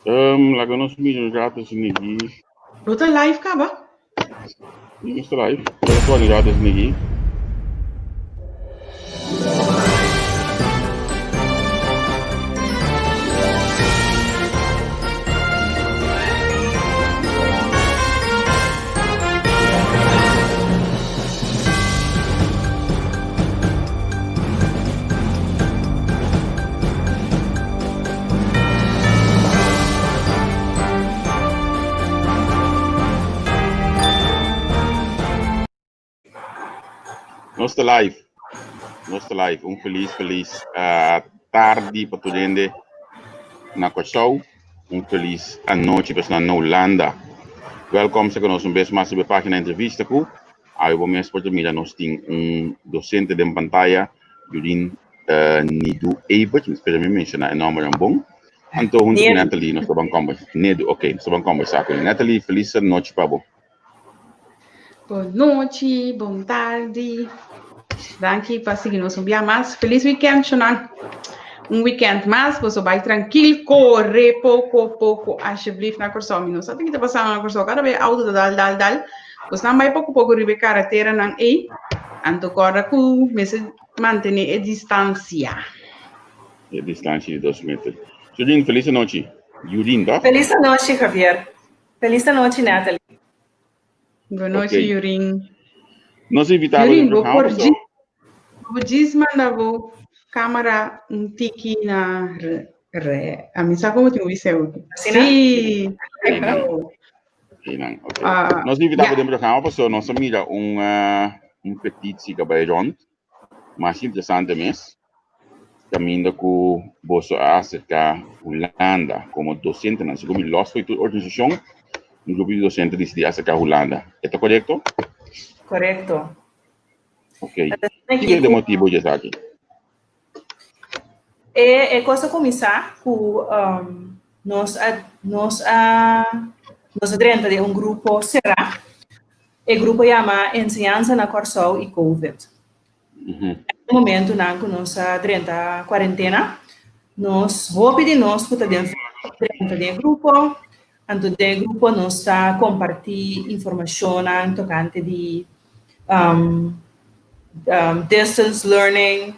Laga nos milhos gatos nigi. Luta live ka ba? Mr. Life. Ito ni gatos nigi. Nostra live, feliz tarde para todo mundo na Corsau, feliz a noite para na Holanda. Welkom sa conosco best mas sa página entrevista ko. Ay vou me exportar mira nós tem docente de pantalla, Jurin Nidu Ebert, espero me mencionar o nome bom. Anto junto com Natalie, nós vamos conversar. Nedu, ok, nós vamos conversar com Natalie. Feliz noite para você. Boa noite, boa tarde. Danke por seguir-nos um dia mais. Feliz weekend, Shunan. Weekend mais, você vai tranquilo, corre pouco, alsjeblieft na Corsau. Não sabe o que está passando na Corsau? Cada vez auto dal. Você não vai pouco ribe carretera não é? Anto corre com, mas manter a distância. A distância de 2 metros. Jurin, feliz noite. Jurin, tá? Feliz noite, Javier. Feliz noite, Natalie. Boa noite, okay. Yurin. Nós invitamos Yurin, vou mandar câmera tiki na a mim sabe como tem o seu? Sim. Nós invitamos dentro do canal para nossa amiga petite que vai rond, mas interessante mesmo. Caminho com você acerca Holanda como docente na segunda loss foi tua organização. Um grupo de docentes decide acerca Holanda. ¿Está correcto? Correcto. Ok. ¿Qué es el motivo de estar aquí? É coisa começar com nós dentro de grupo será o grupo chama Enseñanza na Corsau e Covid. No momento não nós dentro da quarentena nós vou pedir nós que também dentro do grupo. Anto de grupo nós está compartilhando informação tocante de distance learning,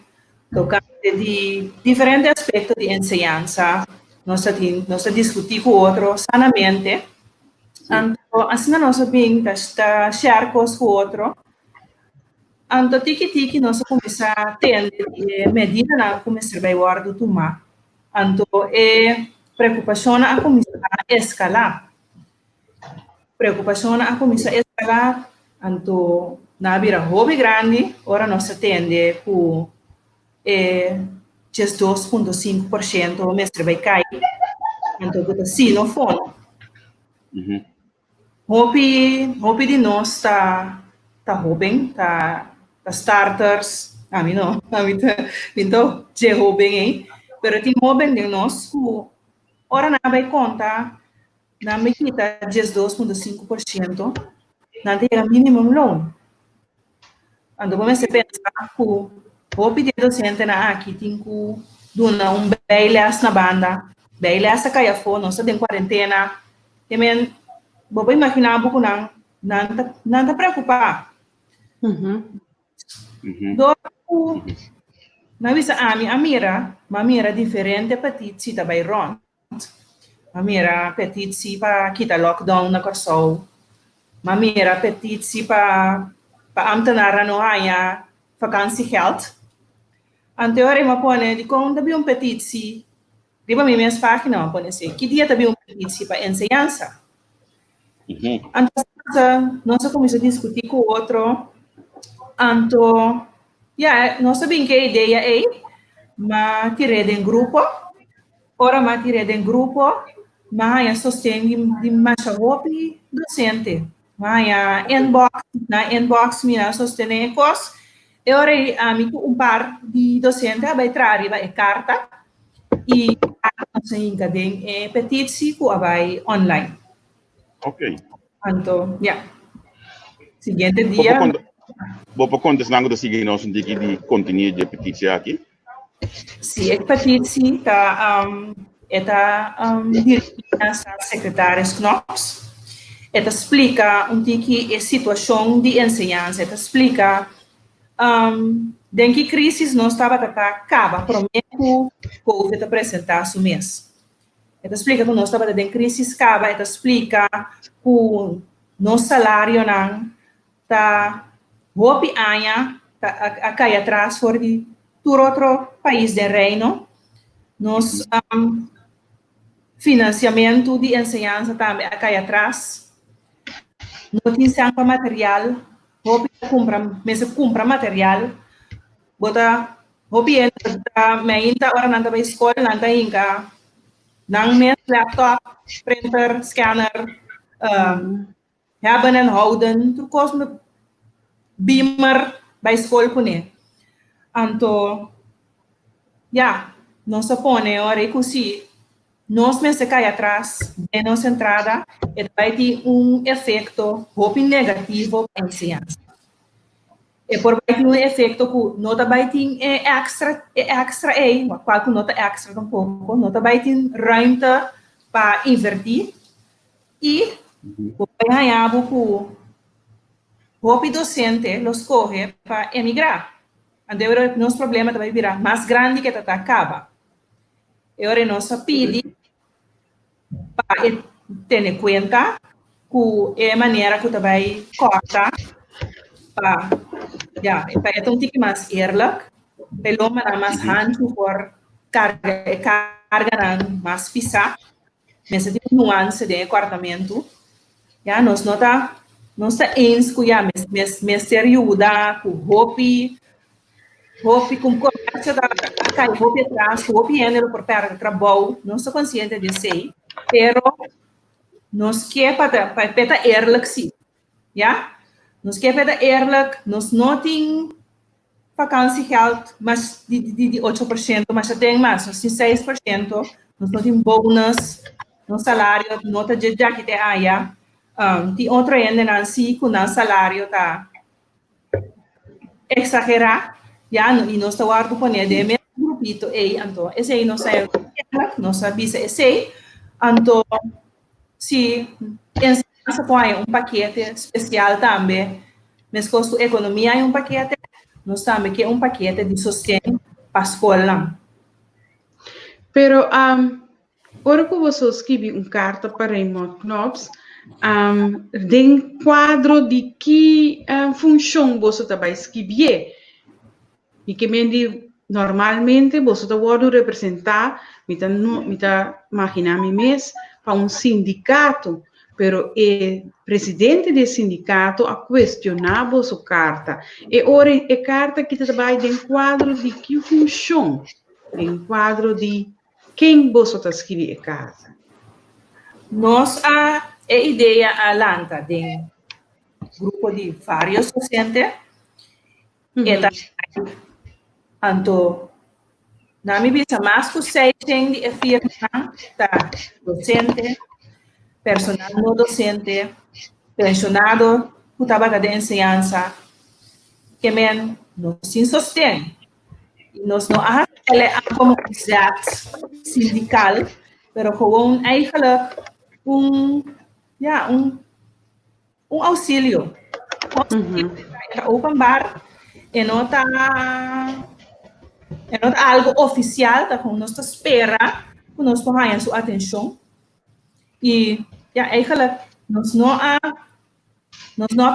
tocante de diferentes aspectos de enseñanza. Nós está discutindo com o outro sanamente. Anto assim nós está share com o outro. Anto tiki nós começar a ter medida na começar a guardar tomar. Anto preocupação a começar a escalar. Anto na vira hobby grande, ora nós atende por 2,5% o mês vai cair. Anto que assim no fundo. Hobby de nós tá hobby, tá starters. A mim não, então de hobby, hein? Pero tem hobby de nós ora na vai conta na medida 12,5% na tem minimum loan. Ando comecei a pensar que vou pedir docente na aqui tem que dona bailas na banda, bailas a caia fora, nós tem quarentena, também vou imaginar pouco não tá preocupar. Na visa a mira diferente petite da vai rond. Mamira petite para kita lockdown na Corsau. Mamira petite para ambtenaren no haya vakantiegeld. Anteore ma pone di con tabi un petitie. Di ba mi mes página pone se que dia tabi un petitie para enseñanza. Antes nós começamos a discutir com o outro. Anto nós sabemos que a ideia é mas tirei de grupo. Ora ma tirei de grupo. Mas sostém de mais hobby docente. Mas inbox minha sostém cos. Eu orei amigo par de docente vai trazer vai carta e nós encaden petici ku vai online. Ok. Então, seguinte dia. Vou contestar da seguinte nós de continue de petici aqui. Sim, a petici tá Esta dirigida a secretária Knops. Esta explica que a situação de ensinança. Esta explica de que crise não estava a acabar, prometo que o Covid apresentar o mês. Esta explica que nós estava em crise acaba, esta explica que o nosso salário não está hopi anha a cair atrás for de todo outro país do reino. Nos financiamento de ensinança também a cair atrás. Não tem sangue material, hopi compra material, bota hopi entra meinta hora nanta para escola nanta inga nang mes laptop, printer, scanner, hebben en houden, tu kost me beamer bij school pune. Anto, ja, não se pone ora così, nós me se cai atrás de nossa entrada, e vai ter efeito bem negativo para a ciência. E por vai ter efeito que nota vai ter extra qual que nota extra um pouco, nota vai ter ruimte para invertir e vai ganhar que o docente los corre para emigrar. Então, nosso problema vai virar mais grande que está acaba. E agora nós pedimos para ter em conta que é a maneira que vai cortar para ter um tique mais eerlijk, pelo menos mais handig por carga mais fisa, mas tem nuance de apartamento. Já nós nota ens que já mes ajuda com hopi com comércio da cai hopi atrás, hopi ainda por perto do trabalho, não sou consciente de sei, pero nós quer para eerlijk sim, ja? Nós quer para eerlijk, nós não tem vakantiegeld, mas de 8%, mas já tem mais, nós tem 6%, nós não tem bônus, no salário, nota de já que tem aí, tem outro ainda não se com o salário tá exagerar, já e nós está guardando por ele de mesmo grupito aí, então esse aí não sai, não sabe se esse, então se ensinança põe paquete especial também, mas custo economia é paquete, nós também que paquete de sustento para a escola. Pero, ora que você escreve carta para Raymond Knops, tem quadro de que função você vai escrever. E que normalmente você pode representar, me imaginar mesmo, para sindicato, pero o presidente do sindicato a questionar a sua carta. E ora, a carta que trabalha em quadro de que função? Em quadro de quem você está escrevendo a carta? Nós a ideia alanta de grupo de vários docentes, então, na minha visão, mais que 6 tem de afirmar docente, personal não docente, pensionado, que trabalha de ensinança, que nós se sustém. Nós não há como sindical, mas gewoon eigenlijk um auxílio. Openbaar e não está algo oficial, tá com nós espera que nós ponhamos sua atenção e eigenlijk nós não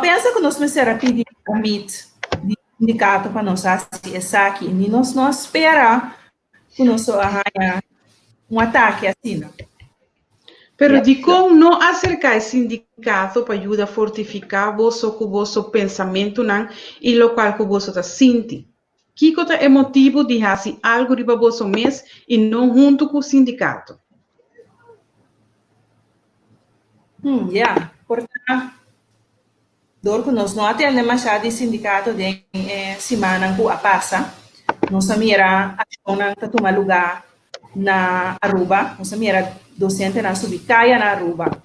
pensa que nós precisamos pedir permit de sindicato para nós assistir aqui e nós não espera que nós arranha ataque assim. Pero de como não acercar o sindicato para ajudar a fortificar o vosso pensamento e o qual que você está sentindo. Que é o motivo de fazer algo para você mesmo e não junto com o sindicato? Portanto, nós não atendemos mais de sindicato de semana que passa. Nós mira a ação que toma lugar na Aruba, nós mira docente na Subicaia na Aruba,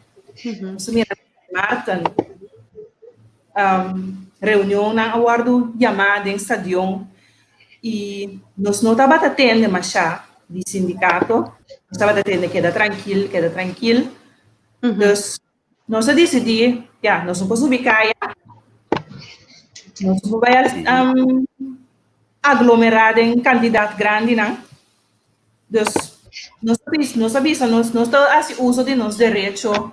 nós mira Martin, reunião na aguardo chamada em estadião e nós não estamos atendendo mais de sindicato, estava atendendo, queda tranquilo. Dus, nós decidimos, nós vamos subir caia, nós vamos aglomerar em quantidade grande, não? Dus, nós estamos assim, uso de nosso direito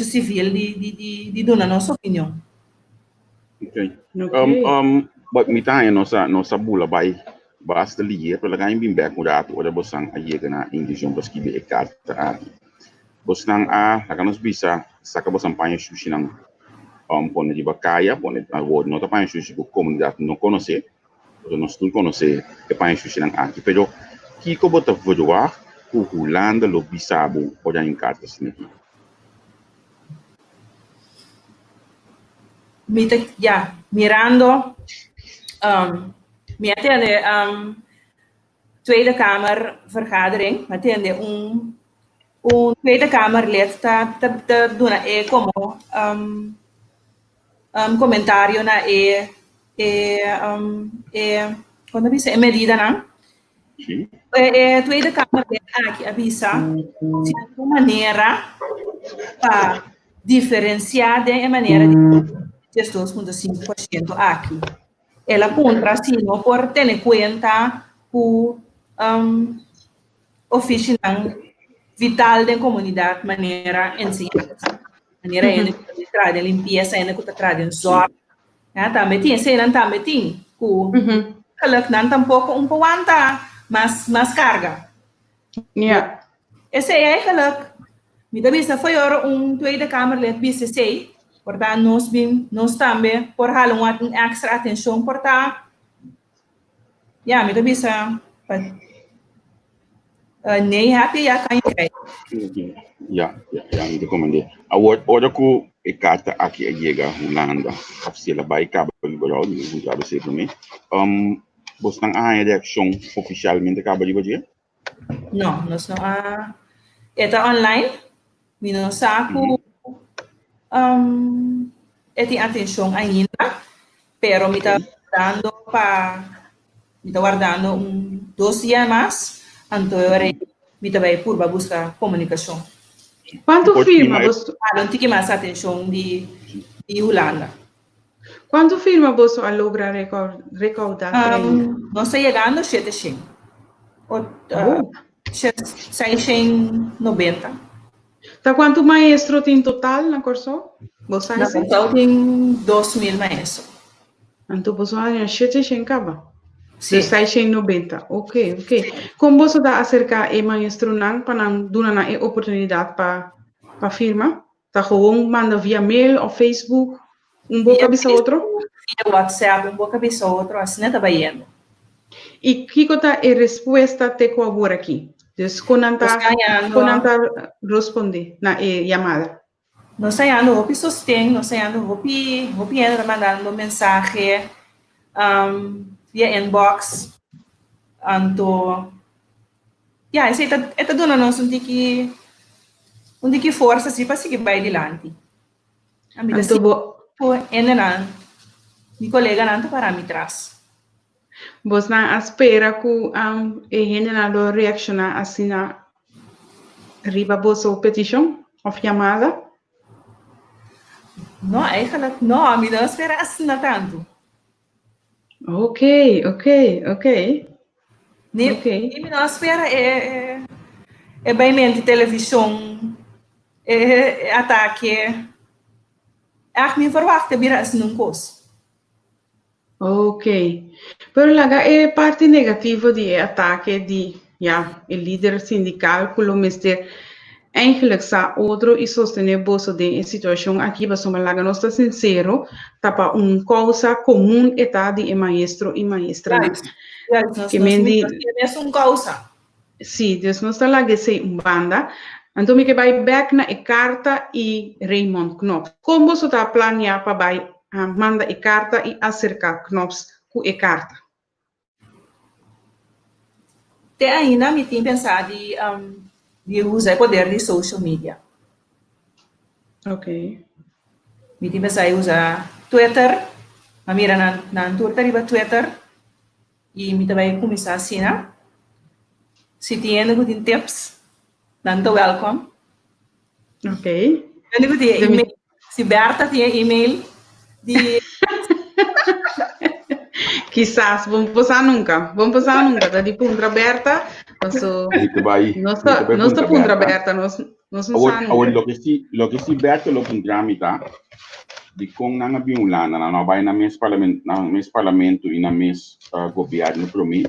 civil de dar nossa opinião. Okay. But me tayo nossa bula bay basta liye pela kain bimbek muda atu ada bosang aye kana indisyon baski be karta aqui. Bosang nakanos bisa saka bosang panha sushi nang pone de bacaya, pone a word nota panha sushi ko comunidade não conhecer, ou não estou conhecer que panha sushi nang aqui, pero kiko bota vodoar ku Holanda lo bisabo oda em carta assim aqui. Mirando, me atende Tweede Kamer vergadering, me atende Tweede Kamer lid te doen como comentário na quando dice medida não? Sim. Tweede Kamer lid aqui avisa se de maneira para diferenciar de maneira de 2,5% aqui. Ela contra sino por ter cuenta o ofício vital da comunidade, maneira ensinança, maneira de trazer limpeza, de trazer zorg. Também tem, se não também tem, que não tampouco pouco mas carga. Esse é que me dá foi Tweede Kamer lid BCC. Portanto, nós também por uma extra atenção, portanto, me dá bisa, nem happy kan itu komande. Award ko ikata aqui a Holanda. Kapsila bay cabo liberal, não sabe se para mim. Bostang reação oficialmente cabo de hoje? Não, nós não é online. Me não saco tem atenção ainda, pero me está guardando 2 dias mais, então me está vai por buscar comunicação. Quanto firma você? Não tem mais atenção de Holanda. Quanto firma você a lograr recaudar? Nós estamos chegando a 700. 690. Tá quanto maestro tem total na curso? Você na total tem 2.000 maestros. Então você tem 700 caba? Sim. 690. Ok. Como você dá acerca de maestro não para não dar a oportunidade para firma? Tá gewoon manda via mail ou Facebook, boca bisa outro? Via WhatsApp, boca bisa outro, assim não tá indo. E que é a resposta te com agora aqui? Dus konanta responde na chamada. Nós estamos hopi sostém, nós estamos hopi mandando mensagem via inbox, então, isso é dando nós tiki força assim para seguir bem adiante. Então, meu colega não para me traz. Você não espera que a reacciona assim na riba a petição ou chamada? Não, não, me não espera assim tanto. Ok. Me não espera é bem mente televisão, ataque. Me verwacht vira assim num curso. Ok. Pero laga é parte negativa de ataque de o líder sindical que o mestre eigenlijk sa outro e sostener bolso de situação aqui mas uma laga nós está sincero tapa causa comum eta de maestro e maestra. Que mendi é causa. Sim, Deus não está lá que sei banda. Então me que vai back na carta e Raymond Knops. Como você está planeando para vai manda a carta e acercar Knops com a carta? Até ainda me tem pensado de usar o poder de social media. Ok. Me tem pensado em usar Twitter. A mira na Twitter e Twitter e me também começar assim, né? Se tiene good tips, tanto welcome. Ok. Eu digo de e-mail. Se Berta tinha e-mail de Quizás, vamos passar nunca. Tá de punta aberta. Nosso, Muito bem. nossa punta aberta, nós não sabemos. Agora, lo que se bete lo que tramita, de com na biunlana, na vai na mes parlamento e na mes governo para mim.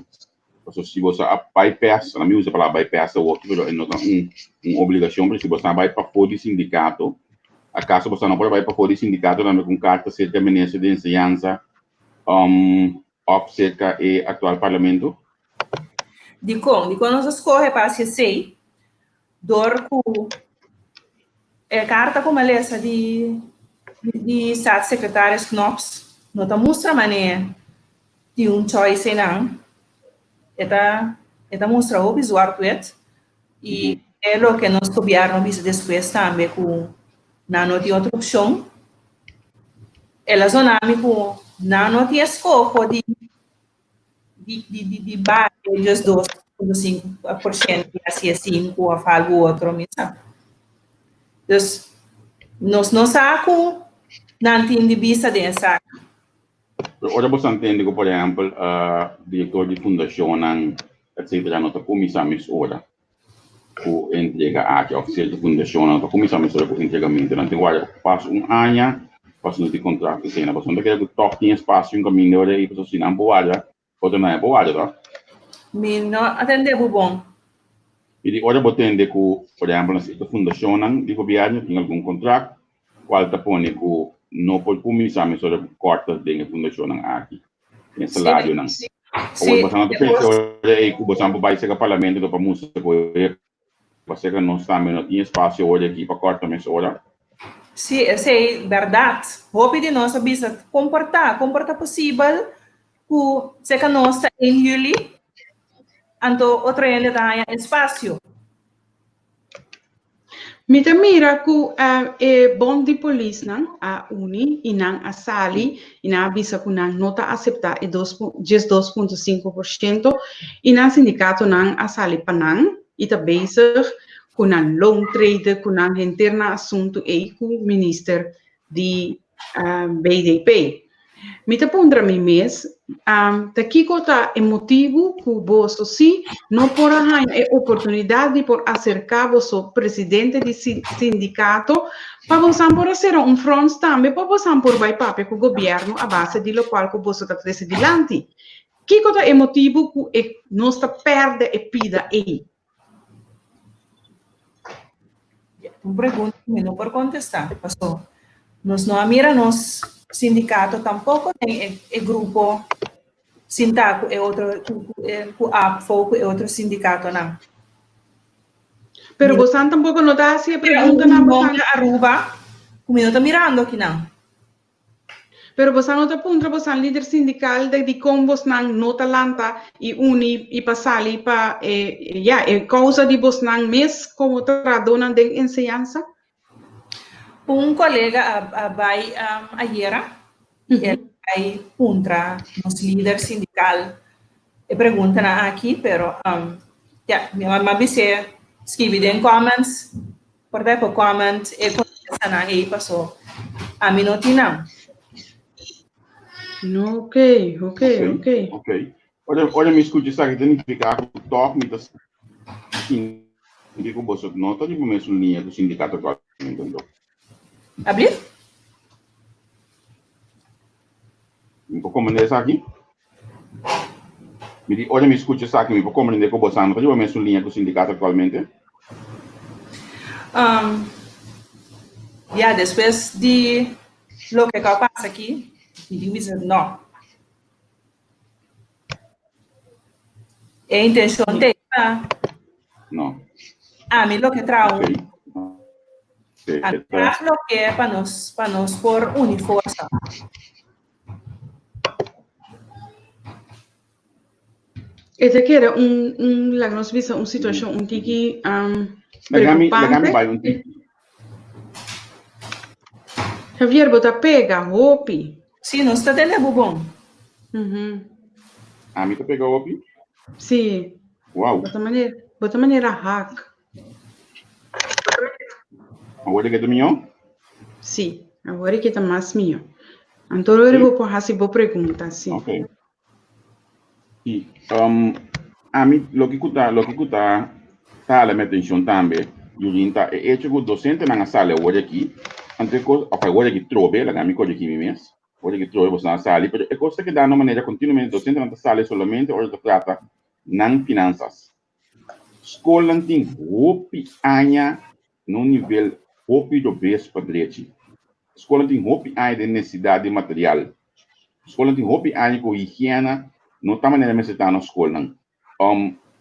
Então, se você bypass, na minha usa a palavra bypass o outro, mas não uma obrigação, porque se você vai para fora do sindicato, acaso você não pode vai para fora do sindicato, não com carta certa ministra de ensinança, cerca e atual parlamento. de quando nós escorre para se sei, dorco carta como essa de Estado secretários Knops, não tá mostra maneira de choice não, eta mostra o visual tuet e é o que nós governo visa depois também com na nota outra opção, ela zona me com na nota escopo de base dos 2,5% e assim 5 a falar o outro mesmo. Então, nós não saco não tem de vista dessa. Ora você entende que, por exemplo, diretor de fundação, etc., não está começando a hora com entrega aqui, oficial de fundação, não está começando a hora com entregamento. Não tem agora, passa ano, passa no contrato, assim, você não quer que toque em espaço, um caminho, e você assim, não boa, outra não é boa, tá? Não atende bom. E ora você entende que, por exemplo, na fundação de governo tem algum contrato, qual está pondo que não pode começar a hora corta de fundação aqui, em salário, não. Ou você não pensa que você vai ser parlamento para música, você que não está não tem espaço hoje aqui para cortar mais hora. Sim, é verdade. Hope de nós bisa comportar possível que se que nós está em julho, então outro ele dá espaço. Mita mira ku bom de polícia não a uni e não a sali e não avisa que não nota aceitar e 2,5% e não sindicato não a sali panang e também com não long trade com não interna assunto e com minister de BDP. Mita pondra mi mes daqui kota emotivo que você sim não pode ter oportunidade por acercar você presidente do sindicato para você fazer front também para você por vai papel com o governo a base de lo qual que você está decidindo. Que kota emotivo que não está perde e pida aí. Pergunta não por contestar, pastor. Nós não mira nos sindicato tampouco tem grupo sindicato é outro foco é outro sindicato não. Pero você tampouco não dá se pergunta na você Aruba, como não está mirando aqui não. Pero você não está punta você líder sindical de como você não está lanta e uni e passali para causa de você não mes como tradona de ensinança. Colega vai ayer, ele vai contra nos líder sindical e pergunta aqui, pero minha mamãe disse escreve em comments, por exemplo comment e contesta na aí passou a mim não tinha. Ok. Olha, me escute, sabe que significa que toque me das que você não está de mesmo linha do sindicato atual, entendeu? Abrir? Me pode compreender aqui? Olha, me escute, sabe que me pode compreender que você não está de mesmo linha do sindicato atualmente? Depois de lo que passa aqui, me diz não. É a intenção de não. Me lo que trago. Okay. Traz lo que é para nós por uniforme. Esse aqui era lá nós vimos uma situação que preocupante. Javier, bota pega, roupi. Sim, nós está tendo bom. Me tá pegou roupi? Sim. Wow. Bota maneira hack. Agora que é minha? Sim, agora que tá mais minha. Então eu vou por hasi boa pergunta, sim. Ok. E a mim lo que cuta tá la meta atenção também. Yurinta é hecho que docente na sala hoje aqui. Ante coisa, a hoje aqui trobe, la gami coisa aqui mesmo. Hoje aqui trobe você na sala, mas é coisa que dá de maneira continuamente docente na sala solamente hoje se trata não finanças. Escola tem hopi anya no nível hopi do base padrete. Escola tem hopi anya de necessidade de material. Escola tem hopi anya com higiene, não está maneira mais estar na escola.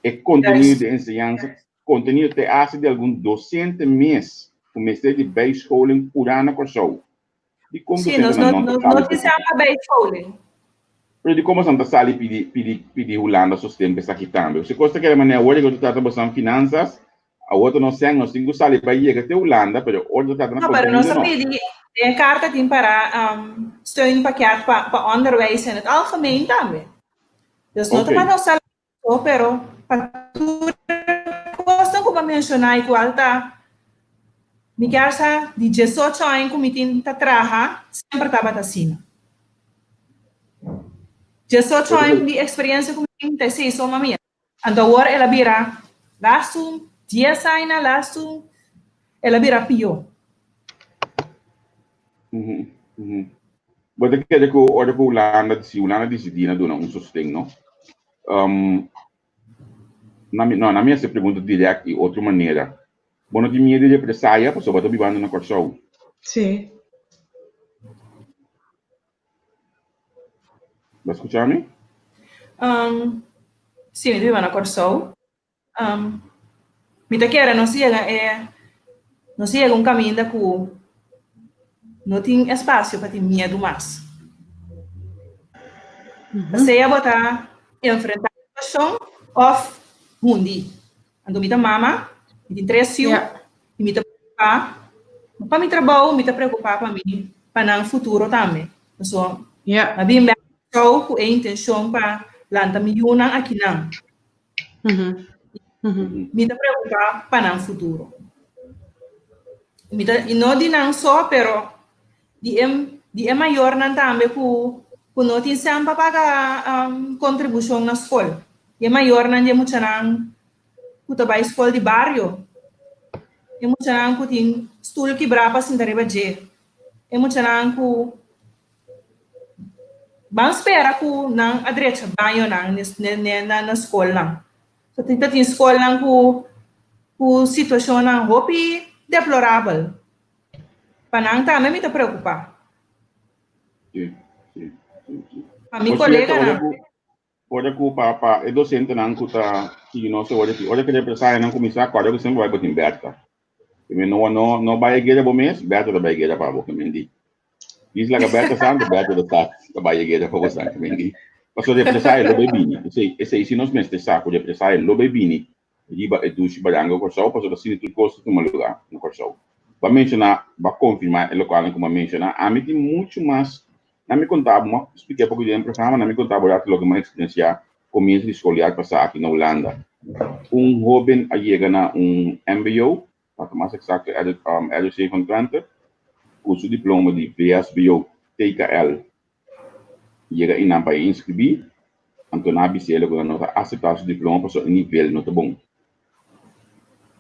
É conteúdo de ensinança, conteúdo de hace de algum docente mês, comecei de base schooling por ano com show. De como Sim, nós não fizemos base schooling. Pero de como Santa Sala pedi Holanda sustento essa aqui também. Você gosta que a maneira hoje que eu estou tratando finanças, a outra não sei, nós temos sala para ir até Holanda, pero hoje eu estou tratando. Não, pero nós pedi een carta tem para steunpakket para onderwijs in het algemeen também. Dus não estamos não sala, pero para tudo coisa como mencionar igual tá. Me quer sa de 18 anos como tem tá trabalha sempre estava assim. 18 anos de experiência como tem tá sim só mamia. Ando agora ela vira laço 10 anos laço ela vira pior. Mas é que olha que Holanda decidiu dar sustento, não? Na minha se pergunta direta de outra maneira. Bom, não tem medo de represália, porque você está vivendo na Corsol. Sim. Vai escutar-me? Sim, eu vivo na Corsol. Me quer não chega caminho da que não tem espaço para ter medo mais. Você ia botar enfrentar a situação of mundi. Ando me mama, me tem 3 filhos, e me preocupar. Para me trabalhar, me preocupar para mim, para no futuro também. Então, a bem show com a intenção para lançar milhões aqui não. Me preocupar para no futuro. E não de não só, pero de maior não também que não tem sempre pagar contribuição na escola. E maior não é muito não que trabalha escola de bairro. É muito não que tem estudo quebrar para se entregar. É muito não que vamos esperar que não a direita banho na escola não. So tem escola não que situação não hopi deplorável. Para não também me preocupar. Sim. A minha colega olha que o papa é docente não que está que nós olha que represália não começar agora que sempre vai botar em berta. Não vai igreja bom mês, berta da igreja para boca mendi. Diz lá que berta sabe berta da igreja para você mendi. Mas o represália lo bebini. Esse nós mesmo saco represália lo bebini. Riba é do chibarango Corsol, para o sinto custo no lugar no Corsol. Para mencionar, para confirmar o local como mencionar, a mim tem muito mais. Na minha contava, expliquei pouco de programa, na minha contava já logo uma experiência começo de escolar passar aqui na Holanda. Jovem chega na MBO, para mais exato, Education Center, com seu diploma de VSBO TKL. Chega em para inscrever, então na BCL quando nós aceitamos o diploma para o nível não tá bom.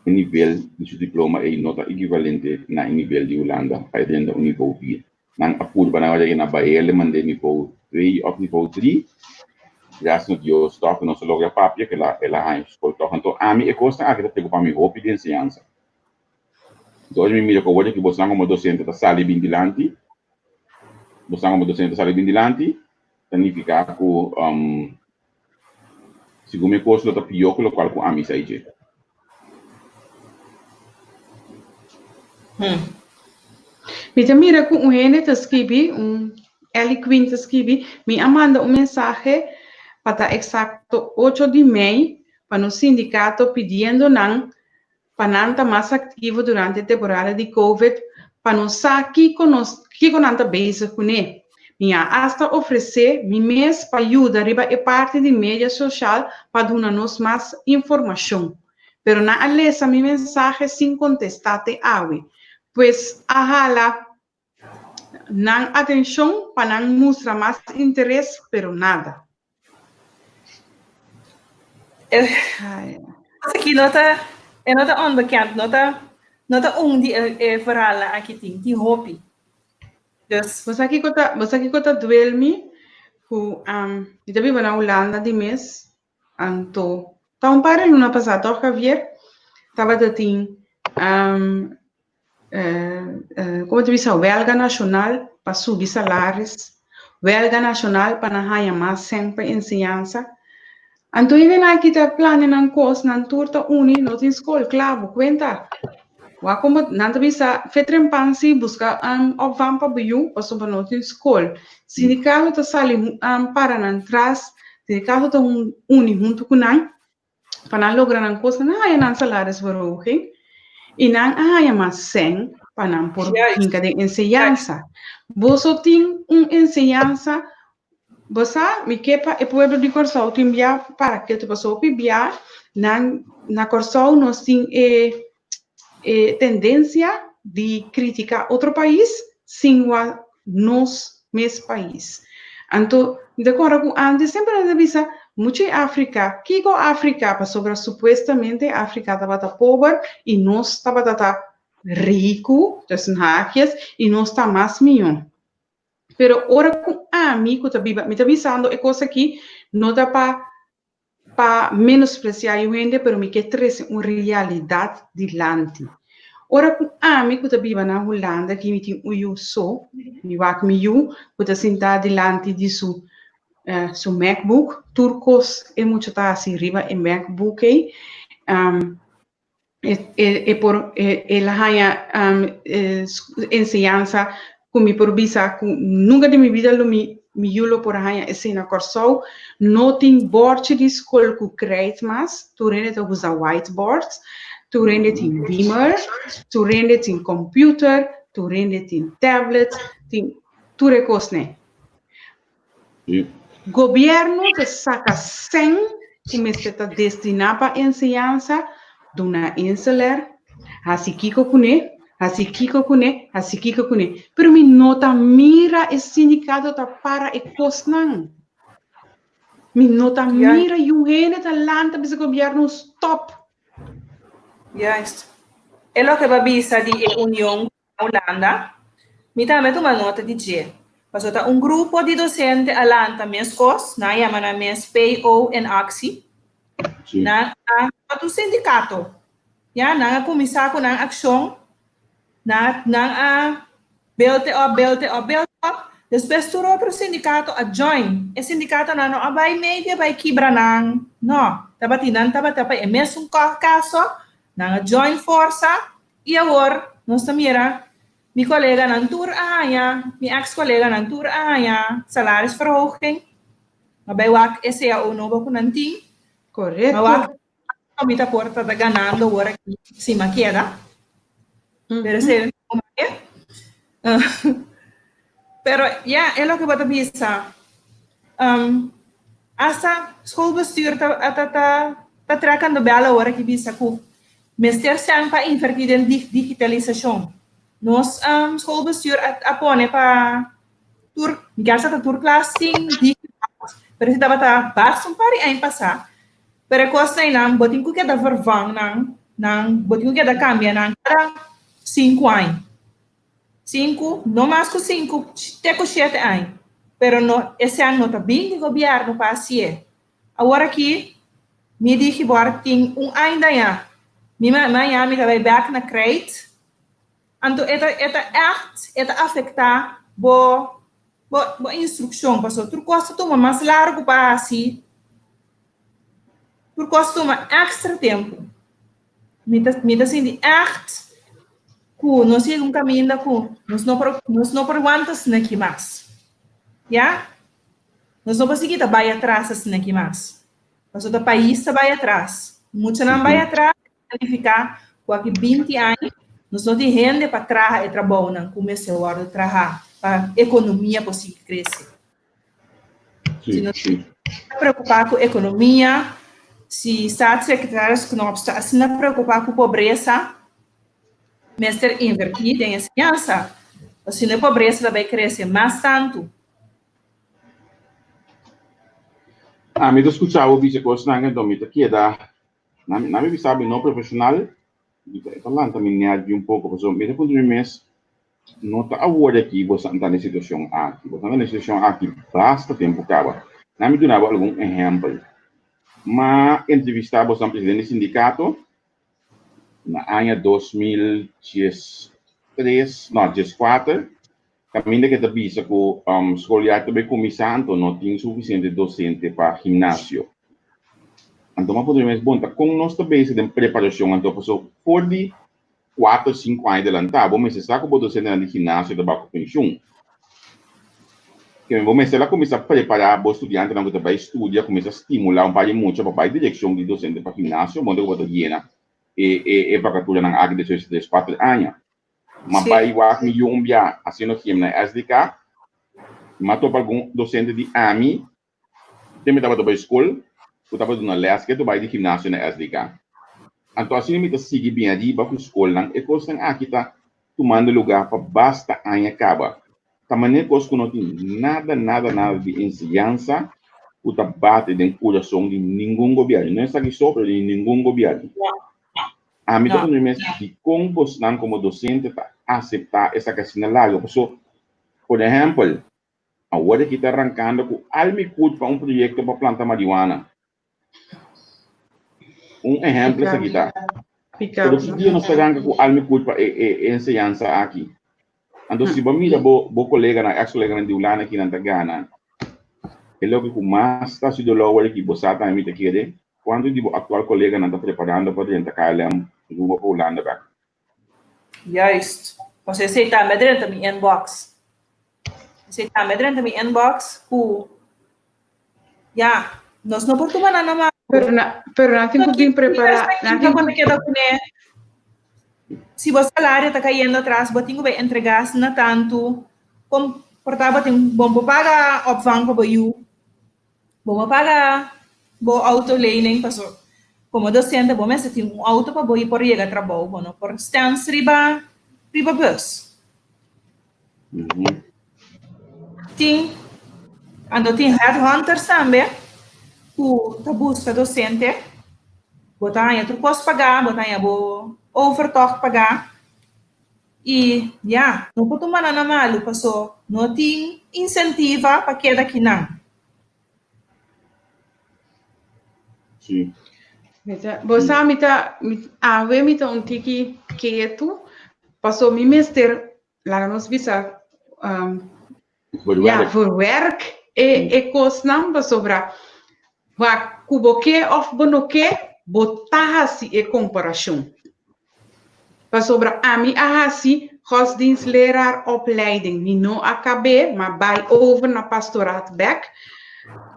O nível de seu diploma é nota equivalente na nível de Holanda, aí dentro do nível 4. Nang apur ba na wala na baile man de nível 3 of nível 3. Já no dio stock no solo ga papia que ela high school to então a mim é coisa que te para mim hope de ensinança. Então hoje me mira que hoje que você não como docente da sala bindilanti. Você não como docente da sala bindilanti, significa que segundo me coisa tá pior que o qual com a mim sai. Mira que gente te escribe, Eliquim te escribe, me manda mensagem para exacto 8 de maio para no sindicato pedindo para não estar mais ativo durante a temporada de COVID, para não saber que nós base com ele. minha hasta oferecer mi mês para ajuda riba é parte de mídia social para dar-nos mais informação. Pero na alessa mi mensagem sem contestar-te awe, pois a hala não atenção para não mostrar mais interesse, pero nada. Aqui nota onbekend, nota die verhaal aqui tem hopi. Dus Você aqui kota duelmi ku ita vive na Holanda de mês anto tá pare luna passada Javier tava dating como te disse belga nacional para subir salários belga nacional para ganhar mais sempre ensinança anto even aqui tá plano nan course nan turta uni não tem escola claro conta wa como nanta bisa fetrem pansi busca opvang pa buyu paso pa notin school sindicato ta sali para nan tras sindicato ta uni junto com nan para lograr nan coisa na haya nan salários verhooging e nan haya mas sen para nan por hinca de enseñanza boso tin enseñanza bosa mi kepa e pueblo de Corsau timbia para que te paso pibia nan na Corsau nos tin tendência de criticar outro país sem nós mesmo país. Então, de acordo com antes, sempre a visa muito África, que com África, para sobre supostamente a África estava pobre e nós estava rico, das hackers e nós está mais milhão. Pero ora com amigo tá me tá avisando é coisa que não dá para menospreciar o gente, pero me quer trazer uma realidade de lante. Ora, com amigo que vive na Holanda, que me tem o so, me vai com eu, que sentar delante de seu MacBook, turcos é muito tá assim riba em MacBook, ela ganha ensinança como por visa, nunca de minha vida me yulo por hanya escena Corsau, não tem board de escola que create mais, tu rende usa whiteboards, tu rende tem Beamer, tu rende tem computer, tu rende tem tablet, tem tu recosne. Governo te saca 100 que me está destinado para enseñanza de uma insular, assim kiko kune, pero mi nota mira o sindicato tá para e cosnan. Mi nota mira e o gente tá lanta para o governo stop. Juist. É lo que babisa di União Holanda. Mi também uma nota de G. Passou tá grupo de docente alanta mescos, na yamana mes PO en actie. Na o sindicato. Ja, na começar com a ação. Na belte op. Depois tu outro sindicato a join. E sindicato na no abay media by kibra nang no. Tabatinan tabata e mesmo caso na join força e agora nós tamira mi colega nan tour aya, mi ex colega nan tour aya, salários verhoging. Abay wak esse a uno ba kunanti. Correto. Wak kamita porta da ganando agora aqui cima queda. Pero se pero ja, é lo que bata bisa. Asa schoolbestuur ta trakando bela hora que bisa ku. Mester sang pa invertir in digitalização. Nos schoolbestuur apone pa tour, gasa ta tour classing digital. Pero se tava basta pari ay passar. Pero costa inam botin ku da vervang nang botin ku da cambia nang cada 5 anos. 5, no mais que 5, até com 7 anos. Pero no, esse ano não está bem de governo para assim. Agora aqui, me diz que agora tem ano daí. Minha mãe me vai back na crate. Então, esta afeta bo instrução, passou. Tu custa toma mais largo para assim. Tu custa toma extra tempo. Me dá assim de nós seguimos caminho nós não perguntamos aqui mais, já? Nós não conseguimos vai atrás assim aqui mais. Mas o país vai atrás, muito não vai atrás, significa que 20 anos nós não temos renda para trabalhar e trabalhar, não começar a trabalhar a economia possível crescer. Se não se preocupar com a economia, se está secretários que não está se não preocupar com a pobreza, mestre invertir em ensinança, assim a pobreza vai crescer mais tanto. Me escuchava o vice-costa na domita que da na me sabe não profissional, falando também um pouco, porque mesmo quando mês não está agora aqui, você está na situação aqui, você está na situação aqui, basta tempo acaba. Na me dava algum exemplo. Mas entrevistava o presidente do sindicato na ano 2013, não, 2014, também que visa que a escola também começando não tinha suficiente docente para ginásio. Então, mas podemos bontar com nossa base de preparação, então, por de 4, 5 anos adelantado, vamos estar com o docente de ginásio da Baco Pensão. Que vamos começar a preparar o estudante que vai estudar, começar a estimular um pouco muito para a direção de docente para ginásio, onde eu vou dar e vacatura na área de 3, 4 anos. Mas vai igual que eu enviar assim no time na SDK, mas tô para algum docente de AMI, tem estava para a escola, eu estava dando les que tu vai de ginásio na SDK. Então assim me seguir bem ali para a escola, e coisa aqui está tomando lugar para basta anos acaba. Também coisa que não tem nada de ensinança, o bate de coração de nenhum governo, não é só que sobre de nenhum governo. A mim também me de como você como docente para aceitar essa questão larga. Por exemplo, agora que está arrancando com Almicud para projeto para plantar marihuana. Exemplo essa aqui está. Pero que dia nós está arrancando com Almicud para ensinança aqui. Então, se você mira o colega, na ex-colega de Ulana aqui na Tagana, ele é o que mais está se dolor aqui, você está me querer. Quando o atual colega não está preparando para dentro da KLM, eu vou para Ulanda back. Juist. Você está met dentro da minha inbox. Você está met dentro da minha inbox, nós não podemos nada mais. Pero natin ko bem preparar. Se você salário está caindo atrás, você tem que entregar na tanto, como portava tem bom pagar opvang para você, bom pagar, bom autolening passou. Como docente, bom mas tem auto para você por chegar trabalho, bom por stance riba bus. Tem headhunters também, que tá busca docente, botar aí tu posso pagar, botar aí overtop pagar. E, não pode tomar nada malo, passou. Não tem incentiva para que daqui não. Sim. Você me tá um tiki quieto, passou me mester lá nos visa voor werk e coisa não sobre va kuboke of bonoke botahasi e comparação. Sobre a mim assim godsdienstleraar-opleiding niet no AKB, maar bij over naar pastoraat back.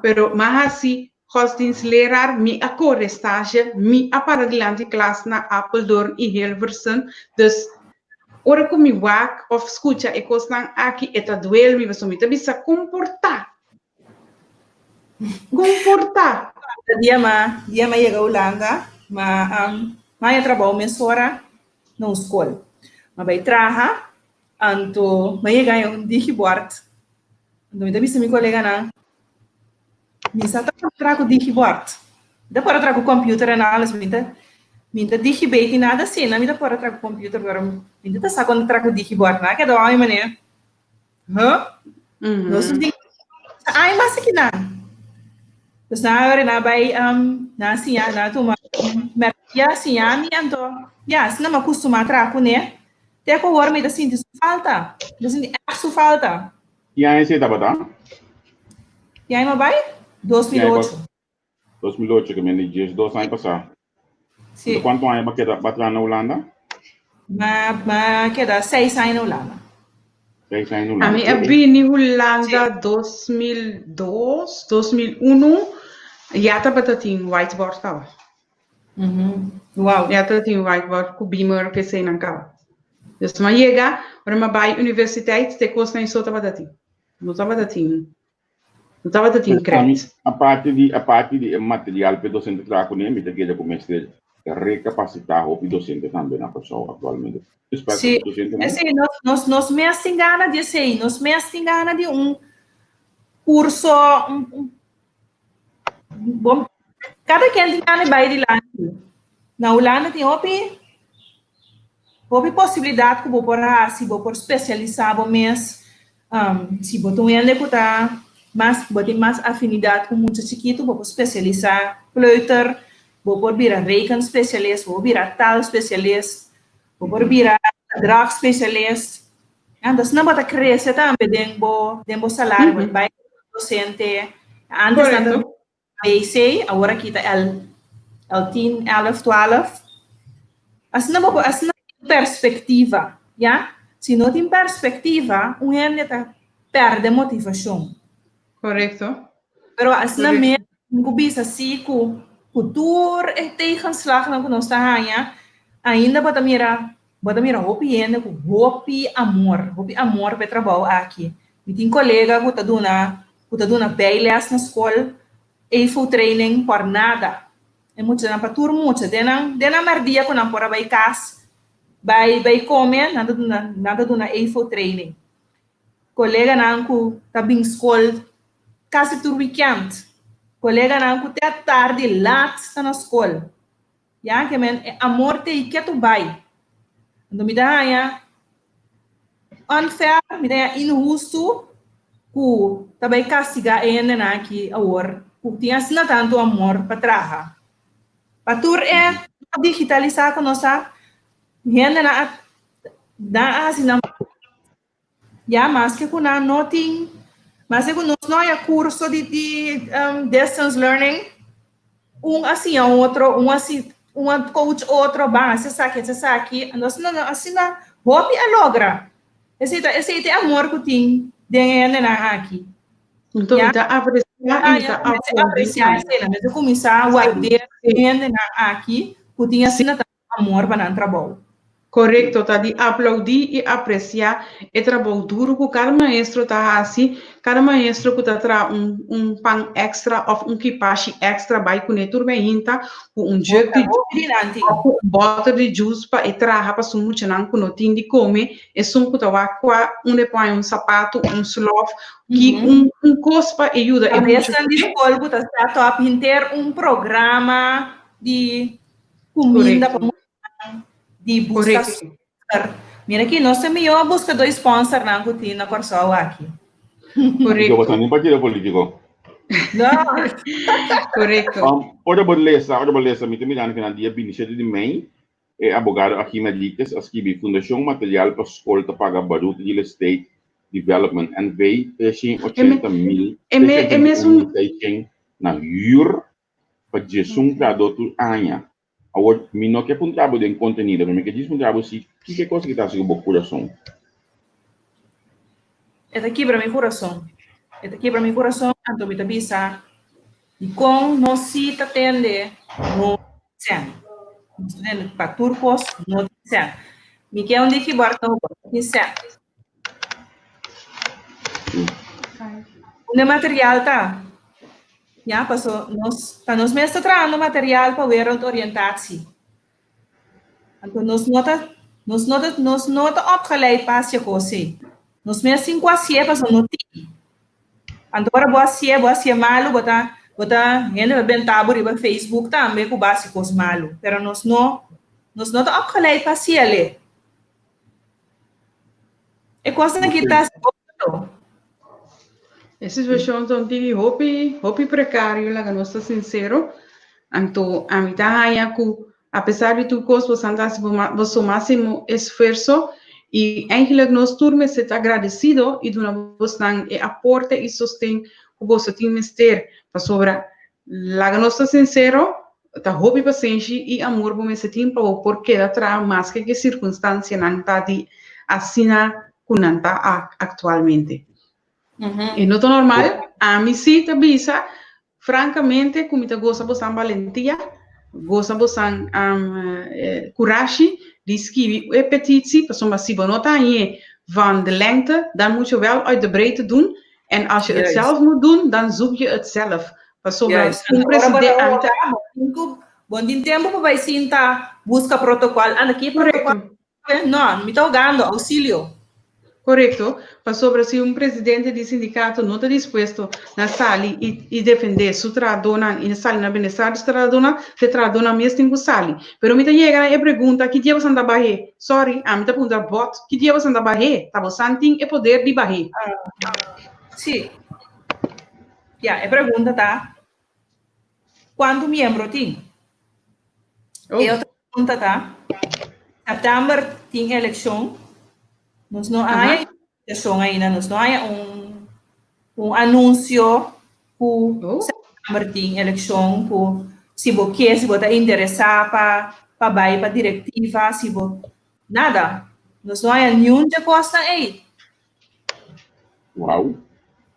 Pero maar assim godsdienstleraar mi a co-restage mi a paradigmante klas na Apeldoorn e Hilversum. Dus ora que mi wak of escucha e costan aqui eta duel mi vaso mi te bisa comportar. Dia ma chega Holanda, mas trabalho mensura na escola. Mas vai trabalhar, então, mas ganha digibord. Então, me disse meu colega na, me está trabalhando digibord. Depois trago computer e análise, me digibate nada assim, não me dá para trago computer agora, me dá só quando trago digibord, não é que dá uma maneira, não sei de, mas aqui não. Terus na vai na assim na tu merkia assim a mim então se não me acostuma a trabalhar né tem que agora me dá assim falta falta E aí você estava tá? E aí vai 2008 que me diz 2 anos passar. Sim. Quanto anos vai quedar para na Holanda? Mas queda 6 anos na Holanda. 6 anos na Holanda. A mim abri na Holanda 2002, 2001. Já tá batatinho whiteboard tal. Uau. Já tá tinha whiteboard com beamer que sei não cá. Dus maar chega, maar bij universiteit te kosten in sota badati. Não estava datim crédito. A parte de material para docente trabalhar com ele, que já comece a recapacitar o docente também na pessoa atualmente. Sim, assim, nós me engana de assim, nós me engana de curso, bom, cada quem tem vai de lá. Na Holanda tem possibilidade que vou se vou por especializar, vou mês, se vou ter vou ter mais afinidade com muito chiquito, vou especializar, kleuter, vou por virar reken specialist, vou virar taal specialist, vou por virar drag specialist. Dus não bota crescer também dentro salário, vai docente, antes nada BC, agora aqui tá L10, 11, 12. Assim não perspectiva, já? Se não tem perspectiva, gente tá perde motivação. Correto. Pero assim não mesmo, não bisa assim com futuro é tegenslag na que nós está ainda bota mira hopi ainda com hopi amor para trabalho aqui. E tem colega que tá dando bailes na escola, e foi training por nada. É muito na para turma muito, dena merdia quando não para vai casa, vai comer nada dona e foi training. Colega não que tá bem escola quase todo weekend. Colega não que até tarde lá está na escola. Já que amor te que tu vai. Então me dá unfair, me dá injusto, que também castigar ainda aqui agora, porque tinha assim tanto amor para trabalhar. Para tur é digitalizar com nossa gente na assim não. Já mas que com não tem, mas que não é curso de distance learning, assim outro, assim coach outro bom, você aqui, nós não assim não hobby a logra. Esse é amor que tem dentro na aqui. Então, está apreciar, mas eu começar a guardar dentro na aqui, que tinha assim amor para o trabalho. Correto, tá de aplaudir e apreciar o trabalho duro que cada maestro tá assim, cada maestro que tá tra pão extra ou kipashi extra vai com turma inta, com jeito de bota de juice para trabalhar para sumo chanang com notin de comer, e sum que tá aqua põe sapato, slof, que cospa ajuda. A questão de escola que tá top ter programa de comida para de buscar sponsor. Mira aqui, nós também eu busco dois sponsors na Cutina Corsol aqui. Correto. Você nem partido político. Não. Correto. Outra beleza, me tem que na dia 27 de maio, é abogado aqui na Dicas, a Fundação Material para a Escola para pagar Baruto Real Estate Development and Bay, tem 80 mil, é mesmo na UR, para Jesus para doutor Anya. Agora, me não quer um trabalho de conteúdo, mas que diz um trabalho assim, que coisa que está assim com o coração? É daqui para meu coração. Então me avisa. E com nós se atende, não tem. Para turcos, não tem. Me quer onde que bota não tem. O material tá. Já passou, nós mesmos trabalhando material para ver a orientação. Então, nós nota opgeleid pas je kosi. Nós mesmos 5 a 7 passou no ti. Agora boa malu, bota gente bem tabu riba Facebook também com básicos malu. Pero nós nota opgeleid pas je ali. É coisa que está Essa situação então tive hobby precário, lá que nós estamos sincero. Então, a mim tá apesar de tudo que você anda você máximo esforço e eigenlijk nós turmas está agradecido e dona você não aporte e sustém que você tem mister para sobra. Lá que nós estamos sincero, tá hobby paciência e amor por esse tempo porque dá tra mais que circunstância não tá de assina com não tá atualmente. E não é normal, a mim sim te bisa, francamente, como te gosta bastante valentia, gosta bastante coragem, die schrijven een petitie, maar si nota hier van de lengte, dan moet je wel uit de breedte doen. En als je het zelf moet doen, dan zoek je het zelf. Juist. Um presidente... Bom tempo vai sinta busca protocolo. Aqui protocolo. Não, me está dando auxílio. Correcto. Sobre se presidente de sindicato não está disposto na sala e defender sua tradona e na sala na benestar de tradona, se tradona mesmo em sala. Pero me chega e pergunta que dia você anda barrer? Sorry, a me tá pergunta bot, que dia você anda barrer? Tá você tem o poder de barrer. Sim. É pergunta tá. Quanto membro tem? Eu pergunta tá. Setembro tem eleição. Nós não há eleição ainda, nós não há anúncio por setembro tem eleição, por se você está interessado para vai para diretiva, se você nada, nós não há nenhum de costa aí. Uau.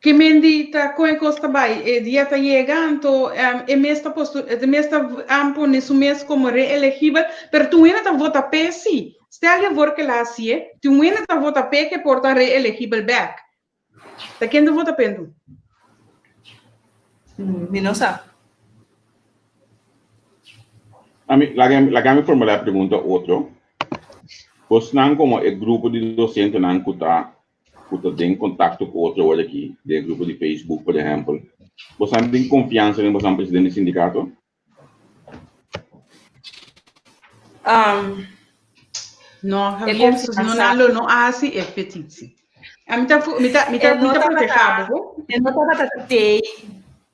Que mendita com a costa vai, e dia tá chegando, e mesta posto, de mesta ampo nesse mês como reelegível, pero tu ainda tá vota PC. Stel je voor que lá zie, tu ainda tá vota P que porta reelegível back. Tá quem tá vota pendo? Não sabe. A mí, la que me formula la pregunta otro. Pues nan como el grupo de docentes nan kuta tem contacto com outro olha aqui, do grupo de Facebook, por exemplo. Você tem confiança em você presidente do sindicato? Não, Javier, não há assim é petição. Me tá protegado. Eu não estava de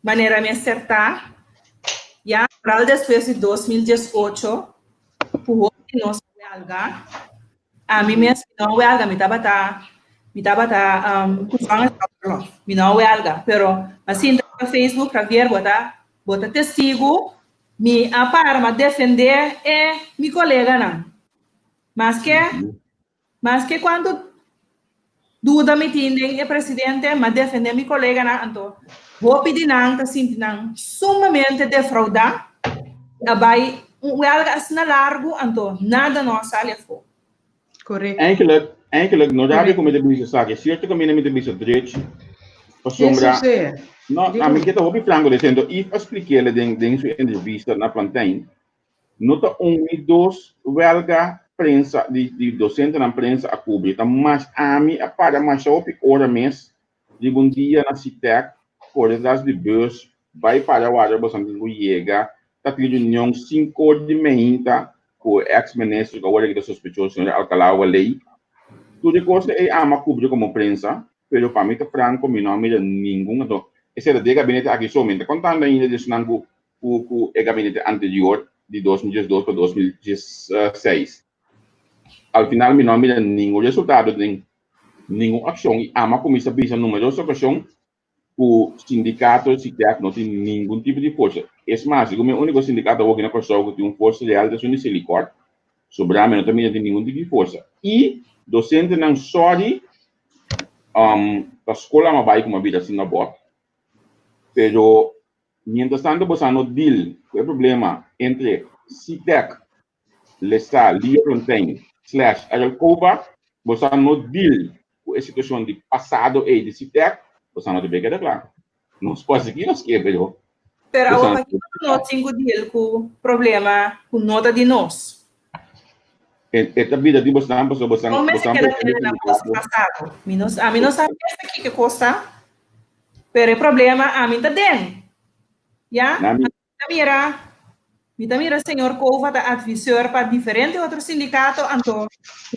maneira me acertar. Já, para depois de 2018, por nós belga, a mim mesmo não belga me estava me não belga, pero assim no Facebook Javier bota testigo me para defender meu colega não, mas que quando dúvida me tem presidente mas defender meu colega não, então vou pedir não assim não sumamente defraudar, vai belga assim largo, então nada não sai fora. Correto. Eigenlijk, no dá como de bisa sabe, certo que me de bisa direito. Para sombra. Não, a mim que tá hobby frango dizendo, e expliquei ele dentro sua entrevista na plantain. Nota e dois belga prensa de docente na prensa a cobrir, mas a mim a para mais op hora mês de bom dia na CITEC, por das de bus, vai para o área bastante chega, tá tendo união 5 de meinta com ex-ministro que agora que suspeitoso senhor Alcalá a lei. Tudo coisa é ama cobrir como prensa, pero para mim tá franco, me não me nenhum então esse é de gabinete aqui somente contando ainda de nango o gabinete anterior de 2012 para 2016. Ao final me não me nenhum resultado, nenhuma ação e ama começa a pensar numerosas ocasiões o sindicato CITEC não tem nenhum tipo de força. É mais, o meu único sindicato aqui na Kosovo que tem uma força real de Silicor, sobre a não também tem nenhum tipo de força. E docente não sorry a escola não vai com uma vida assim na boa, pero mientras tanto você não deal com o problema entre CITEC, Lessa, Lia Plantain, / Aralcova, você não deal com a situação de passado e de CITEC, você não deve quedar claro. Não se pode seguir nos que pero agora não tenho deal com o problema com nota de nós. Esta vida de você não como é que era passado? A mim não sabe aqui que custa, pero o problema a mim tá dentro. Já? Mira, senhor Cova da advisor para diferentes outros sindicatos, então,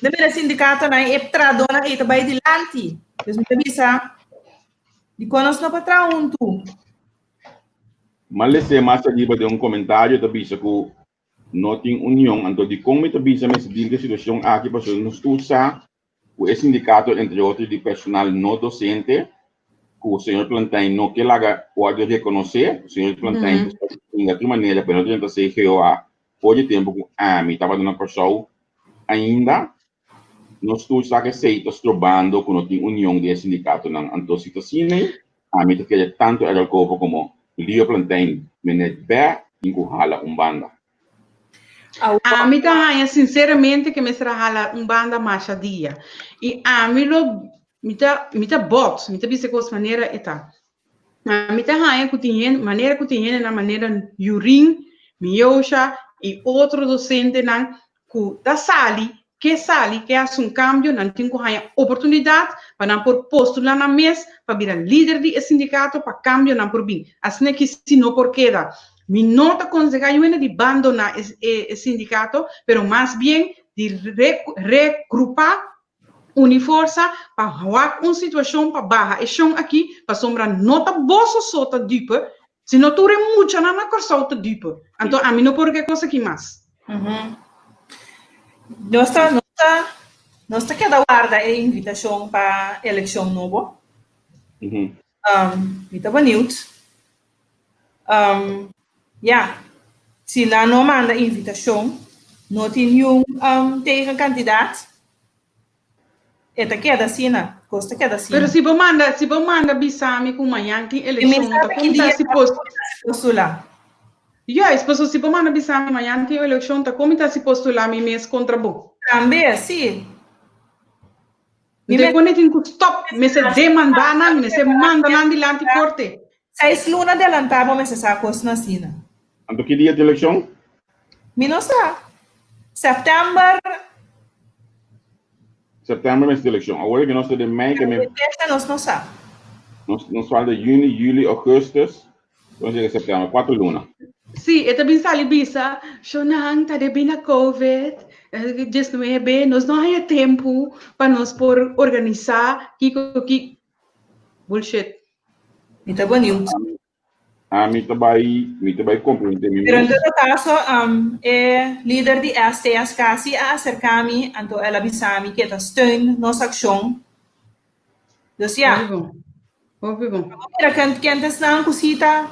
mira sindicato na tradona e vai dilante. Então, me bisa de conosco para trás tu. Mas se mais ali de comentário da bisa que não tem união, então de como está bisa mas de situação aqui para nos usa o sindicato entre outros de personal não docente, que o senhor Plantain não que lá pode reconhecer, o senhor Plantain de outra maneira, pero não sei que pode tempo que me estava dando pessoa ainda nós todos que sei trabalhando com não tem união de sindicato não, então se assim a mim que tanto era como Lia Plantain menet bem em banda. A mim tá sinceramente que me será banda marcha dia. E a mim lo me tá bot, me tá bisa com maneira eta. A mim tá maneira que tinha na maneira Yurin, Miosha e outro docente nan que da sali que faz cambio, não tem oportunidade para não por postular na mesa, para virar líder de sindicato, para cambio não por bem. Assim que se não por queda. Mi nota aconsejar eu de abandonar o sindicato, pero mais bem de regrupar força para jogar uma situação para barra. E aqui, para sombrar nota boa sota dipa, se não tu muito na corsolta dipa. Então, a mim não por que coisa aqui mais. Nós queda guarda a invitação para eleição nova. Está bonito. Se lá não manda invitação, não tem nenhum tegen candidato. Eta queda assim, né? Costa queda assim. Pero se você manda bisami com manhã tem eleição, como tá se postular? Yes, mas se você manda bisami amanhã tem eleição, como tá se postular me mês contra bo? Também, sim. Então, quando tem que stop, me se demandar não, me se manda não dilante corte. 6 lunas adelantava, mas se sabe coisa na sina. Então, que dia de eleição? Me não sabe. Setembro mês de eleição. Agora que nós estamos de maio, que nós não sabe. Nós falamos de junho, julho, agosto, vamos dizer setembro, 4 lunas. Sim, eu também sali bisa, Shonang, tá de bem na COVID, 19, nós não há tempo para nós por organizar, que bullshit. Então, bonito. Me trabalhei comprometer. Pero en todo caso, líder de STS casi a acercar-me, então ela avisa-me que está steun nossa ação. Então, Óbvio. Mira, que antes não cosita,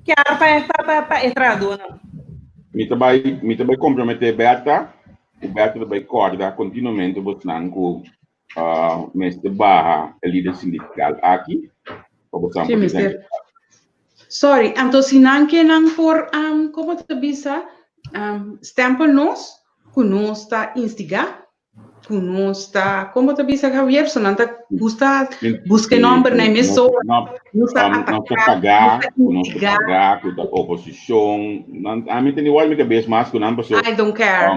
que para entrar dona. Me trabalhei comprometer Berta, o Berta vai acordar continuamente buscando com mês de barra, o líder sindical aqui, para buscar Sorry, então se não querem por, como te bisa, stempel nos, que nós está instigar, que nós está, como te bisa, Javier, se não está busque nome, nem me sou, não está atacar, não está pagar, que a oposição, a mim tem igual minha cabeça, mas que não passou. I don't care.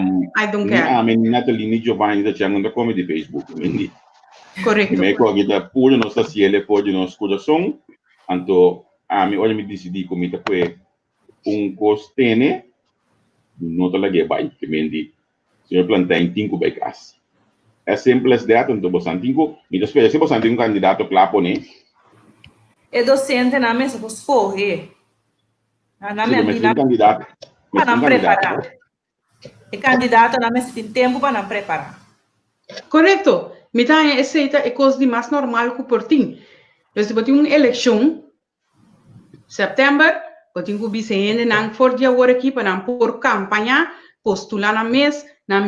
A mim Natalie Giovanni da chegando da come de Facebook, quindi. Correto. Me cogi da pura nossa ciele pode nos coração, então a mim olha me decidi como tá foi costene, não tá lá que vai, que mendi, se eu plantar em 5 becas. É simples de ato, então você tem e depois se você tem candidato claro, né? É docente na mesa dos forre. Na minha candidato. Para não preparar. É candidato na mesa tem tempo para não preparar. Correto. Me dá aceita é coisa de mais normal que por ti. Se você tem uma eleição, setembro, você tem que vice não for de agora aqui para não por campanha, postular na mesa, na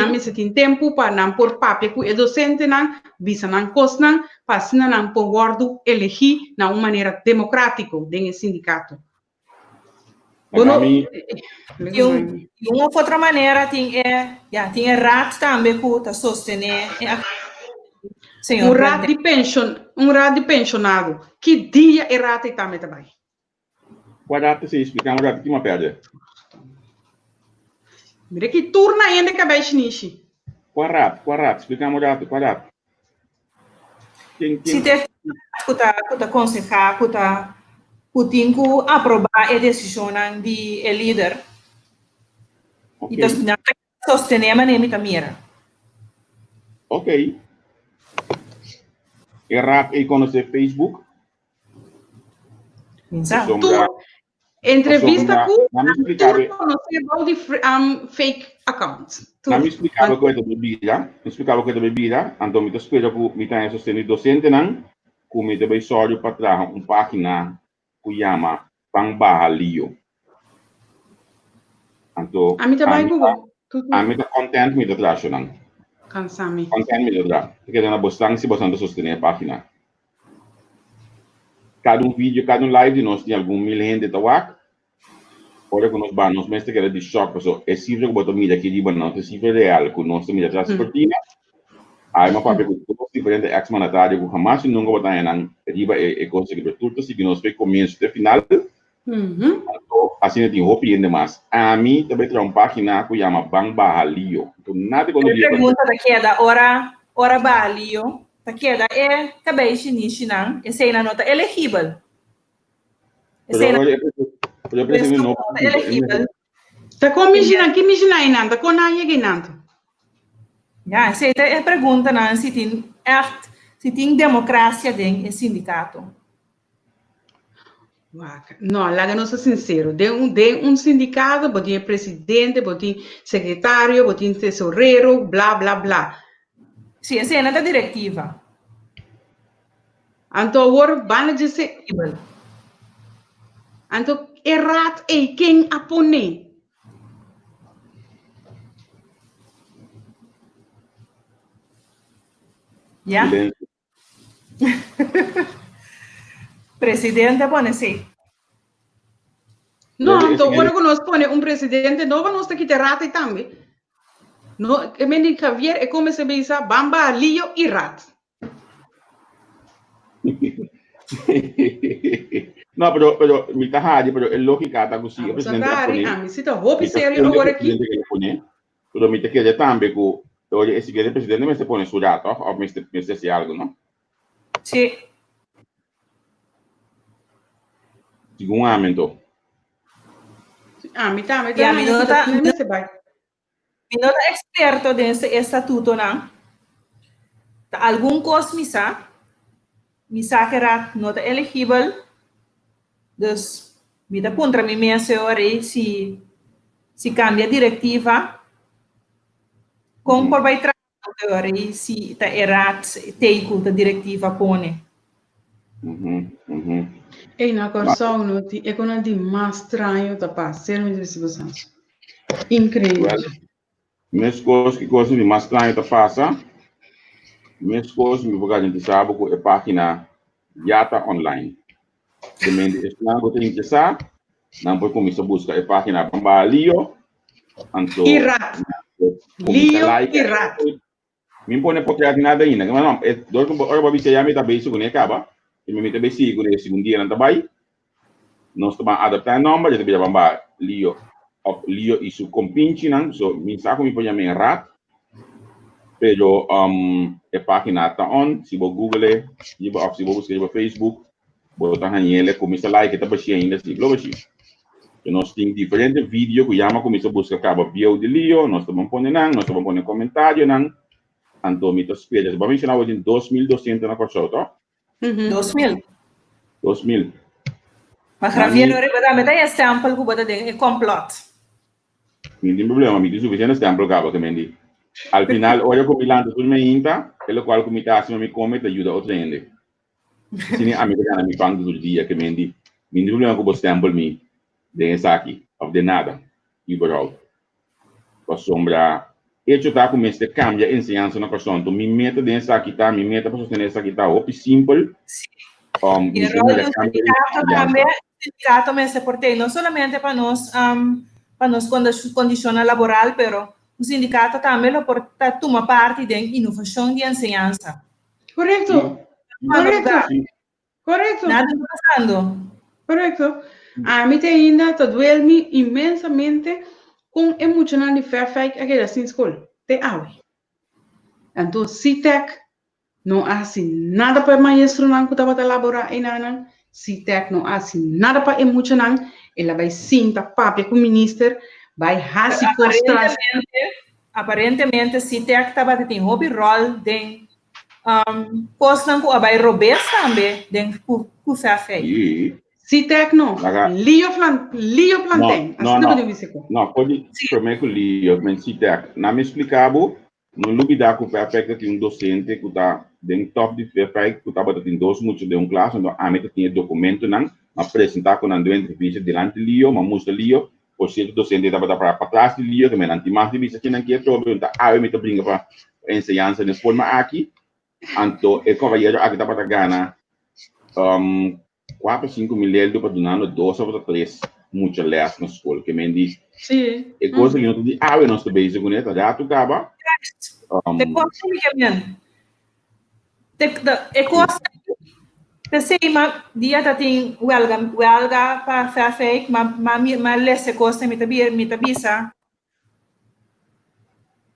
mesa tem tempo para não por papel que é docente não, visa não costa não, para se não por guardo elegir na uma maneira democrática dentro do sindicato. Bueno, e uma outra maneira tem rato também que está sostener um rato de pensionado. Que dia é rato e também? Qual rato se explicar um rato que uma perde? Mira que turna ainda que vai nishi. Qual rato, explicamos rato, qual rato. Se tem que aconselhar, que tem que aprovar a decisão de líder. Então, não sostener a minha mira. Ok. E rato e conhecer Facebook? Exato. Entrevista com fake accounts. Não me explicava coisa da bebida, então me espera que me tenha sustenido docente não, que me deve só para trás uma página que chama Pangbaha Lio. Então, a mim também Google. A mim tá content me atrás não. Cansame. Content me atrás. Porque na bostang se você sostener a página. Cada vídeo, cada live de nós tem algum 1000 gente tawak. Olha que nós vamos, mas que era de choque, pessoal. É cifra que botou mídia aqui de banana, é cifra real, que nós mídia já se cortina. Aí uma papel que tudo diferente, ex-manatário, que jamais nunca botar em riba é conseguir tudo, assim que nós fez começo até final. Assim tem roupa e ainda mais. A mim também tem página que chama Bang Bahalio. Então nada quando dia. Pergunta daqui é da hora Bahalio. Daqui é da acabei de ensinar. Esse aí na nota elegível. Esse aí na nota elegível. Tá com migina, que migina aí nada, com na aí nada. Ja, esse é a pergunta não se tem democracia dentro do sindicato. Não, lá que não sou sincero. De um sindicato, botem presidente, botem secretário, botem tesoureiro, blá, blá, blá. Sim, essa é a diretiva. Então, agora, van dizer... Então, errado é quem apone. Já? Presidente, pone sim. Não, então agora que nós põe presidente novo, nós temos que ter rata também. No, que me diga Javier, é como se diz, Bamba, Lío e Rat. No, pero mi tajadi, pero el lógica está così. Ah, presidente a mim se tá roupa sério agora aqui. Pero mi te quede também que olha esse que presidente me se pone surato, ou me se algo, não? Sim. Seguramente. Mi também. E a minha nota experto desse estatuto, não? Algum coisa misa que era nota elegível, dus me dá contra mim minha senhora se cambia a diretiva, como por vai tratar se está errado, tem a diretiva pone. E na corção noti é quando de mais estranho tá passando de distribuição. Incrível. Minhas coisas que gostam de mais estranho tá passa. Minhas coisas me vou gente sabe que é página Yata online. Também estão que tem que saber, não pode começar a buscar a página Bamba Lío. Irrat. Lío Irrat. Me põe por criar nada ainda, mas não, é dor que agora vai ser já me tá bem seguro, né, acaba. E me mete bem seguro, né, segundo dia não tá bem. Nós estamos adaptando o nome, já te Bamba Lío. Lío e su compinche, não, so me saco me põe a minha rat. Pero a página está on, se você Google, se você buscar no Facebook, você hanyele começa like, tá baixando ainda se blog assim. E nós temos diferentes vídeos que chama começa a buscar acaba bio de Leo, nós estamos pondo nós estamos pondo comentário não. Então me espelha, vamos mencionar hoje 2.200 na corção, tá? 2.000. 2.000. Mas Javier não repete aí sample que bota de complot. Não tem problema, me diz o suficiente sample acaba que me diz. Al final, olha como ilando tudo me inta, pelo qual como está assim me come te ajuda outro ainda. Sini americana me fang do dia que me diz, me diz problema que você sample me de essa aqui, of de nada, überhaupt. Com sombra, hecho tá como este cambia ensinança na questão, então me meta dessa aqui tá, me meta para sustentar essa aqui tá, op simple. E o rol do sindicato também se portei não somente para nós condições laboral, pero o sindicato também porta toma parte da inovação de ensinança. Correto. Correto. Nada está passando. Correto. A mim ainda tá doendo imensamente com emocional de Fairfax aquela assim escola. Te awe. Então, CITEC não há assim nada para maestro não que estava a elaborar ainda. CITEC não há assim nada para emocional. Ela vai sim tá papo com o ministro. Vai hasi postar. Aparentemente, CITEC estava tendo hobby rol de postam que vai roubar também dentro do Fairfax. CITEC não. Lío Plantain. Não, pode prometer que Lío, mas CITEC. Não me explicava, não lugar que o Fairfax tinha docente que está dentro top de Fairfax, que estava tendo 2 minutos de classe, então a meta tinha documento, não, apresentar com a entrevista diante de Lío, mas mostra Lío, por ser docente estava para trás de Lío, também não tinha mais de vista que não quer, perguntar, eu me brinca para ensinança de forma aqui, então, o companheiro aqui estava ganhando 4, 5 mil euros para donar 2 ou 3. muita les na escola, que me diz, Sim. é coisa que não tem a ver nosso base com isso, já tu acaba. Te kosta mi kemen. E kosta te sei ma dia ta ting welga pa fa fake ma lesse kosta mi tabisa.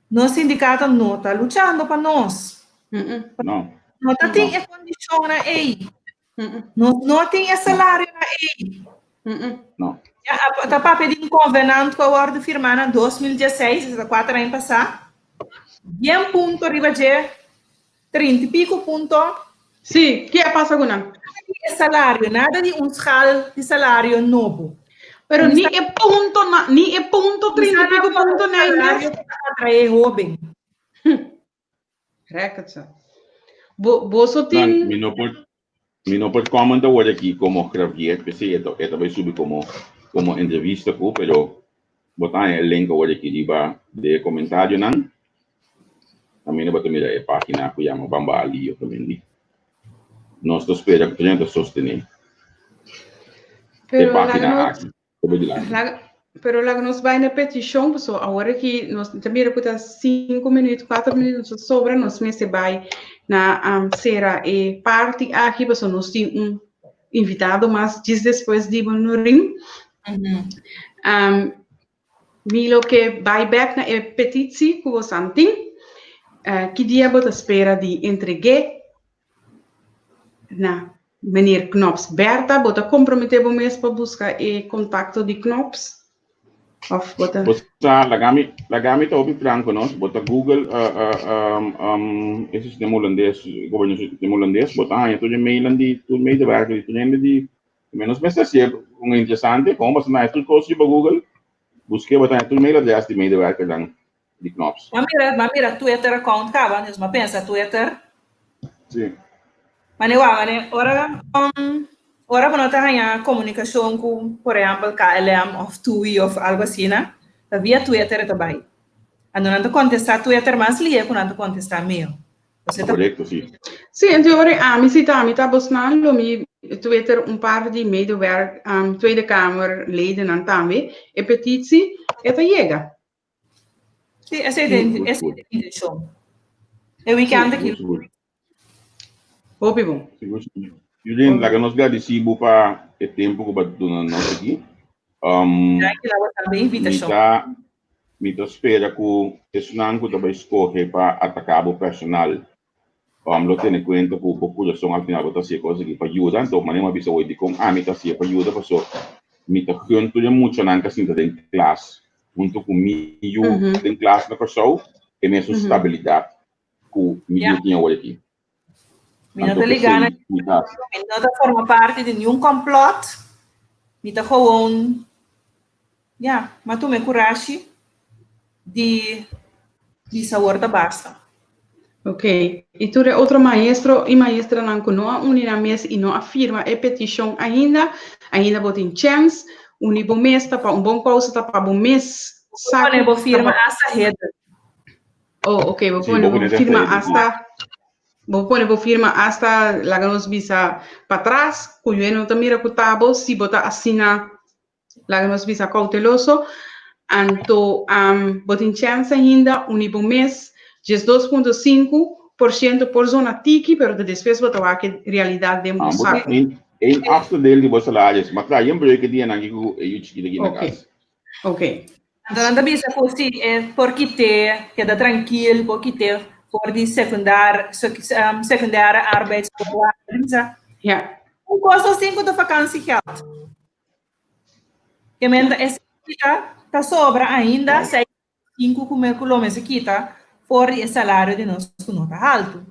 No sindicato não tá lutando para nós. Não. Não tá tem a condição na ei. Não tem a salário na ei. Não. Tá para pedir um convenante com a ordem firmada em 2016, essa 4 anos passar. Bien punto arriba de 30 e pico punto. Sim, que é passa com não? Salário, nada de escala de salário novo. Pero ni é ponto 30 e pico ponto na salário para atrair jovem. Reca, Bolso tem... Mi no pode comentar hoje aqui como Javier, pensei, esta vai subir como entrevista, pero botar o link hoje aqui de comentário, não? Também vou mirar a página que chama Bamba Ali, eu também. Nós estamos esperando que a gente sostenha. Pero a página aqui. Pero lá nós vai na petição, pessoal, agora que nós também recuta 5 minutos, 4 minutos sobra, nós mesmo vai na será e parte aqui, pessoal, nós temos invitado, mas diz depois de no ring. Milo que vai back na petição que você tem, que dia você espera de entregar na meneer Knops Berta, você comprometer mesmo para buscar o contato de Knops? Of what? Lagami tá ouvindo franco, nós bota Google esse sistema holandês, governo sistema holandês, bota aí tudo e-mail de tudo meio de werk, tudo ainda de menos mas assim um interessante, como você mais tudo coisa para Google, busque bota aí tudo meio de meio de werk dan de Knops. Mira Twitter account cá, mas mas pensa Twitter. Sim. Mas ora para nós ter comunicação com, por exemplo, KLM ou TUI ou algo assim, né? Via Twitter também. A não contestar Twitter, mas liga quando não contestar e-mail. Correto, sim. Sim, então agora me está buscando mi Twitter par de medewerkers, Tweede Kamer leden também, e petitie, esta chega. Sim, essa é a intenção. É o weekend aqui. Hope bom. Julien, laga nós agradecemos para o tempo que bateu nós aqui. Me espera que esse nanco também escorre para atacar o personal. Lo tiene cuenta que a população al final vai ser coisa que para ajudar, então maneira bisa hoje de como me tá ser para ajudar, porque me tá junto de muito nanca assim dentro de classe, junto com eu dentro de classe na pessoa, e mesmo estabilidade que me tinha hoje aqui. Me não tá ligando, não forma parte de nenhum complot, me tá gewoon, mas tu me coragem de sabor da basta. Ok, e tu é outro maestro e maestra não conhece unina mês e não afirma a petição ainda botem chance, unibo mês para bom causa para bom mês. Sabe, vou firma essa rede. Oh, ok, vou firma hasta. Vou firma hasta lá nos visa para trás, cujo não tá mira cutabo, se botar assina lá nos visa cauteloso, anto botem chance ainda unibo mês. 2,5% por zona tiki, pero depois vou tomar que realidade de um saco. Em after dele de você lá, mas daí um break dia na que eu te aqui na casa. Ok. Então anda bisa fosse porque queda tranquilo, porque for de secundária arbeidsvoorwaarden. Ja. Um custo assim que a vacância geld. Que menda essa tá sobra ainda 6,5 km quita. For o salário de nós que não está alto.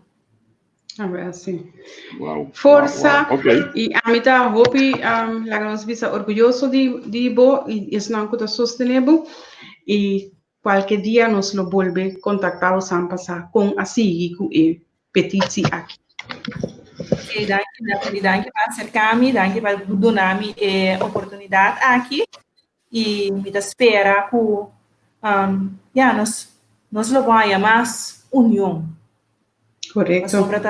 Assim. Wow. Força. Wow. Okay. E a mim tá hope lá nós visa orgulhoso de bo e isso não está sustentável e qualquer dia nós lo volve contactar os passar com a seguir com e petição aqui. Ok, danke para acercar-me, danke para dar-me a oportunidade aqui e me espera que nós lo vamos a mais união. Correto. Para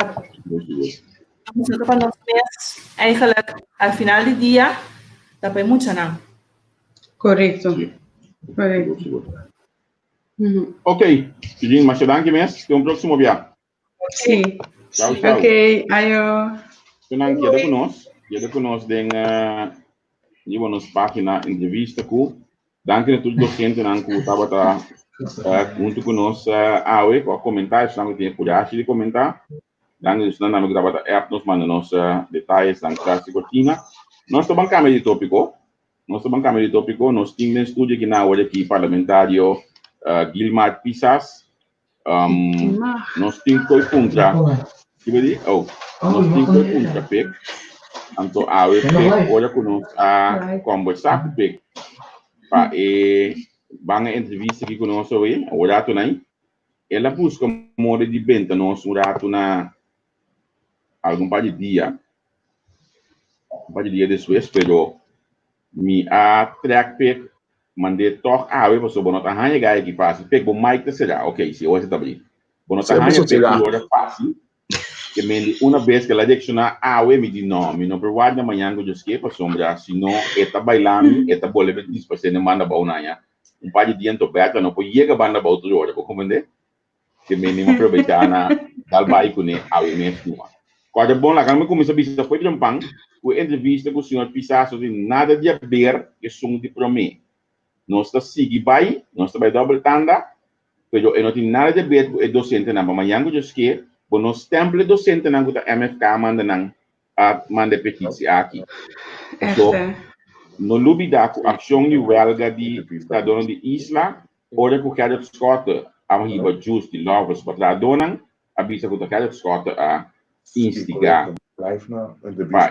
nós mesmos, eigenlijk, al final do dia, dat bij muito não. Correto. Sim. Correto. Seguro. Ok, Cidinho, mas danke mesmo. Até um próximo dia. Sim. Tchau, tchau. Ok, ayo. Então, queda conosco em nossa página entrevista com danke a todos os docentes que estavam junto conosco com comentários, não tem coragem de comentar. Danke os não que estavam nos mandando nos detalhes da classe cortina. Nós estamos bancando de tópico. Nós temos um estúdio aqui na hora aqui parlamentário Gilmar Pisas. Nós temos dois pontos. Que vai nós temos dois pontos PEC. Então, a PEC olha conosco a conversar com PEC. Para a entrevista aqui conosco hoje, o rato aí, ela busca modo de venda nosso rato na algum par de dia depois, pero me a track PEC mandei toque para sobre nota arranha gai que passa PEC bom Mike será ok se hoje está bem bom nota arranha PEC olha fácil que me uma vez que ela adiciona me diz não me não provado amanhã que eu esqueci para sombra se não está bailando está boa diz para ser manda bom naia par de dia então beta não pode chegar banda bom tudo hora vou compreender que me nem aproveitar na dal bike né mesmo quando bom lá quando começa a visita foi de pang o entrevista com o senhor Pisasso de nada de ver que som de promê nós está seguindo vai nós está vai double tanda pero eu não tenho nada de ver com o docente na amanhã que eu esqueci por nós temple docente na guta MFK manda petição aqui so no lubida com ação de huelga de cidadão de isla ora com cada escota a riba just de lovers para donan avisa com cada escota a instigar para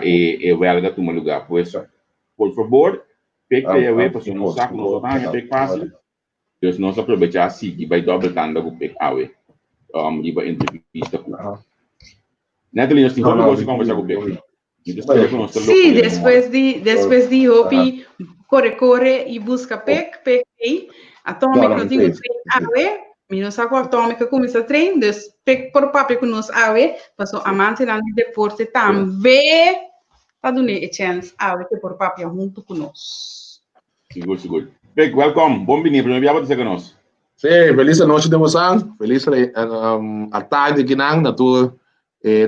huelga tomar lugar pues por favor pegue a para não saco não tá pegue fácil então nós aproveitar assim que vai double tanda com pegue riba entrevista com Natalie, nós temos que conversar com o Pepe. Sim, depois de Hopi corre e busca PEC atômica não tem Minus ako atômica começa a treinar, por papel que nós passou a manter no deporte também, tá dando a chance que por papel junto conosco. Seguro. Pek, welcome, bom vinho, primeiro dia você conosco. Sim, feliz noite de moçang, feliz a tarde que não, na tua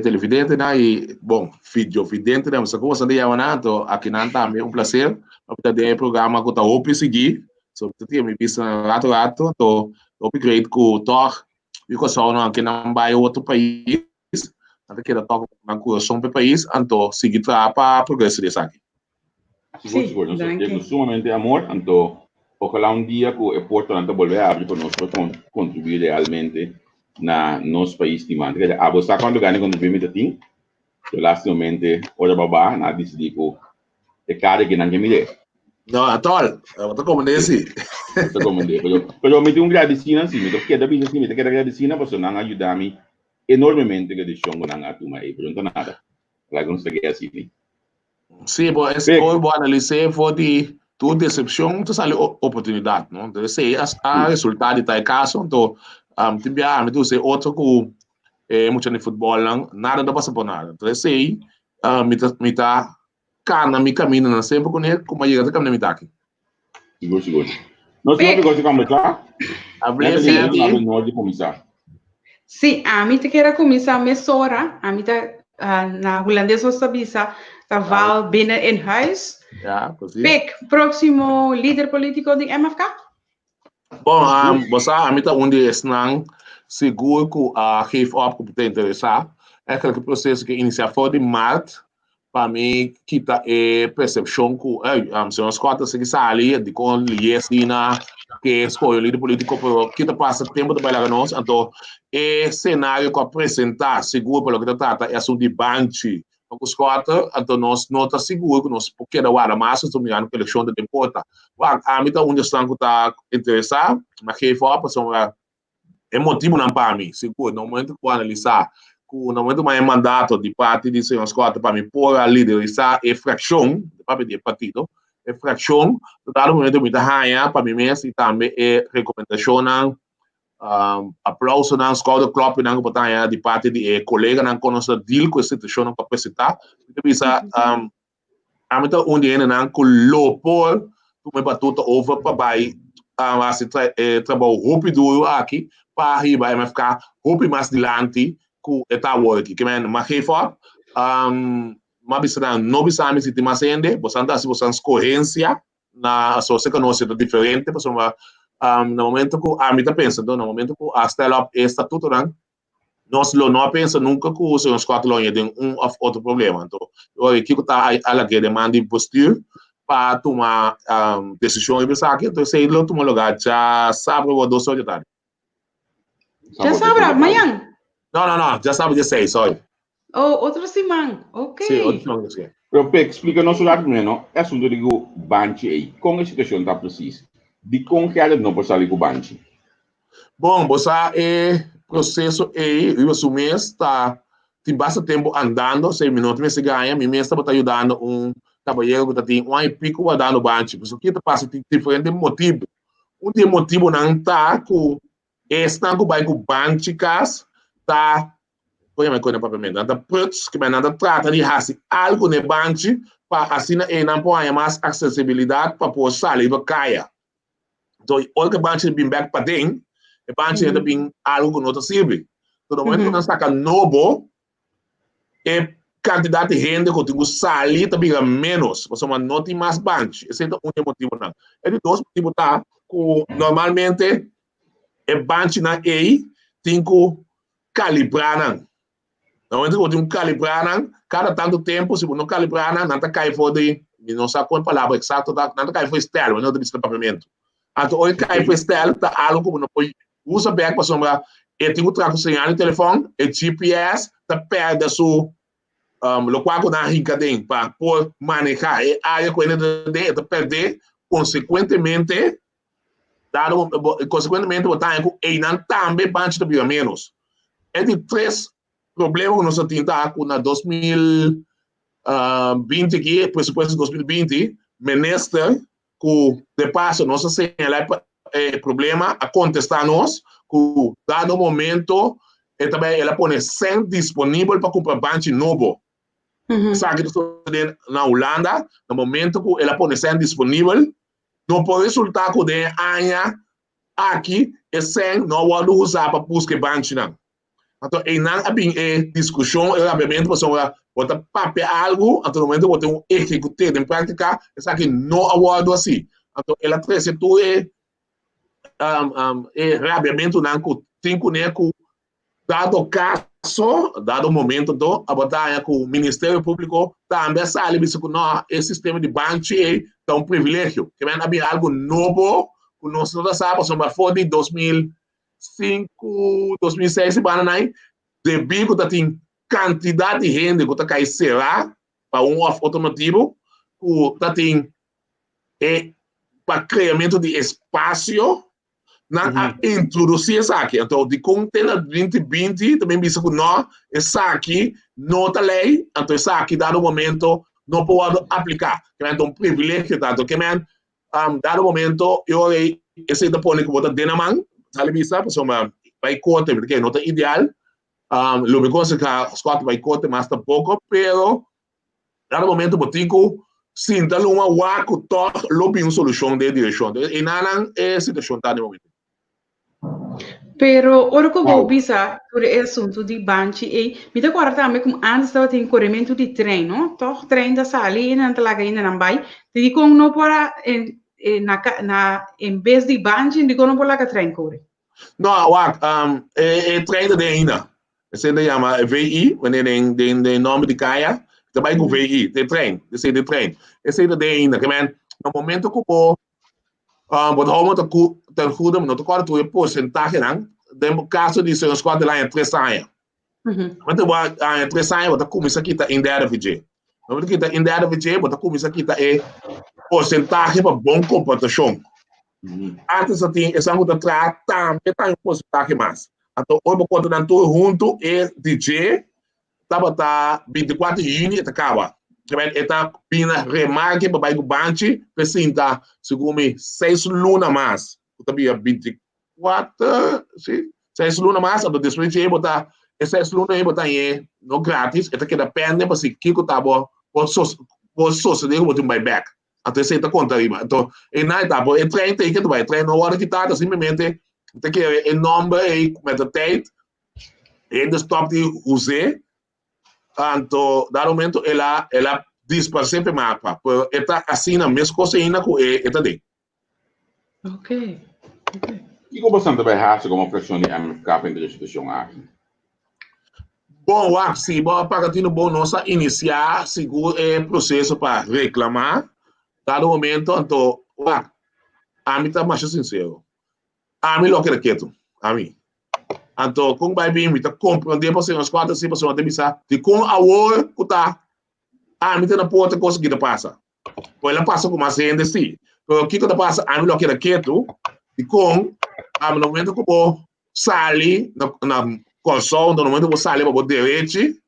televidente, né, e, bom, vidente, né, você começa a dizer, então, aqui não também um prazer, para ter um programa que eu estou seguir, sobre o que eu me visto rato, então, eu acredito que o TOR, eu só não que não vai outro país, até que ele toca na coração do país, então, seguir para progresso desse aqui. Seguro, nós temos sumamente amor, então, ojalá dia que o Porto não volver a abrir para nós, para contribuir realmente na nosso país de manter. A você quando ganha com o 2020, eu lastamente, olha babá, na decidi que é cara que não quer me der. Não, atol, eu tô comandando assim. Tô comandando, pero me tenho um agradecimento assim, me tô queda bem assim, me quero agradecer na pessoa não ajudar-me enormemente que deixou não atuma aí, pero não nada. Lá não sei que assim. Sim, bom, esse foi bom analisar foi de tua decepção, tu sale oportunidade, não? Então, se a resultado tá caso, então, me tu sei outro que muito no futebol não, nada dá passa por nada. Então, sei, me tá cana mi caminho na sempre com ele como chega até caminho aqui. Seguro. Nós temos que conversar. Hablei de começar. Sim, a mim te quero começar mesora, a mim tá na holandesa sabisa tá val binnen in huis. Ja, precies. Pek, próximo líder político de MFK? Bom, você a mim tá onde estão seguro que a geef op que te interessar. É aquele processo que inicia fora de março. Para mim, que tá percepção que são as quatro que saem de com liesina que escolhe o líder político que tá passa tempo de bailar nós, então cenário que apresentar seguro pelo que trata é assunto de banchi os quatro, então nós não tá seguro que nós porque da hora mas estou mirando que eleição de importa. A mim tá onde estão que tá interessado, mas que for a é motivo não para mim, seguro, no momento que analisar no momento mais mandato de parte de senhor Scott para me pôr a liderança e fração de partido e fração dado momento me dá para mim mesmo e também recomendação aplauso na escola do clube não botar de parte de colega não conhece deal com a situação para apresentar então bisa a mim onde ainda não colocou como para tudo over para vai assim trabalho rápido aqui para arriba vai ficar rápido mais dilante com eta work que men mas que for mas bisa não bisa me se tem mais ainda você anda se você escorrência na associação que nós é diferente por exemplo no momento que a mim tá pensando no momento que a stella up estatuto nós não pensa nunca que os seus quatro longe tem outro problema então o que está a que demanda postura para tomar decisão e pensar que então sei lá tomar lugar já sabe o do de tarde já sabe amanhã não já sabe de 6 olha outra semana sim outro ok semana sim Pero explica nosso lado menos, é assunto de go banchi aí. Como a situação está precisa? De como que ela não pode sair com banchi? bom você processo aí eu assumi está tem bastante tempo andando 6 minutos me se ganha me mesmo está ajudando trabalhador que tem e pico dando banchi porque o que passa tem diferente motivo tem motivo não tá com está com o banchi cas tá põe a coisa para mim nada pretos que nada trata de fazer algo no banchi para assim não põe mais acessibilidade para poder sair para caia então o que banchi bem back para dentro o banchi ainda bem algo que não serve então no momento que nós saca novo é quantidade de gente que tem que sair também é menos você não tem mais banchi esse é um motivo não é de dois motivos tá que normalmente o banchi na aí tem que calibrar não normalmente quando tem que calibrar cada tanto tempo se não calibrar não tá cai fora de não sabe qual palavra exata não tá cai fora estéreo não tem pagamento então o cai fora estéreo tá algo que não pode usa back para sombra e tem que trazer sinal no telefone e GPS tá perto da sua lo qual na rica dentro para por manejar e área com ele de perder consequentemente botar em não também banchi de menos é de três problemas que nós temos com na 2020 aqui presupuesto 2020 ministro que de passo nós señalar problema a contestar-nos que dado momento também ela põe 100 disponível para comprar banchi novo sabe que na Holanda no momento que ela põe 100 disponível não pode resultar que de año aqui é 100 não pode usar para buscar banchi não então não é discussão é obviamente você bota papel algo então no momento você executar em prática é que não aguardo assim então ela traz tudo obviamente não que tem que dado caso dado momento então a batalha com o Ministério Público também sabe que não esse sistema de banchi é um privilégio que vai haver algo novo que nós não sabemos sobre a de 2005, 2006 bananai de bico que tem quantidade de gente que está caindo será para automotivo que tem para criamento de espaço na introduzir isso aqui então de container 2020 também disse que não isso aqui não está lei então isso aqui dado momento não pode aplicar que é um privilégio tanto que dado momento eu esse da pone que botar dentro da mão sabe bisa pessoa vai corte porque não está ideal lo que coisa que as quatro vai corte mas tampouco pero dado momento botico sinta uma waco to lobi uma solução de direção e não é situação tá no momento. Pero ora que vou bisa por esse assunto de banchi e me dá agora também como antes estava tem corrimento de trem, não? Toch trem da sali e não tá lá ainda não vai. Te digo não para em vez de banchi digo não para lá que trem corre. Não, trem da ainda. Esse ainda chama VI, quando tem nome de caia, também com VI, de trem, esse de trem. Esse ainda ainda, que no momento que o but how much ter cuida não tocar tu é porcentagem não no caso de ser escola lá em 3 anos mas tu vai em 3 anos você começa aqui tá em der VG não que tá em der VG você começa aqui tá porcentagem para bom computação antes assim essa coisa trata também tá em porcentagem mais então hoje quando não tudo junto é DJ tá 24 de junho tá acaba está pina remarque para o banchi precisa segundo 6 lunas mais também 24 sim 6 lunas mais então depois de botar 6 lunas botar aí no grátis é que depende para se que tá bom por suceder como um buyback Então, você está conta aí. Então, na etapa, o trem tem que vai, o trem não hora que está, simplesmente, tem que o nome aí, met de tijd, en de stop die usé, então, dado momento, ela diz para sempre mapa, está assim na mesma coisa ainda com esta de. Ok. E como você também acha como pressão de MFK para a instituição aqui? Bom, se bom para que bom nossa iniciar seguro processo para reclamar, dado momento, então, a mim está mais sincero. A mim lo que quieto, a mim. Então, como vai vir, me tá compreender para ser umas 4, 5 pessoas de missa, de com a hora que tá, a mim tá na porta coisa que passa. Pois ela passa com mais gente sim. O que passa, a mim lo que quieto, e com a no momento que eu sali na console, no momento que eu sali para o direito,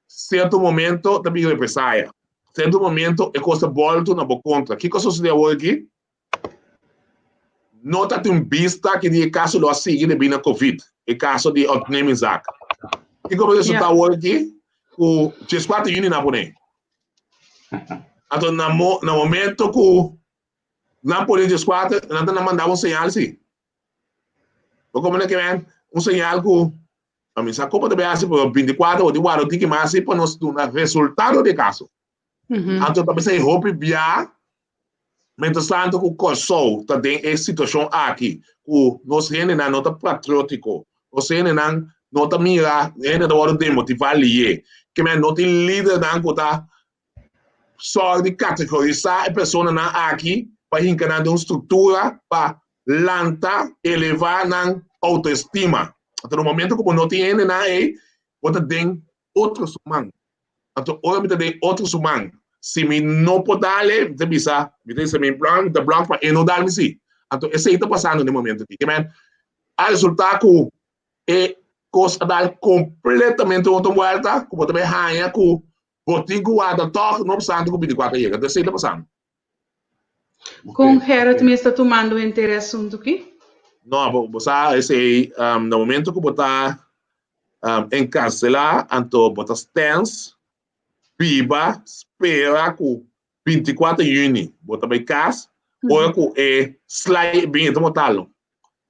certo momento também represália. Certo momento é coisa volta na boa contra. O que sucedeu hoje aqui? Nota tem vista que de caso do assim de na Covid, e caso de outnaming-zaak. E como isso está hoje aqui, o G4 Uni na Boné. Então, no momento que na polícia G4, não mandava sinal, sim. Como é que vem? Sinal que a minha copa de BAC por 24 ou de guarda que mais para nós do resultado do caso. Então, também se roupa via Mientras tanto, o Kosovo também é situação aqui. Nós temos na nota patriótico, nós temos na nota mira, ainda da hora de motivar ali, que me nota líder da coisa só de categorizar a pessoa na aqui para encarar uma estrutura para lançar, elevar na autoestima. Até no momento que não tem na aí, você tem outros humanos. Então, olha, tem outros humanos. Se me não pode dar, você bisa, me diz me plan, the block para não dar me sim. Então, esse está passando no momento aqui. A resultado é coisa dar completamente outra volta, como também rainha com botinho guarda toque, não passando com 24 chega. Então, esse está passando. Com Gerard me está tomando interesse assunto aqui? Não, você esse no momento que você encarcelar, então você tense, viva, espera com 24 de junho, bota bem casa, ou com slide bem, estamos talo.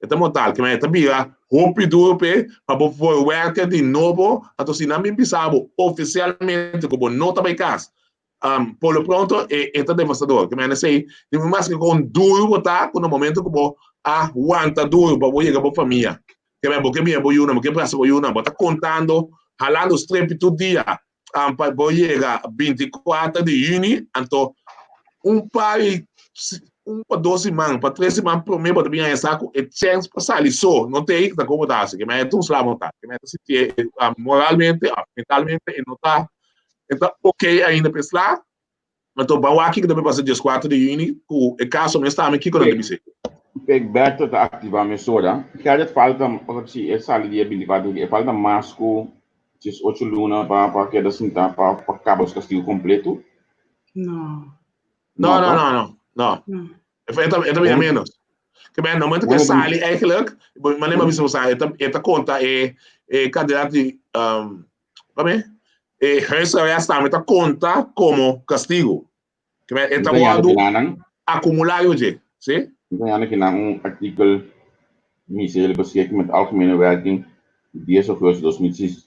Estamos talo, que é também roupa duro para poder work de novo, então se não me pisava oficialmente como não está bem casa. Por lo pronto, é devastador, que é assim, de mais que com duro botar, no momento que vou aguanta duro para poder chegar para a família. Que é porque minha boiuna, porque passa boiuna, bota contando, ralando os trempos todo dia. Para chegar 24 de junho, então, par, 2 semanas, para 3 semanas, por mês, para vir a saco, é chance para sair só, não tem que acomodar, que é tudo lá montar, que é moralmente, mentalmente, não está, então, ok, ainda para lá, então, vamos aqui que deve passar dia 4 de junho, o caso não está aqui, quando deve ser. Kijk, beter te ativar met soda. Kijk, het valt dan, als je het zal die 24, het valt dan masco, es 8 lunas para que da cinta para cabos castillo completo. No. No. Het is menos. Que bem, no momento que sai eigenlijk, maar nem mais você esta conta candidato já está esta conta como castigo. Que bem, esta modo acumular hoje, sim? Então, aqui na artikel Michele beschikking met algemene werking 10 agosto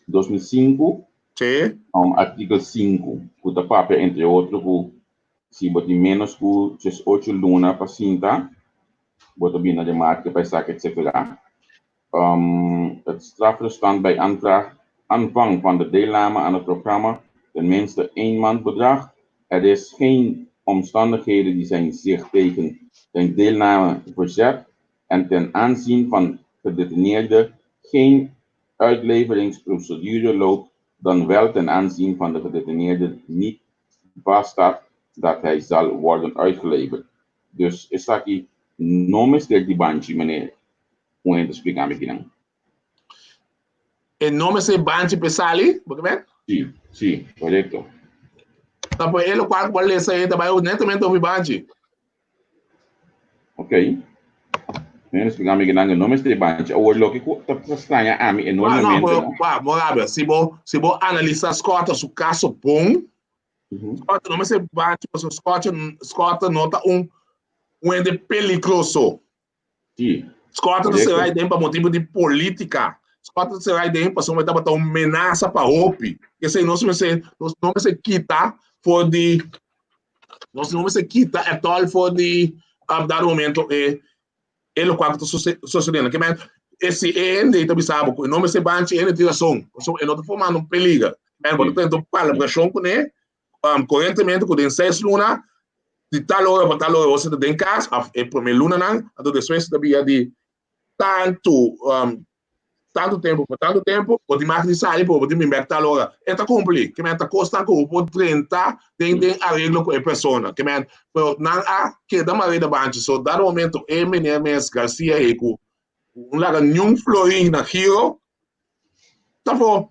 2005. Sim. Artikel 5, que da papel entre outros, se botar menos que 8 lunas para cinta, botar bem na marca para saque, etc. Het strafrestand bij aanvang van de deelname aan het programma tenminste 1 maand bedrag. Er is geen omstandigheden die zich tegen zijn deelname verzet en ten aanzien van gedetineerde geen uitleveringsprocedure loopt, dan wel ten aanzien van de gedetineerde niet vaststaat dat hij zal worden uitgeleverd. Dus is dat die nomes del Dibanchi, meneer? Hoe je te explicar aqui não? El nome se Banchi Pesali, ¿por qué? Sí, correcto. Pues él lo cual le dice também netamente o Banchi. Ok. Menos explicar aqui não, nomes del Dibanchi. O lo que está estranha a mim enormemente. Não, Morabe, se vou analisar as cotas, o caso bom, Scott não se bate, Scott nota ende peligroso. Sim. Scott não será ideia para motivo de política. Scott não será ideia para uma ameaça para Hope. Que se não se quita for de não se quita é tal for de dar momento ele quanto sucedendo. Que men esse ende também sabe, não se bate ele tiração. Eu não tô formando um perigo. Men quando tento falar para chão com né, correntemente com 6 luna de tal hora para tal hora você tem em casa, a primeira luna não, a do depois também de tanto tempo, o de mais de sair, o de me meter tal hora. Está cumprir, que men tá custa com o 30 tem arreglo com a pessoa, que men não há que dar uma vida bante, so dar momento MNMS Garcia e com laga nenhum florim na Hero, tá bom.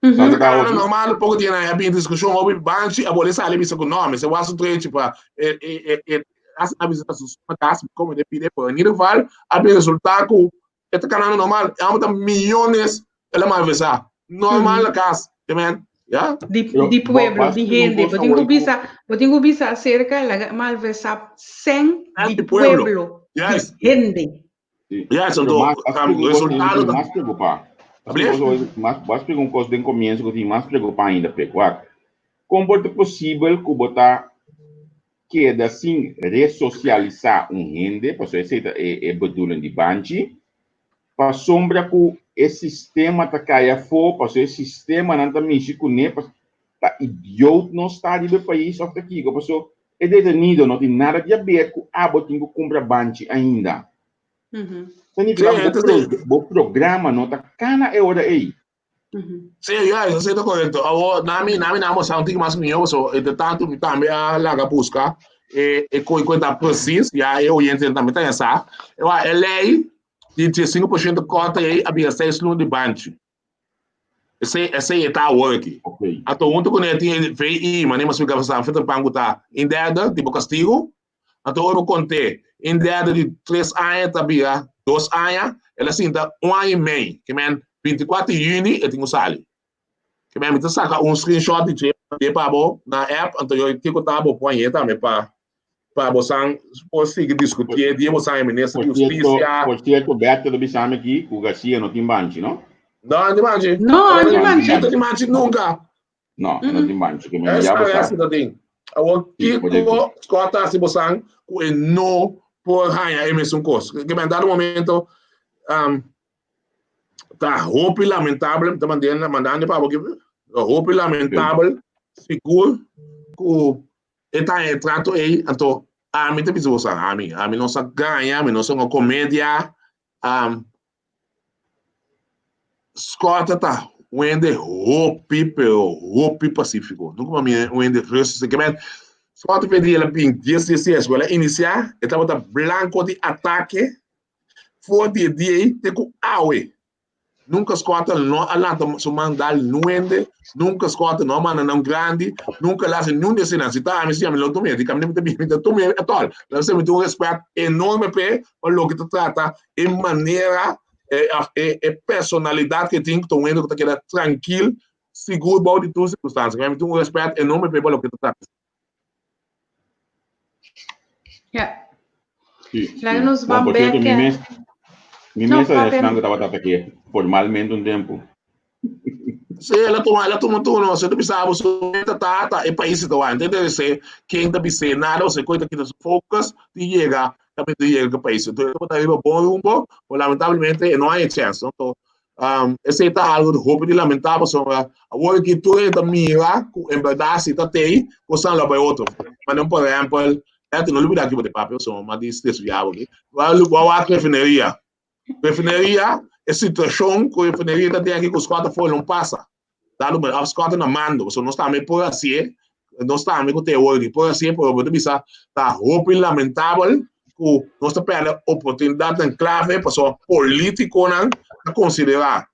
Tá normal, pouco dia na época discussão, houve bante, a bolsa ali bisa com nome, se o trecho para as visitações como de pedir para Niroval, a resultado este canal normal, há milhões ela mais vesa. Normal a casa, também, já? De pueblo, de gente, botinho bisa cerca la malvesa 100 de pueblo, yes. de gente. Yes, então, resultado mais preocupar. Mas perguntas de começo que tem mais preocupar ainda, pecuar. Como é possível que botar queda assim ressocializar gente, porque esse é bedoeling de banchi, para sombra que o sistema tá caia fora, porque o sistema não tá mexendo com ele, tá idiota não está do país até aqui, porque é detenido, não tem nada de aberto, botinho compra banchi ainda. O programa não tá cana é hora aí. Sim, isso é correto. Nami não sabe que mais minha, so de tanto também a laga busca e coisa precisa, já eu entendo também tá essa. Eu a lei de 5% cota aí havia 6 lunas de banco. Esse é tá work. Okay. Ato ontem quando tinha fei mas nem mais fica fazendo feito pango tá em dada tipo castigo. Ato eu contei em dada de 3 anos também, 2 anos, ela sinta 1 ano e meio, que men 24 de junho eu tenho sali. Que men me saca screenshot de para na app, então eu tenho que tá bom põe também para você conseguir discutir de você ministro de justiça. Por cierto, Beto do Bissame aqui, o Garcia não tem banchi, não? Não, de manche. Não, de manche. De manche nunca. Não, não tem banchi. Essa da thing. O Kiko Scott se você com não por ganhar emissão custo. Que me dá momento tá roupa lamentável, tá mandando para porque roupa lamentável, seguro que tá trato aí, então a mim também você a mim não sa ganha, a mim não sa uma comédia Scott tá wende roupa pacífico. Nunca me wende russo que men Scott pedi ela pin 10 ela iniciar, estava tá blanco de ataque, foi de dia te com awe. Nunca Scott não alanta su mandal nuende, nunca Scott não manda não grande, nunca lá se nenhum cena se tá me chama lo tomé, de caminho te bem, tu me atol. Lá se me tu respeito enorme pe o lo que tu trata em maneira personalidade que tem que tu vendo que tu quer tranquilo, seguro bom de tuas circunstâncias. Me tu respeito enorme pe o que tu trata. Ja. Lá nos vamos ver que minha mensagem estava aqui formalmente tempo. Sim, ela toma tudo, você não precisa, você tá, é país que vai, entende? Se quem tá precisa nada, você coisa que nos focus e chega, também chega ao país. Então, eu tá indo bom um pouco, lamentavelmente não há chance. Então, esse tá algo de roupa de lamentável, agora que tu é da mira, em verdade, se tá tem, você não vai outro. Mas não, por exemplo, não lembro daqui de papel, mas diz desviado, vai a refinaria. Refinaria é situação que a refinaria tem aqui que os quatro folhas não passam. Dado que os quatro não mandam, você não está meio por assim, não está meio com teoria, por assim, por você bisa, tá roupa lamentável, que nós está perdendo oportunidade em clave para o político não considerar.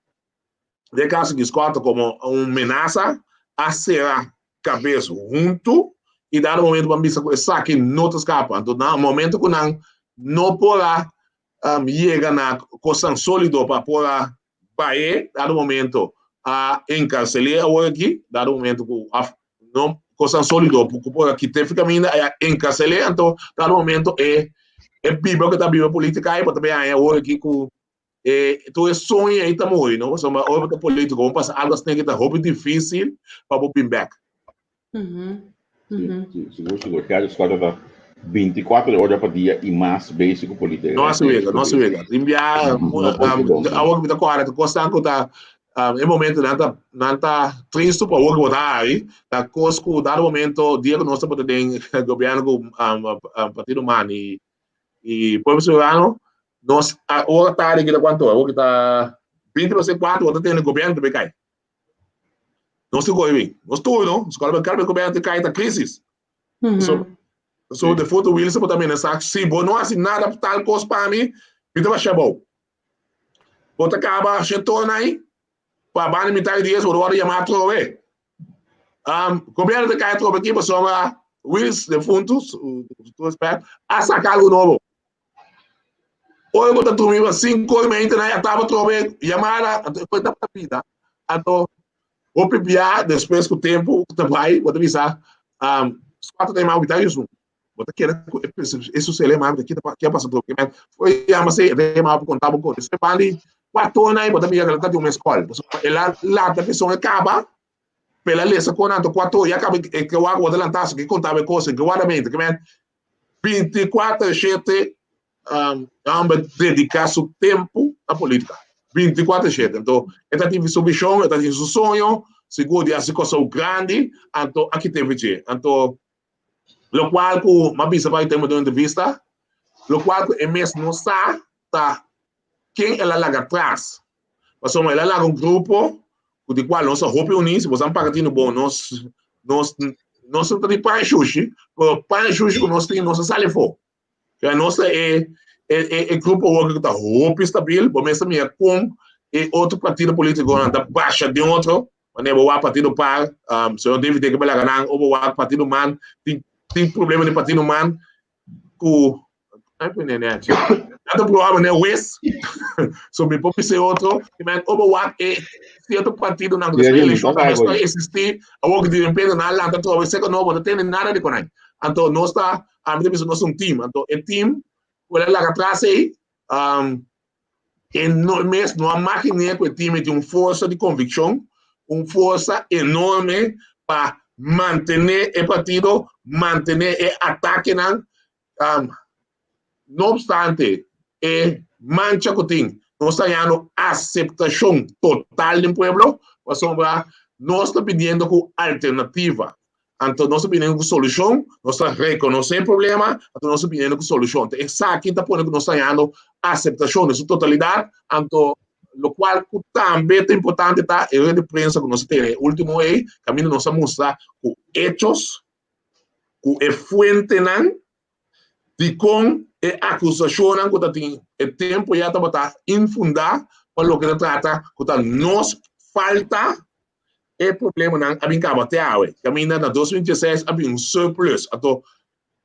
De caso que os quatro como uma ameaça, a ser a cabeça junto, e dado o momento para bisa que saque não te escapa. Então, no momento que não podrá chega na coisa sólida para poder país, dado momento a encarcelar aqui, dado momento que coisa sólido, porque te fica ainda encarcelado, então, cada momento é bíblia que tá bíblia política aí, mas também é hora que tu é sonho aí tá morrendo, não? Só uma hora política, vamos passar algo assim que tá roupa difícil para o back. Seguro, que a história tá 24 horas por dia e mais básico política. Nossa, vega. Enviar, a que tá correta, constante tá em momento não tá triste para o votar aí, tá cosco dado momento dia que nós estamos tendo governo com partido mani e povo soberano nós agora tá aqui quanto agora tá 20% outra tem governo também cai nós estamos bem nós tudo não escola bancária do governo cai da crise so de foto Wilson também nessa se bom não assim nada tal coisa para mim então vai ser bom bota acaba chetona aí para bani mitad dias o hora chamar trove governo de cai trove aqui para soma Wilson de fundos tu espera a sacar algo novo. Hoje eu estou dormindo 5h30 na etapa trove chamada depois da vida então vou preparar depois com o tempo vai vou avisar os 4 da manhã vitais isso vou querer isso se lembra aqui que passa trove foi já mas é mal para contar um pouco você vale 4 horas vou também já tá uma escola ela lá da pessoa acaba pela lesa com anto 4 horas acaba que o água adelantasse que contava coisa que guardamento que 24/7 dedicar seu tempo à política. 24/7. Então, esta tem sua visão, esta tem seu sonho, seguro de essa coisa grande, então, aqui tem que então, o qual, uma vez vai ter uma entrevista, o qual, é mesmo não sabe, quem ela larga atrás. Mas, ela larga grupo, de qual nós reunimos, nós estamos bom, nós estamos de pai xuxi, pai xuxi que nós temos, nós saímos fora. Nós grupo que está roupa estabil, mas também é com outro partido político da baixa de outro, mas o partido par, se eu devo ter que pegar ou o partido man tem problema de partido man com nada problema né West, sobre pode ser outro, mas o se outro partido não eleição não existir, o que depende na lá da tua você que não tem nada de conai, então nós está a mim nós um time, então é time olha lá atrás aí, mesmo uma máquina que o time tem uma força de convicção, uma força enorme para manter o partido, manter o ataque, não obstante, mancha que tem, nós estamos tendo aceitação total do povo, nós estamos pedindo com alternativa. Então, nós estamos pedindo solução, nós estamos reconhecendo o problema, então nós estamos pedindo solução. Então, essa aqui está pondo que nós estamos tendo aceitação de sua totalidade, então, o qual também é importante, tá? A rede de prensa que nós temos, o último é, caminho nós mostrar com hechos, com a fonte, de com a acusação, que tem o tempo já está infundado, para o que trata, que nos falta, é problema não havia acabado até agora caminhando na 2016 havia surplus então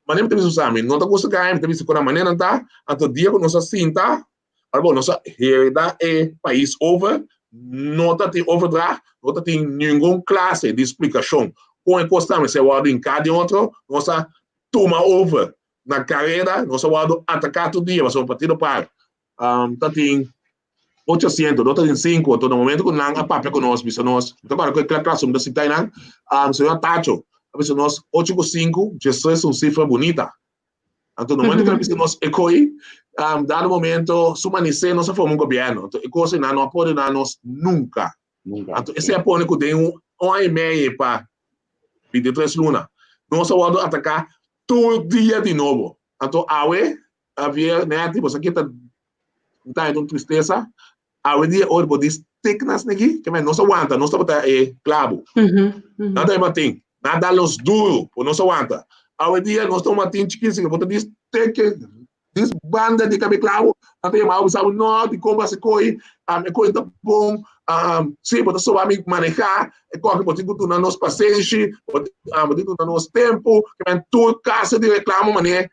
mas nem temos usado não está conseguindo temos que na maneira tá então dia que nós assim tá agora nossa realidade é país over não está tem overdraft não está tem nenhuma classe de explicação com a costa se o em cada outro nossa toma over na carreira nossa o atacar todo dia mas o partido para tá tem 800, nós temos 5, então no momento que nós papel conosco, nós, então agora que a classe da cidade, senhor Tacho, nós 8 com 5, já é uma cifra bonita. Então no momento que nós ecoi, dado momento, sumanicer nossa forma de governo, então a coisa não pode dar nós nunca. Então esse apoio que tem um ano e meio para 23 lunas, nós vamos atacar todo dia de novo. Então havia, né, tipo, isso aqui está em tristeza. Hoje dia hoje pode técnicas aqui que não se aguanta não se bota clavo nada é bater nada los duro por não se aguanta hoje dia nós estamos batendo chiquinho que bota diz banda de cabelo clavo até mais sabe não de como se coi é coisa bom sim bota só vai manejar é coisa que pode tudo na nosso paciência pode tudo no nosso tempo que vem tudo caso de reclamo mané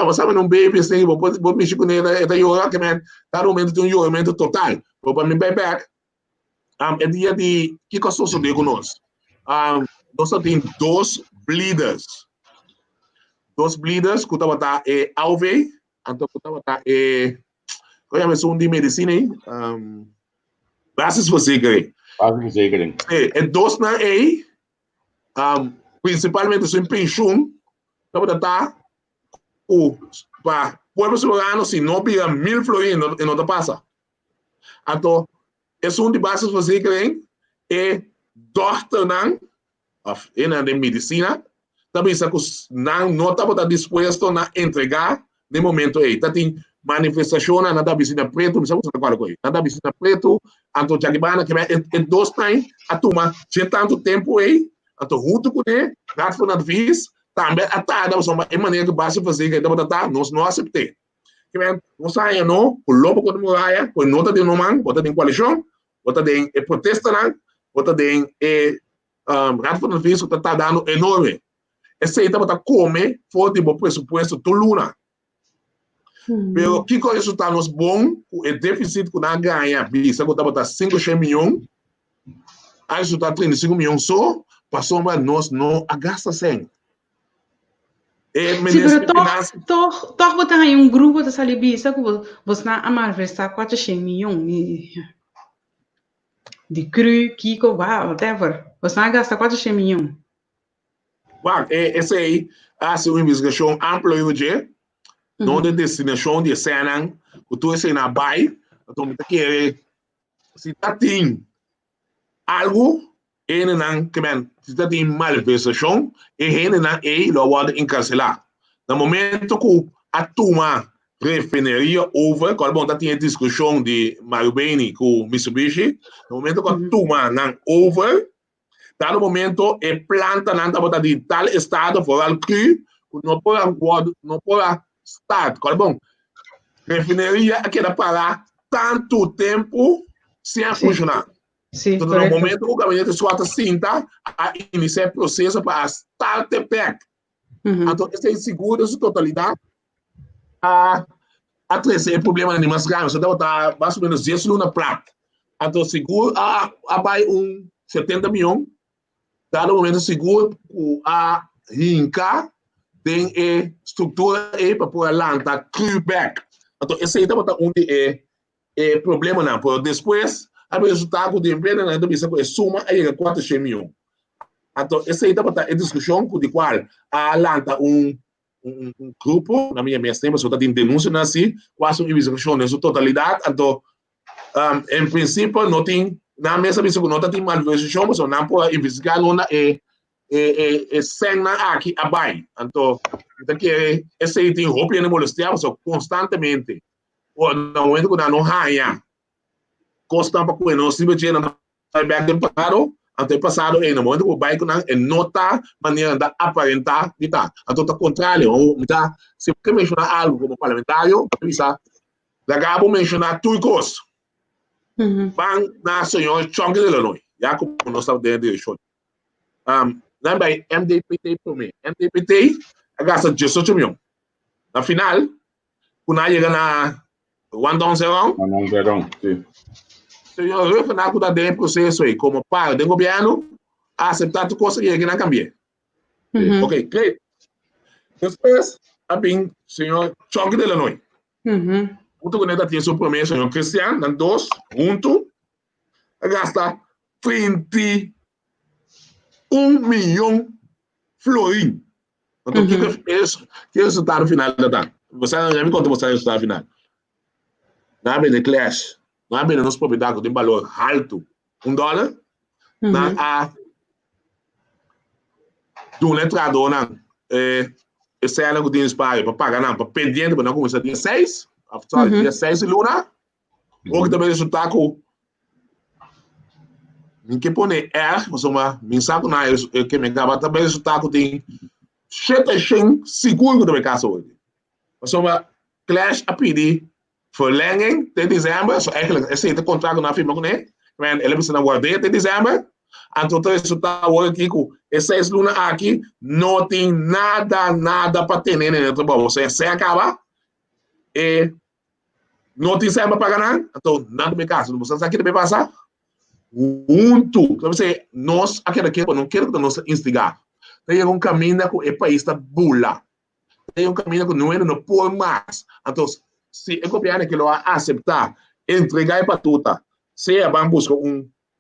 mas sabe não baby assim vou mexer com ele é daí o que man tá no momento de um momento total vou para mim back é dia de que coisa sucedeu conosco nós temos 2 bleeders. 2 bleeders que estão AUV, então que estão qual é a versão de medicina aí? Basisverzekering. Basisverzekering. É 2 na aí, principalmente sem pensão, estão para o povo soberano, se não paga 1.000 florins, não te passa. Então, é de basisverzekering, é doctor não, de medicina, também se não está disposto a entregar no momento aí. Tem manifestação na da visita preto, não sei se você com na da visita preto, então Jagibana que é 2 times a tomar tinha tanto tempo aí, então junto com ele, gato foi na vez, também a tarde é maneira que basta fazer que dá nós não aceitei. Que vem, não sai não, o lobo quando muraia, o nota de noman, bota de coalição, bota de protesta lá, bota de gato foi na vez que tá dando enorme. Esse aí tá come for de presupuesto to luna. Pero que com isso está nos bom, o déficit que nós ganha, bisa que tá 5 milhões, aí isso tá 35 milhões só, passou mas nós não gasta sem. Sim, mas toch botar aí grupo de salibisa que você não amarvesta 400 milhões de cru, kiko, whatever. Você não gasta 400 milhões. Esse aí, hace uma investigação ampla hoje, não de destinação de cena, que tu esse na bai, então que se tá tem algo, não que man, se tá tem malversação, não lo pode encarcelar. No momento que a turma refineria over, quando bom tá tem discussão de Marubeni com Mitsubishi, no momento que a turma não over, no momento é planta não de tal estado foral que não pode estar, qual bom, refineria aqui da parar tanto tempo sem funcionar. Sim, então no momento o gabinete sua cinta a iniciar processo para start back. Então esse seguro essa totalidade a trazer problema de mais grave, você deve estar mais ou menos 10 na plata. Então seguro vai 70 milhões. Dado momento seguro, a rinca tem estrutura para poder lançar back. Então, esse aí é problema não. Porque depois, a resultado de empresa na entrevista é suma aí 400 milhões. Então, esse aí é discussão com o qual a lança grupo, na minha mestre, mas tem denúncia assim, quase uma investigação na sua totalidade. Então, em princípio, não tem na mesa bisa que não tem malversação, mas não pode investigar não cena aqui abai. Então que esse aí tem roupa e não molestar, mas constantemente. Ou no momento que não raia, consta para que não se mete na back do passado, no momento que o bike não está maneira de aparentar, tá. Então tá contrário, tá. Se você mencionar algo como parlamentário, precisa acabo mencionar tudo coisa. Bang na senhor Chongi de Illinois, já como nós estamos dentro de show. Não vai MDPT para mim. MDPT gasta 18 milhões. Na final, quando chega na 1-0, sim. Senhor, eu final que dá dentro processo aí, como pai do governo, aceitar tudo coisa que não cambia. Ok, great. Depois, a bem, senhor Chongi de Illinois. Junto com ele tinha sua promessa, senhor Cristiano, dan 2, junto, gasta 31 milhões florins. Então, que é o resultado final da data? Você já me contou o resultado final. Não há de clash, não há de nossa propriedade que tem valor alto, $1, não há de um letrador, não, esse ano que tem espaço para pagar, não, para pendente, para não começar a ter 6, dia 6 de luna, ou que também resulta com que põe mas uma mensagem na que me acaba também resulta com tem 700 seguro do mercado hoje. Mas uma clash a pedir verlenging de dezembro, so eigenlijk esse contrato na firma com ele, mas ele precisa guardar até dezembro. Então o resultado hoje aqui com esses luna aqui não tem nada para ter nele para você se acaba e não tem sempre para ganhar, então nada me caso, não precisa aqui também passar. junto. Então, nós, aqui, não quero que nós instigar. Tem um caminho que o país está bula. Tem um caminho que não pode mais. Então, se o governo que lo aceitar, entregar para tudo, se a banca busca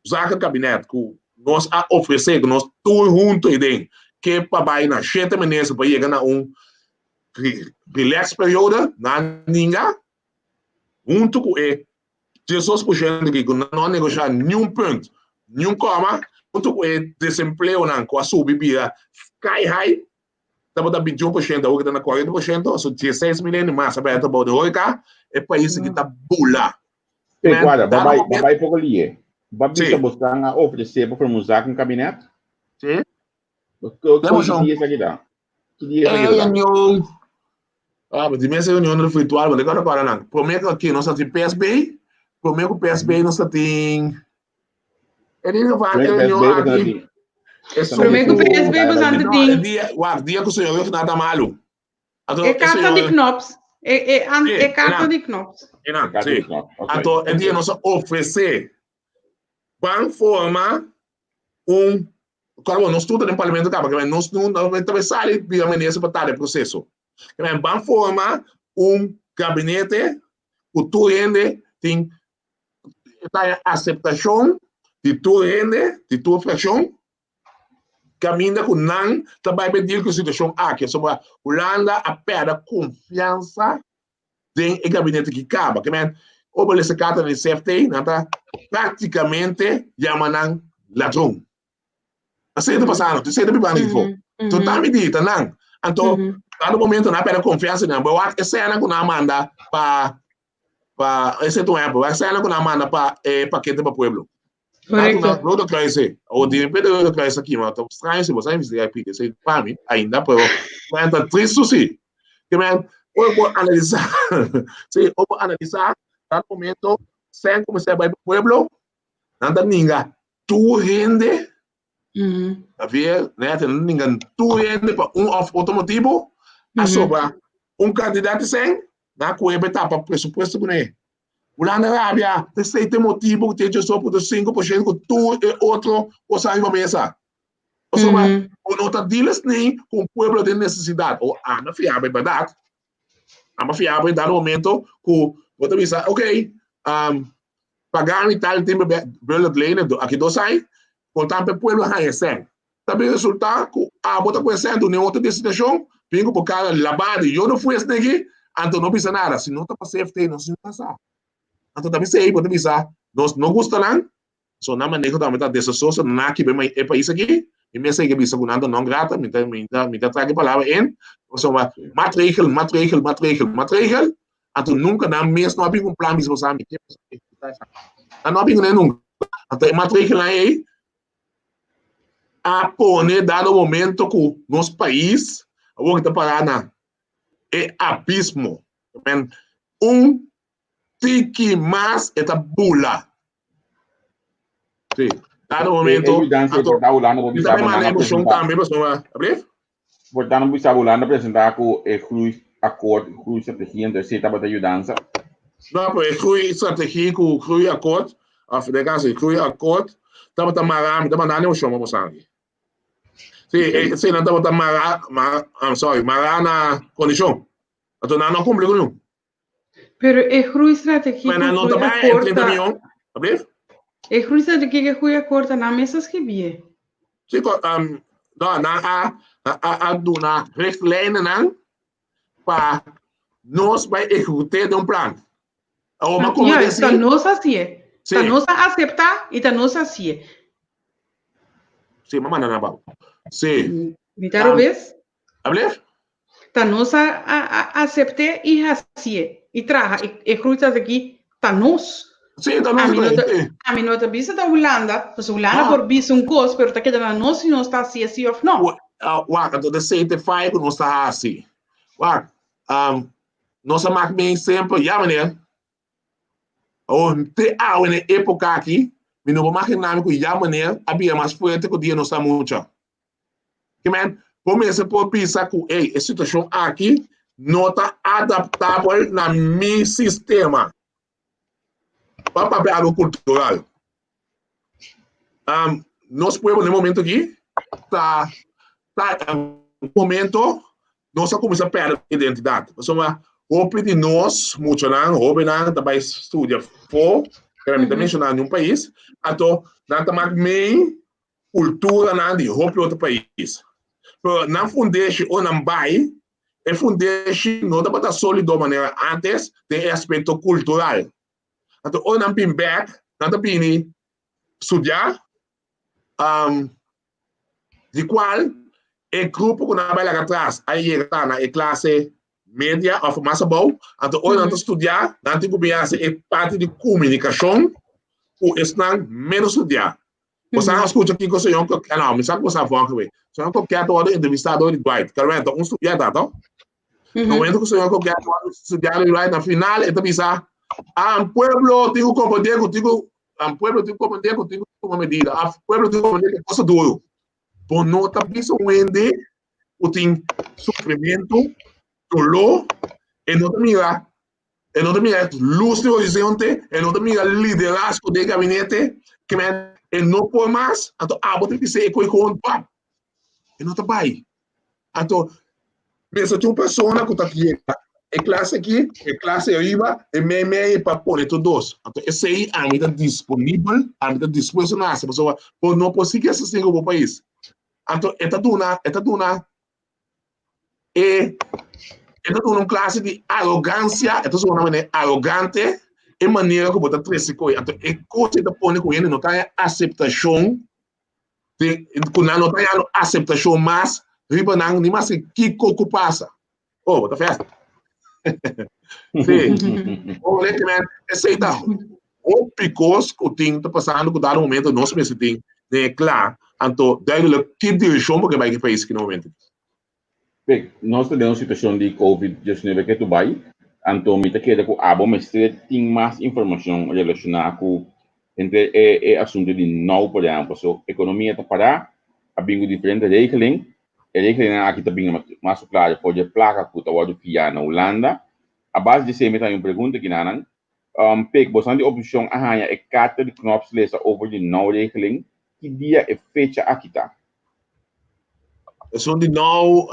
zaga gabinete que nós oferecer, que nós todos juntos aí que para vai na 7 meses para chegar a relax período, na ninguém, junto com ele, 18% aqui, que não negociar nenhum ponto, nenhum coma, junto com ele, desemprego, com a subida, cai high, estamos a 21%, hoje está na 40%, são 16 milhões mais aberto para o hoje, é país que está bula. Guarda, vai pouco ali. Babi está buscando oferecer para usar com o gabinete? Sim. Que dia aqui dá? Que dia aqui dá? Mas de mês é reunião virtual, mas agora não. Prometo aqui, nós temos PSB, prometo que o PSB nós temos... Ele não vai ter reunião aqui. Prometo que o PSB bastante tem. Dia que o senhor não está malo. É carta de Knops. É carta de Knops. Então, é dia nós oferecer para formar claro, nós estudamos no parlamento, porque nós não também sabe de maneira para tal processo. Vamos formar gabinete que tu rende tem aceitação de tu rende, de tua fração, caminha com não também pedir que a situação aqui sobre a Holanda a perda confiança em gabinete que acaba, que o beleza carta de CFT, praticamente chamam ladrão. Assim está passando, tu sei do bibano que for. Tu tá me dita, não. Então, no momento não perde confiança não. Eu acho que essa é a que não manda para esse tempo, essa é a que não manda para paquete para o pueblo. Correto. Não quero dizer, o dinheiro eu quero isso aqui, mas estou estranho se você investigar aqui, isso para mim ainda, mas tá triste sim. Que eu vou analisar, sim, eu vou analisar no momento sem começar para o pueblo, nada ninguém, tu rende. A ver, né? Ninguém tu rende para automotivo, a sobra candidato sem, na coisa para presupuesto com ele. O Holanda Arábia, tem motivo que tem só por 5% que tu e outro ou sai uma mesa. Ou seja, o nota deles nem com o povo de necessidade. Ou a na fiável, verdade? A na fiável, em dado momento, que você pensa, ok, pagar e tal, tem bela lei, aqui do sai, portanto, o povo vai receber. Também resulta que a bota conhecendo nenhuma outra destinação, pingo por cara lavado, eu não fui esse daqui, então não precisa nada. Se não está para CFT, não se passa. Então também sei, pode pensar, nós não gostamos, só na maneira que também está dessa source, não há que ver é país aqui, e me sei que bisa com não grata, me traga a palavra em, ou seja, matrícula, então nunca na mesma não há um plano de você, não há nem nunca, então matrícula aí, a pôr, dado o momento que nosso país, o que está parando, é abismo, tique mais esta bula. Sim. Dado momento. Também manejo chão também, pessoal. Abrir? Portanto, não precisa Holanda apresentar com o acordo, com estratégia entre você estava ajudando. Não, pois estratégia com o acordo, a federação com o acordo, estava tamarando, estava dando chão para você. Sim, se não estava tamarando na condição. Então não cumpre com não. Pero é ruim estratégia Mas não também é 30 milhões. Abrir? É ruim estratégia que a corta na mesas que bie. Sim, na richtlijnen não para nós vai executar um plano. Uma comunidade. Tá nós assim. Tá nós aceitar e tá nós assim. Sim, mas não vai. Sim. Me dá vez? Abrir? Tá nós aceitar e assim. E traga, e cruza aqui, tá nós. Sim, tá nós. A mim não está vista da Holanda, mas a Holanda por vista coisa, pero tá quedando nós e não está assim ou não. Então, de 75 que não está assim. Nossa máquina sempre, já, mané. Na época aqui, me não vou imaginar que já, mané, havia mais forte que o dia não está muito. Que, man, começa por pensar que, a situação aqui, não está adaptável no meu sistema para papel agricultural. Nós pueblo no momento aqui tá no momento nós começamos a perder a identidade. Somos roupa de nós, muito não, roupa não, também estuda for, que me mencionar em um país, então não também meio cultura não de roupa de outro país. Pero na foundation ou na bai, a foundation não dá para sólido de maneira antes de aspecto cultural. Então, ou não pin back, não dá para estudar, de qual o grupo que não vai lá atrás, aí está na classe média ou massa boa, então, ou não estudar, não tem que ser parte de comunicação, ou estão menos estudar. Você não escuta aqui que você não, me sabe que você vai falar, você não quer todo entrevistador de Dwight, quero ver, então, estudar, tá? No momento que você não quer estudar de Dwight, na final, ele pensa, pueblo, tenho que compreender contigo, pueblo, tenho que compreender contigo uma medida, pueblo, tenho que compreender que coisa duro. Por não tá pensando onde o tem sofrimento, dolor, e não te mira luz do horizonte, e não te mira liderazgo de gabinete, que e não por mais, então, você tem que ser com e não te vai. Então, pensa, tem uma pessoa que está aqui, é classe arriba, e meio para pôr todos. Então, esse aí, a mim está disponível, a mim está disponível, a pessoa, por não conseguir assistir ao país. Então, esta duna uma classe de arrogância, esta é uma maneira arrogante, e maneira que você trece com ele. Então, é coisa que põe com ele, não tem aceitação, não tem aceitação, mas, riba não, nem mais que coco passa. Oh, você fez? Sim. O que é aceita. O picos que tem passando, que dá no momento, nós mesmos tem, é claro. Então, duidelijk, que direção porque vai que país que no momento. Bem, nós temos uma situação de COVID-19 que tu vai, então me te queda com a bom mestre tem mais informação relacionada com entre o assunto de não, por exemplo, so economia está para a bingo diferente regeling, a regeling aqui está bem mais claro, pode placa que está o fiar na Holanda, a base de ser também uma pergunta que não, pek bastante opção a ganhar é carta de knops lezen over de não regeling. Que dia é fecha aqui, tá? Isso de não,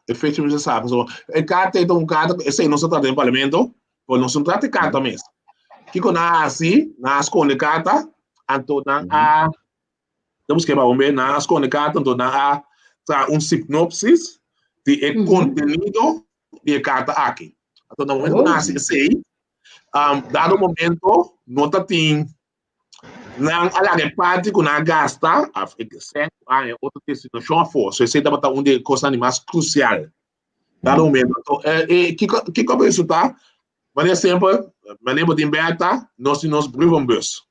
é fecha mesmo, sabe? É carta, então, carta, esse aí não se trata em parlamento, ou não se trata de carta mesmo. Que quando assim, na esconde carta, então, temos que ver, na esconde carta, então, na sinopsis de conteúdo de carta aqui. Então, no momento que nasce esse aí, dado o momento, nota tem não a parte que não gasta a outra destinação for so esse é uma de coisa mais crucial dado o momento que como isso tá maneira sempre maneira de beta nós brivamos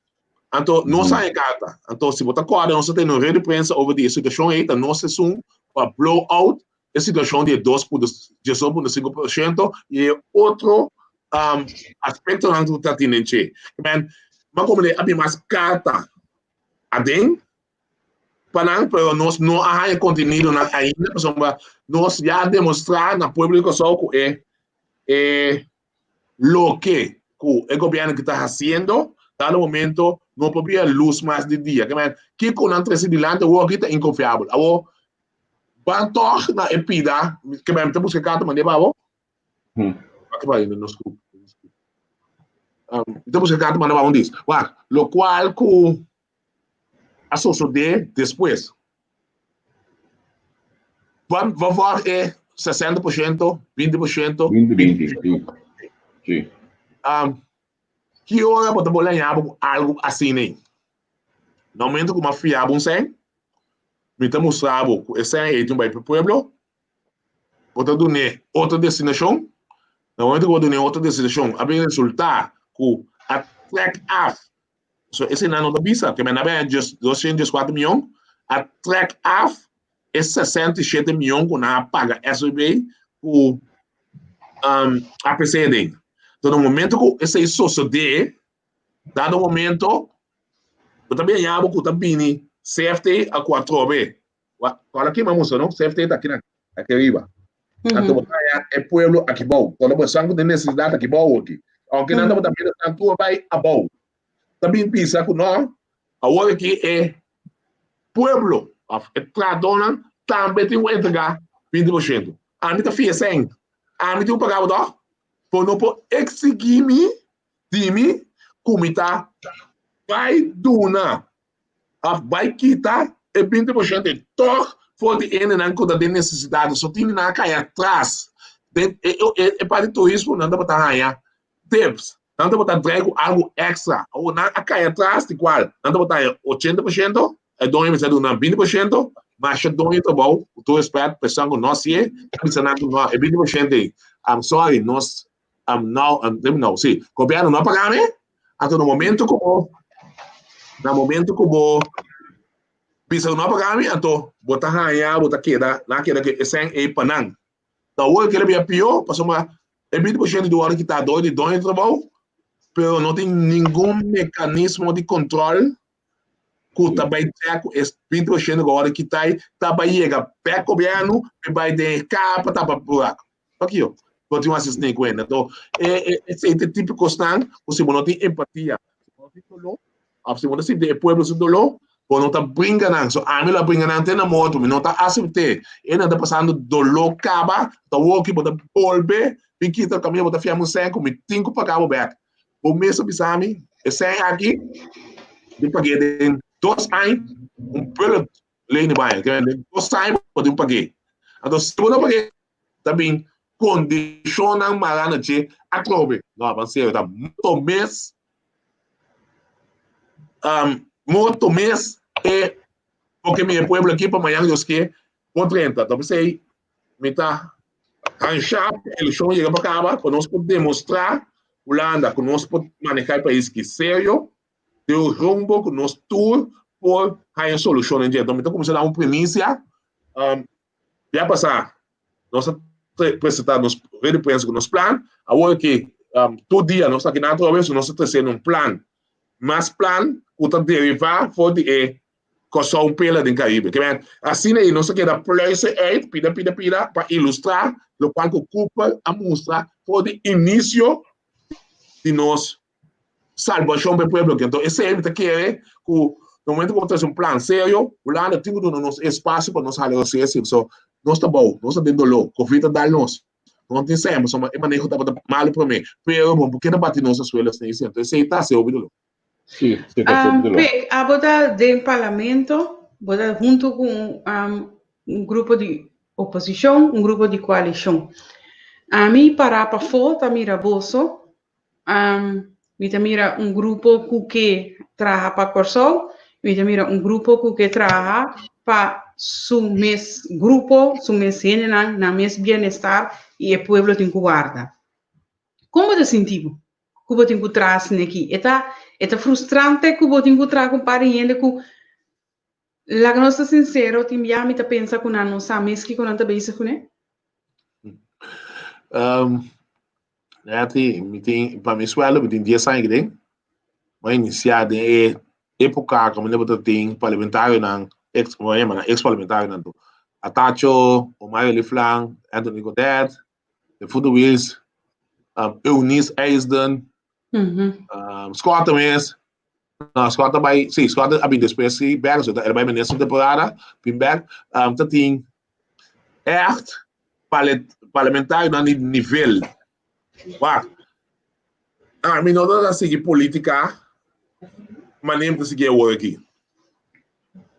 então não sai carta então se botar corda nós tem no rede de prensa over de situação aí tá nós são para blow out a situação de 2,5% e outro aspecto não está tendo mas como ele abre mais carta adem para nós não há conteúdo ainda nós já demonstrar na publicação que é o que o governo que está fazendo dado momento não pode haver luz mais de dia que com a de delante o que está inconfiável o bantor na epida que vai ter buscar carta mandei para o que vai no nosso grupo então você quer mandar um disso, lo qual que a suceder depois vai é 60%, 20%, 20%. Sim. Que hora você pode ganhar algo assim, né? No momento que uma fiável sem, me temos sábado, esse é um bairro pueblo, você dá outra destinação, no momento que você dá outra destinação, a resultado a track off. So, esse não é visa, que é just 204 milhões, a track off é 67 milhões que não paga SB com a PCD. Então, no momento que esse sucede, dado o momento, eu também amo que também safety a 4B. Olha aqui, vamos, não? Safety está aqui arriba. Então, é pueblo aqui bom. Quando você tem necessidade aqui bom aqui. Aunque não também tanto vai a bom. Também pensa que nós Agora que é pueblo, a tradona, também tem que entregar 20%. A mim tá fia 100. A mim tem que pagar o dó. Por não por exigir-me, de como tá, vai donar, vai quitar e 20% de todo for de ene na conta de necessidade, só tem na cair atrás. É para o turismo, não dá para estar tips, não dá para estar algo extra, ou na cair atrás, igual, não dá para estar 80%, é dono de 20%, mas é dono de bom, tu espera, pensando nós é, pensando nós é 20%, I'm sorry, nós não, sim, governo não pagar, né? Até no momento como bisa não pagar, então botar raia, botar queda, na queda que sem é panang. Então o que ele é pior, passou uma é 20% do hora que está doido de trabalho, pero não tem nenhum mecanismo de controle que também tem esse 20% do hora que está também chega pé governo e vai de capa tá para buraco. Aqui ó. Continua assistindo com ele. Então, esse tipo de questão, você não tem empatia. Você não tem dolor. Você não tem de povo sem dolor. Você não está brincando. So, a mim lá brincando tem na moto, não está aceitando. Ele não está passando dolor, acaba, está walking, está volver, piquita o caminho, está fiando sem, como tem que pagar o back. O mesmo bisami, esse aqui, de paguei de 2 anos, pelo lei de banho, 2 anos, pode pagar. Então, se você não pagar, também, condicionam marana de acrobe. Não, avancei, tá muito mês é porque meu povo aqui para amanhã eu que por 30. Então você me tá arranjar ele chama chega para cá para nós poder demonstrar Holanda que nós podemos manejar o país que sério deu rumbo que nós tour por a solução em dia. Então começar a dar uma premissa já passar nossa apresentar nos redes com nos planos, agora que todo dia nós aqui na outra vez nós estamos trazendo plano, mas plano o que derivar for de coisa pela do Caribe, assim aí nós aqui da place pida para ilustrar o qual ocupa a mostra for de início de nós salvação do povo, então esse é que quer que no momento que temos plano sério, o lado tem que dar nosso espaço para nós fazer assim, so nós está bom, nós está dentro do Covid dá nós. Não tem sempre, só é manejo que está mal para mim. Pero bom, porque não bate nossas suelas nem isso. Então, isso está se ouvindo. Sim, está se ouvindo. A botar do parlamento, botar junto com grupo de oposição, grupo de coalição. A mim para fora, mira bolso, mira grupo que trabalha para Corsol, mira grupo que trabalha para su mes grupo, su mes general, na mes bem-estar e o povo tem que guardar. Como te sentiu? Como tem que trazer aqui? É frustrante que eu tenho que trazer com parente que la que não está sincero, tem já me pensa que não sabe que não está bem com ele. Para mim suelo, tem 10 anos que vai iniciar de época como ele tem parlamentar na ex-parlamentar nanto. Atacho, Omayo Liflang, Anthony Godet, the Food Wheels, Eunice Eisden, Scott Mes, Scott também, sim, Scott a bem depois se berg, so ele vai nessa temporada, Pimberg, tem echt parlamentar na nível. What? Mim não dá seguir política, mas nem para seguir o aqui.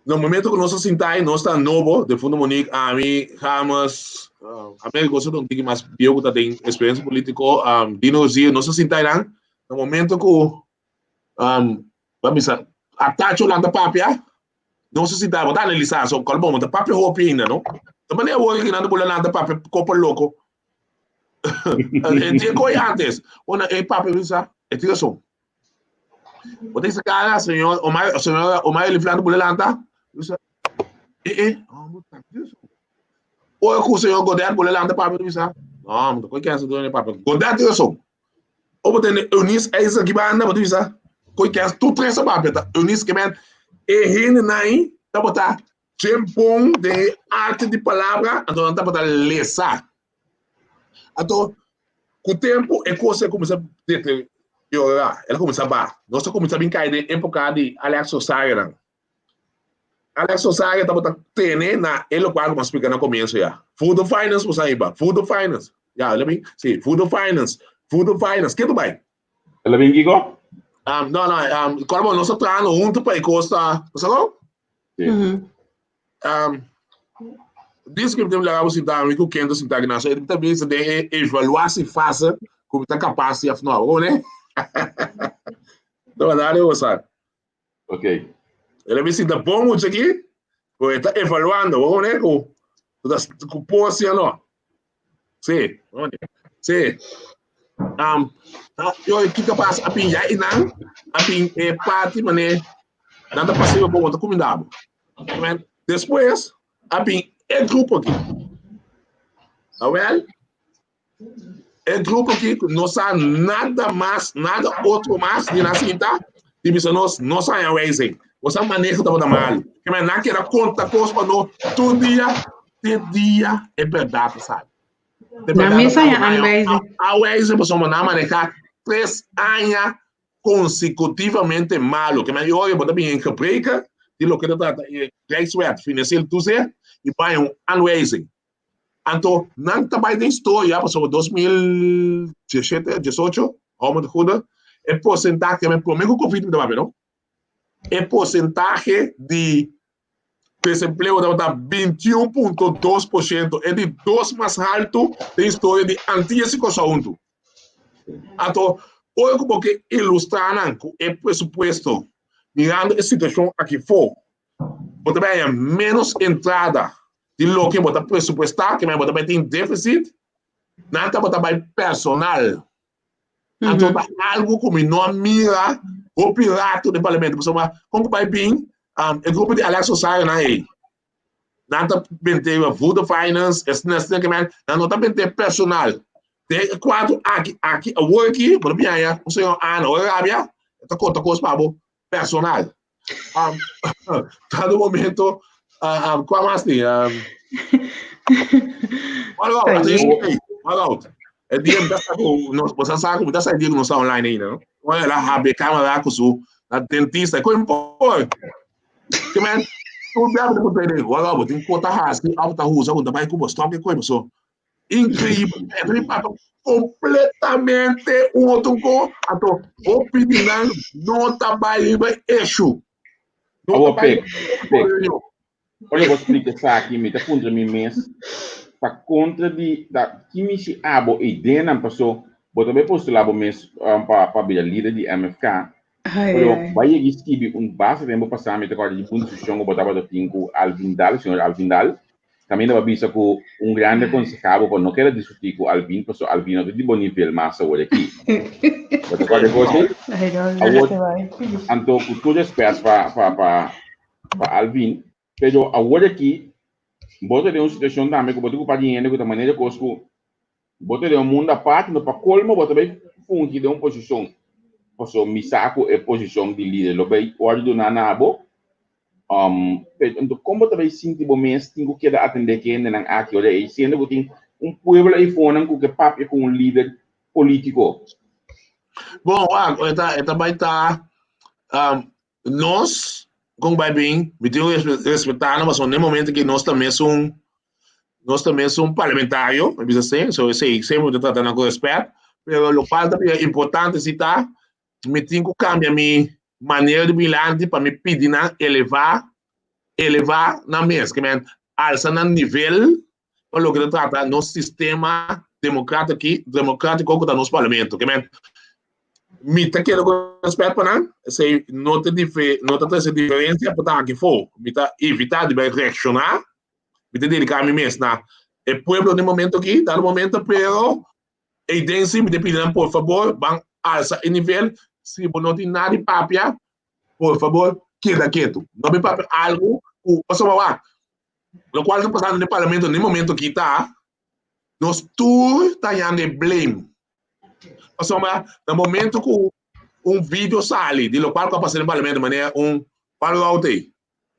No momento que nós sentai, nós está novo, de fundo Monique, a mim, Hamas, a mim gosto de um pouco mais bio que tem experiência política, dinosaurio, nós sentai lá, no momento que, vamos dizer, a taxa lá da papia, nós sentai, vou dar analisar, só que bom, da papia roupa ainda, não? Também é o que não pode lá da papia, copo louco. Tem coisa antes, quando é papia, isso é tiração. Vou ter esse cara, senhor, o mais ele falando por lá, tá? Ou é que o senhor Godet por lá, tá? Papel, isso? Não, não tem que essa do papel. Godet, tiração. Ou tem Eunice, é isso aqui, vai andar, por isso? Coi que essa, tu traz essa papel, tá? Eunice, que vem, é rindo, né? Tá botar tempo de arte de palavra, então tá botar lesar. Então, com o tempo, é coisa que começa a ter eu lá, ela começa a bar. Nós começamos a brincar de época de Alex Sosaira. Alex Sosaira estava tendo na ele qual como explica no começo já. Food finance você aí, food finance. Já, olha bem, sim, food finance. Que tu vai? Ela vem aqui, go? Não, quando nós estamos junto para costa, sabe? Sim. Diz que temos legal se dar com quem se está na ele também se de evaluar se faça como está capaz de afinal, ou né? Então, verdade, eu sabe. Ok. Ele me sinta bom muito aqui, porque está evaluando, ou né? Com posse ou não? Sim, sim. Eu que capaz a pinhar e não, a pinhar parte mané, nada passivo bom outra comida. Depois, a pinhar é grupo aqui. Well, é grupo aqui, não sabe nada mais, nada outro mais de na cinta, e bisa nós não sai a raising. Você maneja da mal. Que mas não quer conta coisa para nós, todo dia, é verdade, sabe? Na mesa é unraising. A raising você não manejar 3 anos consecutivamente malo. Que mas eu olho para bem em caprica, de lo que trata Rijkswet financeiro tu ser e vai unraising. Então, não trabalho de história, passou 2017, 18, vamos de é porcentagem, que é comigo Covid, não? É porcentagem de desemprego da 21,2%, é de 2 mais alto da história de antiga situação. Então, olha como que ilustrar o pressuposto, mirando a situação aqui fora, você vai menos entrada de lo que você pressupostar, que você vai ter déficit, nada você vai personal. Então, algo como não mira o pirata do parlamento, como vai vir o grupo de Alex Sosaira na aí. Nada bem food finance, não tá bem personal. Tem quatro aqui, o work, por mim aí, o senhor Ana, o Arábia, tá conta coisa para personal. Tá no momento, qual mais tem? Olha out. É dia você sabe como está saindo no online ainda, não? Olha lá, a câmera com o dentista, coisa importante. Que man, tu deve ter perdido. Olha, tem que contar rasgue, alta rua, onde vai com o estoque, coisa só. Incrível, completamente outro co, ato opinião não trabalha eixo. Não trabalha. Olha, eu vou explicar isso aqui, me tá contra mim mesmo. Para contra de da que me se abo e dena passou, botou bem postular o mês para vir líder de MFK. Pero vai existir base tempo passamento agora de construção que botava do tinco Alvin Dal, senhor Alvin Dal. Também dava vista com grande concejal, porque não quero discutir com Alvin, porque Alvin não tem de bom nível massa hoje aqui. Você pode gostar? Então, tudo é espécie para Alvin, pero agora aqui bota de uma situação também que bota com dinheiro que da maneira que eu bota de mundo à parte, no para colmo bota bem fungi de uma posição, posso me saco é posição de líder, lo bem ordem do nanabo, então como também sinto bom mês tenho que atender que ainda não aqui olha aí sendo que tem pueblo aí fora com que papo com líder político. Bom, esta vai estar nós como vai bem, me tenho respeitar, mas no momento que nós também somos parlamentários, me diz assim, so eu sei, sempre estou tratando com respeito, mas o qual também é importante citar, me tenho que cambiar minha maneira de bilhante para me pedir elevar na mesa, que me alça no nível, para o que trata nosso sistema democrático que está no nosso parlamento, que me tá querendo respeito para não, se nota essa diferença para aqui fora, me tá evitar de reaccionar, me tá dedicar a mim mesmo, na é pueblo no momento aqui, tá no momento, pero e dentro me pedindo por favor, vão alça em nível, se não tem nada de papia, por favor, queda quieto, não me papia algo, o lo qual está passando no parlamento no momento aqui tá, nós tudo tá de blame. No momento que vídeo sai, de lo qual está passando no parlamento, maneira para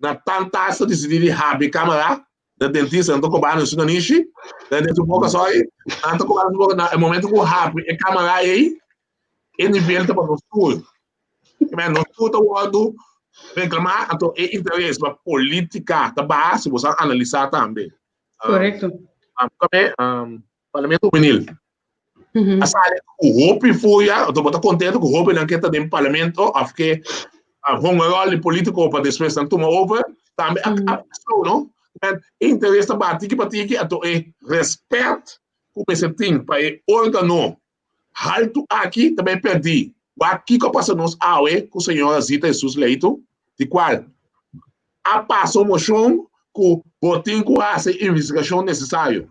na tanta decidir de câmera, da dentista, não estou cobrando isso no nicho, da dentro boca só aí, não estou cobrando no momento que o câmera aí, nível para nós tudo. Mas nós tudo quando reclamar, então é interesse para política da base, você analisar também. Correto. Parlamento juvenil. O Hope foi, eu estou contente com o Hope na questão do parlamento, porque vão agora político para depois não tomar over, também não? Interesse da batiki, então é respeito como esse tem para organar. Halto aqui também perdi. Aqui que passa nos aue com o senhor Zita Jesus Leito, de qual a passou moção com botem com a investigação necessária.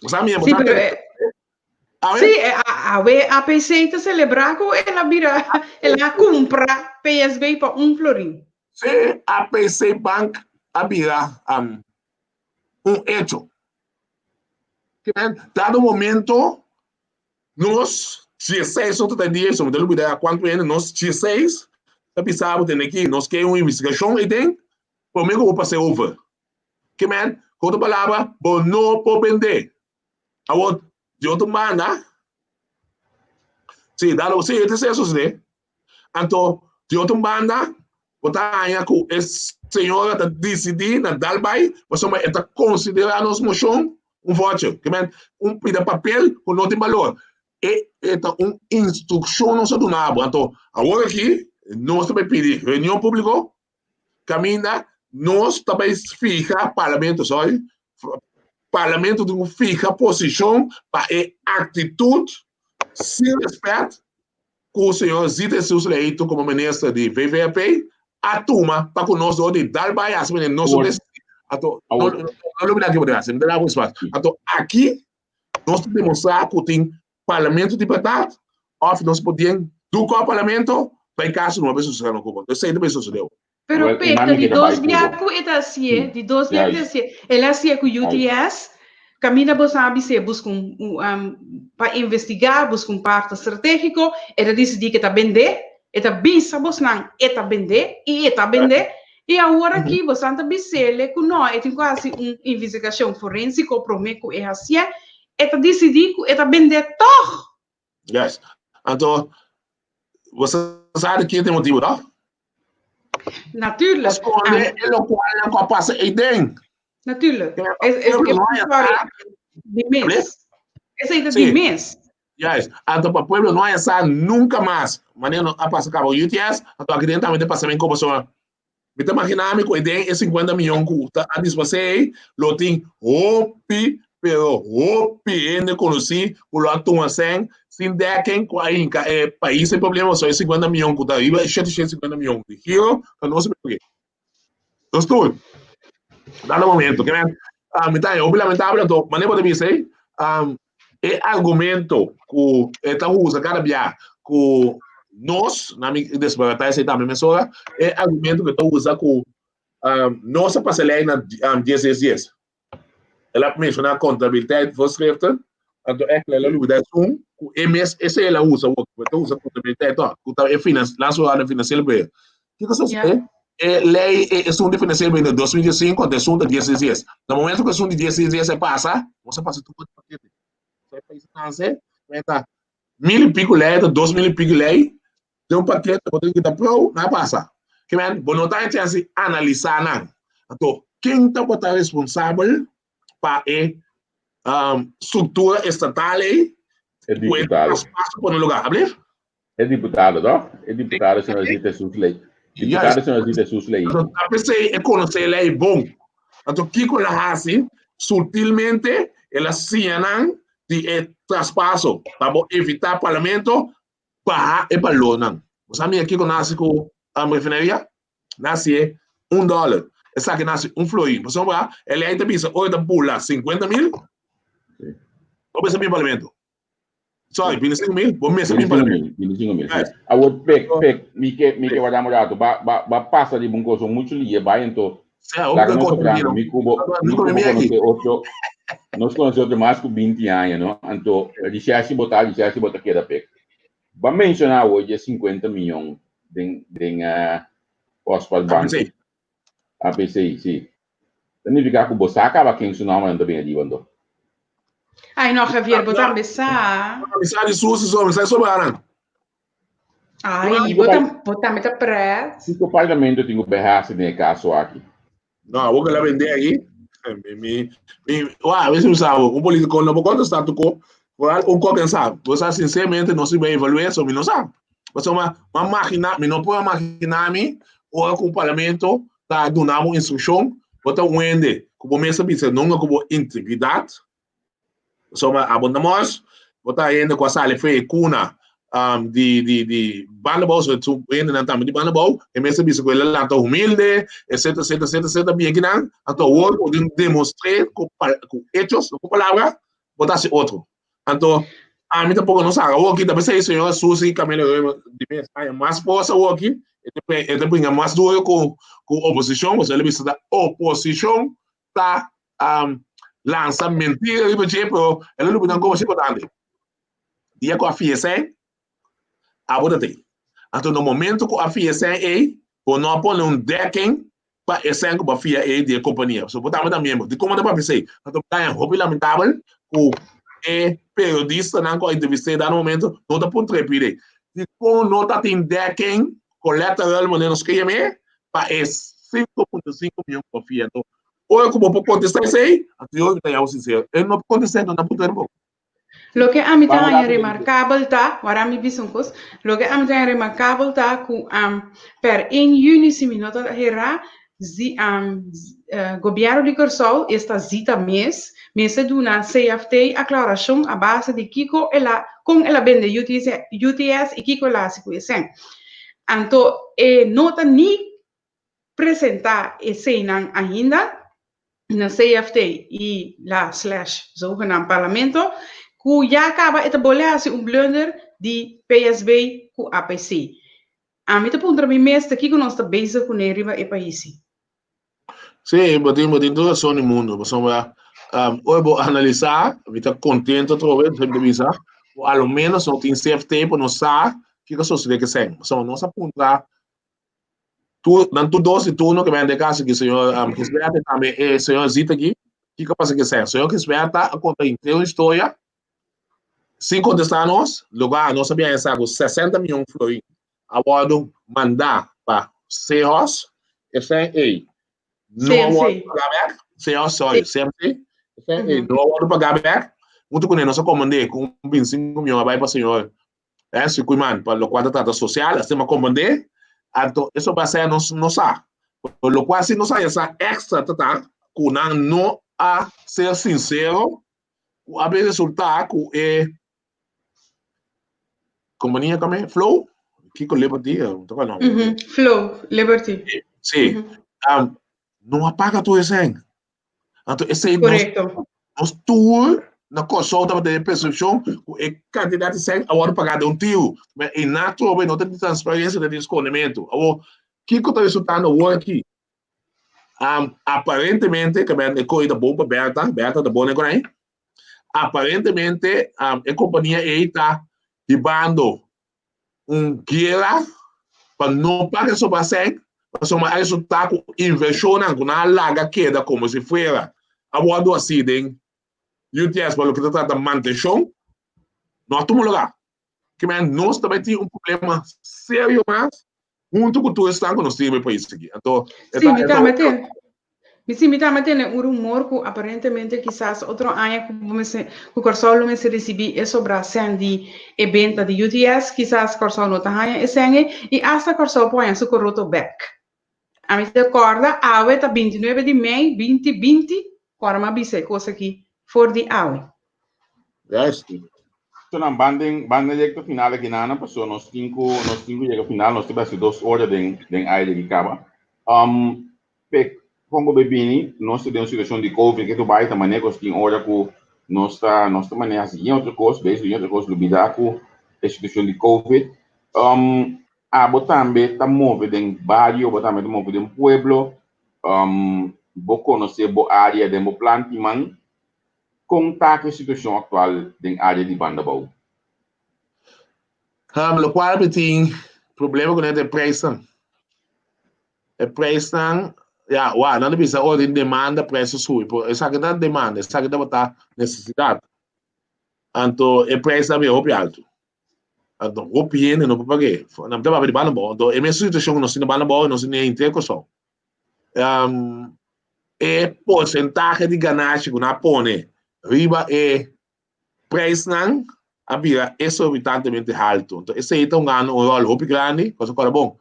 Você mesmo, sim, a PC está celebrar que ela compra PSB para florim. Sim, a PC Bank abrirá hecho. Dado momento, nós 16 outros dias, não tenho ideia quanto é, nós 16, pensamos que nós queremos uma investigação e tem, por mim, eu vou passar over. Que man, com outra palavra, vou não pode vender. Agora, de outra maneira, sim, dado você é isso, né? Então, de outra maneira, botar aí com esse senhor está decidindo na Dalbai, você está considerando os moção voucher, que man, pida papel com não tem valor. E uma instrução não se donava. Então, agora aqui, nós também pedimos reunião pública, caminha, nós também fica parlamento, sabe? Parlamento tem fica posição para a atitude sem respeito com o senhor Zita Jesus Leito como ministro de VVP, a turma para conosco de Dalbai, as meninas, nós somos então, aqui, nós temos que demonstrar que tem parlamento de verdade, ou nós podemos do parlamento, para caso não haja sucesso no Cuba. Eu sei que não sucedeu. Pero peta, de 2 biaco é assim, de 2 biaco é assim. Ela assim com o UTS, caminha você se busca para investigar, busca parte estratégico, ela decide que está vender, está bisa você não, está vender e está vender. E agora aqui, você está dizendo que nós temos quase uma investigação forense, comprometo é assim, está decidido que está vender todo. Yes. Então, você sabe que tem motivo, não? Natuurlijk. Ele não passa aí dentro. Natuurlijk. De mês. Essa é de mês. Yes. Então, para o povo não é essa nunca mais. Mas não passa cabo UTS, então aqui dentro também passa bem como pessoa. Me imaginando que tem 50 milhões a disposição, lo tem hopi, pero hopi ainda conheci, o lo atua sem der quem aí país sem problema, só 50 milhões que tá aí, 50 milhões de euro, para não se perder. Então, estou, dado momento, que me tá lamentável, então, mas nem pode dizer, é argumento que está usando cada dia, que nós, na minha desbaratar essa também, pessoa, é argumento que estou usando com nossa parceria na 16 dias. Ela menciona a contabilidade voorschriften, então é que ela luta com o MS, essa ela usa, então usa contabilidade, então é lançado financeiro bem. O que você sabe? Lei é assunto financeiro bem de 2015 até assunto de 16 dias. No momento que o assunto de 16 dias passa, você passa tudo o paquete. Você faz isso, tá 1.000 e pico lei, 2.000 e pico lei, tem paquete que está pro, não passa. Que man, bom, não está assim analisar não. Então, quem está responsável para a estrutura estatal é deputado. Para no lugar, é deputado, não? É deputado, senhor Zita Jesus Leito. Deputado, senhor Zita Jesus Leito. Então, a pessoa é conhecer a lei bom. Então, que ela faz, sutilmente, ela assina de traspasso para evitar o parlamento para e balona. Você sabe aqui que nasce com a refinaria? Nasce $1. Essa que nasce florino. Você vai, ele ainda pensa, hoje pula 50 mil, ou pensa em parlamento. Sorry, 25 mil, vou pensar em parlamento. 25 mil. Agora, pek, me que vai dar uma olhada, vai passar de bom coisa, muito liga, vai então. Lá que nós sobramos, me cubo conhecer outro, nós conhecemos outro mais que 20 anos, não? Então, disse assim, botar aqui da pek. Vamos mencionar hoje 50 milhões de Oswald Bank. APCI, sim. Significa que você acaba quem se não anda bem ali, quando. Ai, não, Javier, botar mensagem. Mensagem sua, você sobrará. Ai, botar meta preto. O pagamento tem o berraço de caso aqui. Não, vou lá vender aí. Uau, esse sabe, o político não pode estar com o qualquer sabe. Você sinceramente não se vai evaluar isso, não sabe. Você uma máquina, não pode imaginar mim ou com o parlamento tá dando uma instrução, botar um ende, como me sabe, se não como integridade. Você uma abundamos, botar ainda com a sala feia cuna de bandebol, so tu ende na também de bandebol, e me sabe se com ele lá tá humilde, etc, bem que não, então o podem demonstrar com hechos, com palavras, botar se outro. Então, a mim tampouco não sabe, o aqui também sei senhor Susi Camilo de Espanha, mais força o aqui, ele tem mais duro com oposição, você ele da oposição tá lança mentira e tipo, ele não pode como se importante. Dia com a FIESEN, a boda tem. Então, no momento que a FIESEN é, por não pôr um decking para esse com a FIA de companhia. So, botamos também, de como dá para pensar. Então, é muito lamentável que o periodista não com a entrevista no momento não está por trepide. De como não está tem decking, collateral, mas não esquece para esse 5,5 milhões de FIA. Então, ou como pode contestar isso aí, eu estou sincero, ele não pode contestar, não pode contestar. Lo que a mí también es remarcable está, ahora mi bisuncos, lo que a mí también es remarcable está que per 1 juni si mi nota era gobierno de Corsol esta zita mês de una CFT aclaración a base de Kiko con el vende UTS y Kiko la situación. Anto nota ni presentar escena ainda na CFT e la / zogenaamd parlamento, que já acaba de abolir um blunder de PSB com APC. A mim, para mim, mesmo aqui que nós estamos bezig com o riba e país. Sim, mas tem toda a razão no mundo. Mas eu vou analisar, eu estou contente outra vez, sempre avisar, ao menos não tem CFT para nós saber o que sucede que sem. Mas nós apontar não tu doce turno que vem de casa que o senhor que espera também é senhor Zita aqui, o que passa que sem? O senhor que espera a contar inteira história, sem contestar nós, lugar nós sabíamos que 60 milhões de florins, agora mandar para CEOs, FNA, não agora pagar back, CEOs, sorry, CMC, FNA, não agora pagar back, muito com ele, nós comandei com 25 milhões, vai para o senhor, se cuidando para o quadro trata social, assim, mas comandei, então, isso vai ser não sabe. Lo qual, se não sai essa extra, tá? Que não a ser sincero, a ver resultado que é companhia também, Flow, que com Liberty, não Flow, Liberty. Sim. Não apaga tudo isso, hein? Então, esse aí, nós tour na consulta de percepção, o candidato sem agora pagar de tio, mas em natural não tem transparência de escondimento. O que está resultando agora aqui? Aparentemente, que é coisa boa Berta da boa negócio, aparentemente a companhia está ribando guerra para não pagar sobre a SEC, mas o resultado inversão na larga queda como se fosse agora do acidente. UTS, para o que trata de manutenção, nós estamos lá. Que nós também temos problema sério, mas muito com tudo está com nós temos país aqui. Então, sim, me tem um rumor que aparentemente quizás outro ano que o Corsol me se recebi é sobre a cena de evento de UTS, quizás Corsol não está aí esse ano e hasta Corsol põe su corroto back. A mim se acorda a 29 de maio 2020, para uma bise coisa aqui. For the hour. Yes. So, na banding directo final aqui na Ana, so nós cinco chega final, nós temos 2 horas de aire que acaba. Como bebini, nós temos uma situação de Covid que tu vai também negócio que hora que nós também assim outra coisa, bem outra coisa lubida com a situação de Covid. Botambe está movendo em barrio, botambe está movendo em pueblo, bo conhecer bo área de bo plantimang. Como está a situação atual na área de Bandabau? O qual tem problema com a pressão. A pressão, não precisa ordem demanda, preço sube. Essa que dá demanda, essa que dá necessidade. Então, a pressão é alto. Então, opinião não paguei. Não tem para bana bom. Então, é minha situação não se bana bom, não se nem inteiro só. É porcentagem de ganagem que na pone riba é preço não havia exorbitantemente alto. Então, esse aí tá ganhando um rol hopi grande, coisa que é bom.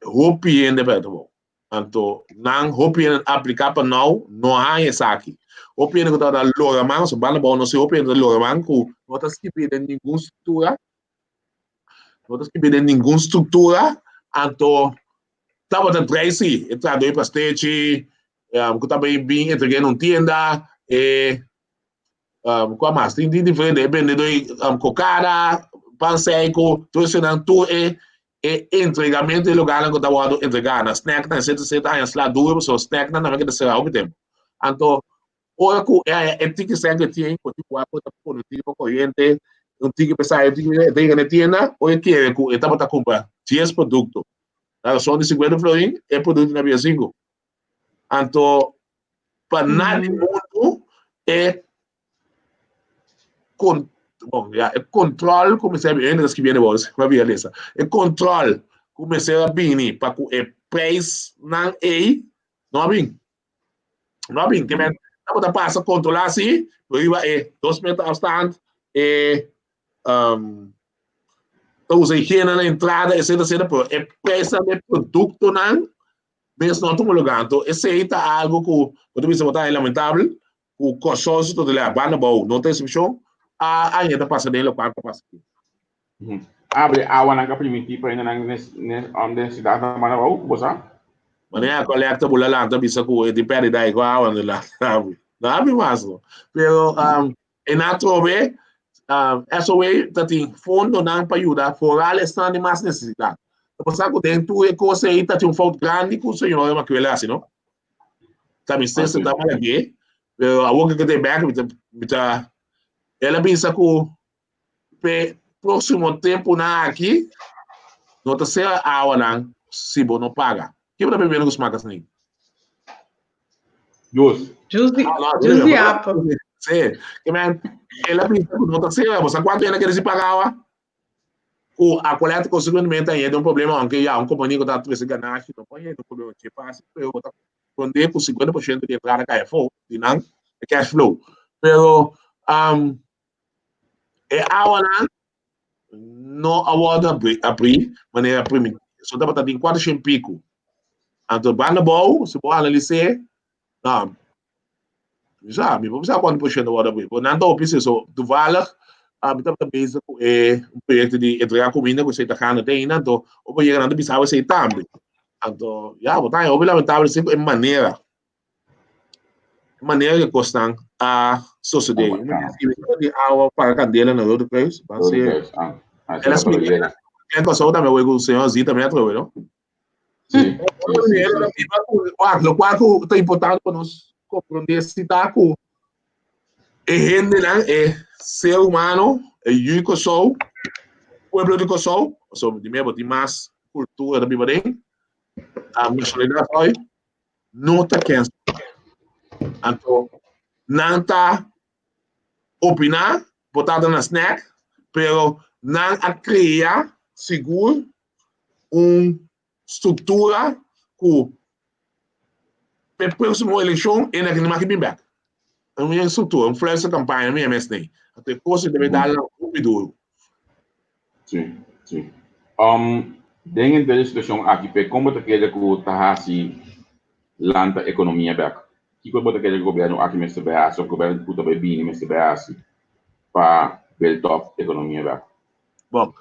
Hopi ainda é bom. Então, não hopi aplicar para não há esse aqui. Hopi ainda que tá da logamang, so bana bom, não se hopi ainda da logamang, que não está escrito nenhuma estrutura. Não está escrito nenhuma estrutura. Então, estava de Tracy, entrando aí para stage, que também bem entreguei numa tienda, qual mais? Tem diferente, vendedor cocada, pão seco, tudo isso não, tudo é entregamento de lugar que estava entregar, na snack, na 7 anos lá duro, só snack, não vai ser ao tempo. Então, ora que é tique sangue tinha, porque o apo tá por tipo corrente, um tique pesado, tem na tienda, ou é que estava a comprar 10 produtos. A só de 50 florins é produto na Via 5. Então, para nada do mundo é controle, como se ainda das que vem de bolsa, para ver essa. É controle, como se é bem, para que é preço não é, não é bem. Não é bem, que é, não passa a controlar assim, é 2 metros afstand, usa higiene na entrada, etc. É peça de produto, não, mesmo não estamos lugar. Então, esse aí está algo que, quando você botar, é lamentável, o consórcio todo lá, banda boa, não tem excepção, ainda passa dele, o quarto passa aqui. Abre a água primitivo ainda na universidade da Manabau, você? Mas a coleta bula lá, então bisa que de perde da igual, onde lá, sabe? Não abre mais, não. Pero, em natureza, essa way tem fundo não para ajudar foral está de mais necessidade. Você sabe que dentro é coisa aí tem falta grande que o senhor é uma coisa assim, não? Sabe, se você está mal aqui, a outra que tem back, ela pensa que o próximo tempo na aqui, não está sendo a hora não, se você não paga. Que você está bebendo com os marcas nem? Juice apple. Sim, ela pensa que não está sendo, você quanto ela quer se pagar? A coleta consequentemente ainda é um problema, aunque já companhia que está trazendo ganagem, não pode, não problema que passa, eu vou esconder com 50% de entrada que é fogo, e não é cash flow. Pero, é a hora não aborda abrir maneira primitiva. Só dá para ter 400 pico. Então, banda bom, se for analisar, não, sabe, vamos saber quanto por cento aborda abrir. Não estou pensando, do valor, estava também um projeto de entregar comida que você está ganhando tem, então, o projeto não precisa ser também. Então, já, botar é lamentável, sempre é maneira que custam a sociedade. De água para a candeia na outra coisa, vai ser. Elas me dizem, quem passou também, o senhorzinho também atrás, não? Sim. O qual está importante para nós compreender se está com gente, é ser humano, é único só, pueblo de Kosovo, de mesmo, de mais cultura da Bíblia, a mensalidade foi, não está quente. Então, não está opinar, botada na snack, pero não a criar, seguro, estrutura que a próxima eleição é naquele mais que bem back. É uma estrutura, essa campanha, minha mestre. Até coisa deve dar lá um duro. Sim, sim. Dentro da situação aqui, como você quer que o Tahasi lanta a economia back? Que como você quer que o governo aqui mestre beasse, o governo puta bem mestre beasse para build up a economia back? Bom,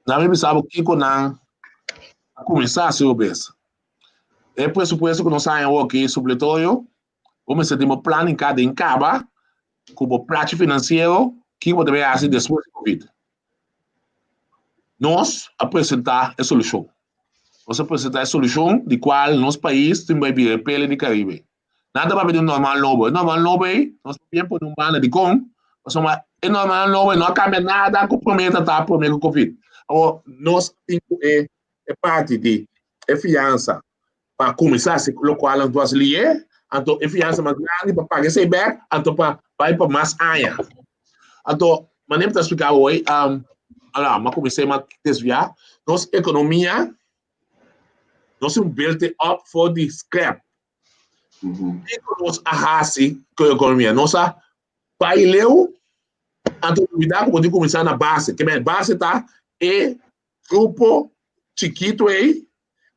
na minha visão, o que não começar a ser obeso. É pressuposto que nós saímos aqui sobre todo, como se temos plano em cada encaba, como prática financeiro, que pode ver assim depois do Covid. Nós apresentar a solução. Nós apresentar a solução de qual nosso país tem que vir pele de Caribe. Nada para ver normal novo. Normal novo, nós podemos pôr um bando de com, é normal novo, não cambia nada, compromete a primeiro Covid. Nós temos parte de fiança para começar a se colocar em duas linhas, então fiança mais grande para pagar esse back, então para mais área. Então, maneira de explicar hoje, mas comecei a desviar, nossa economia, nós build up for the scrap. E nós arrasi com a economia, nossa baileu, então cuidado como de começar na base, que a base tá é grupo chiquito aí,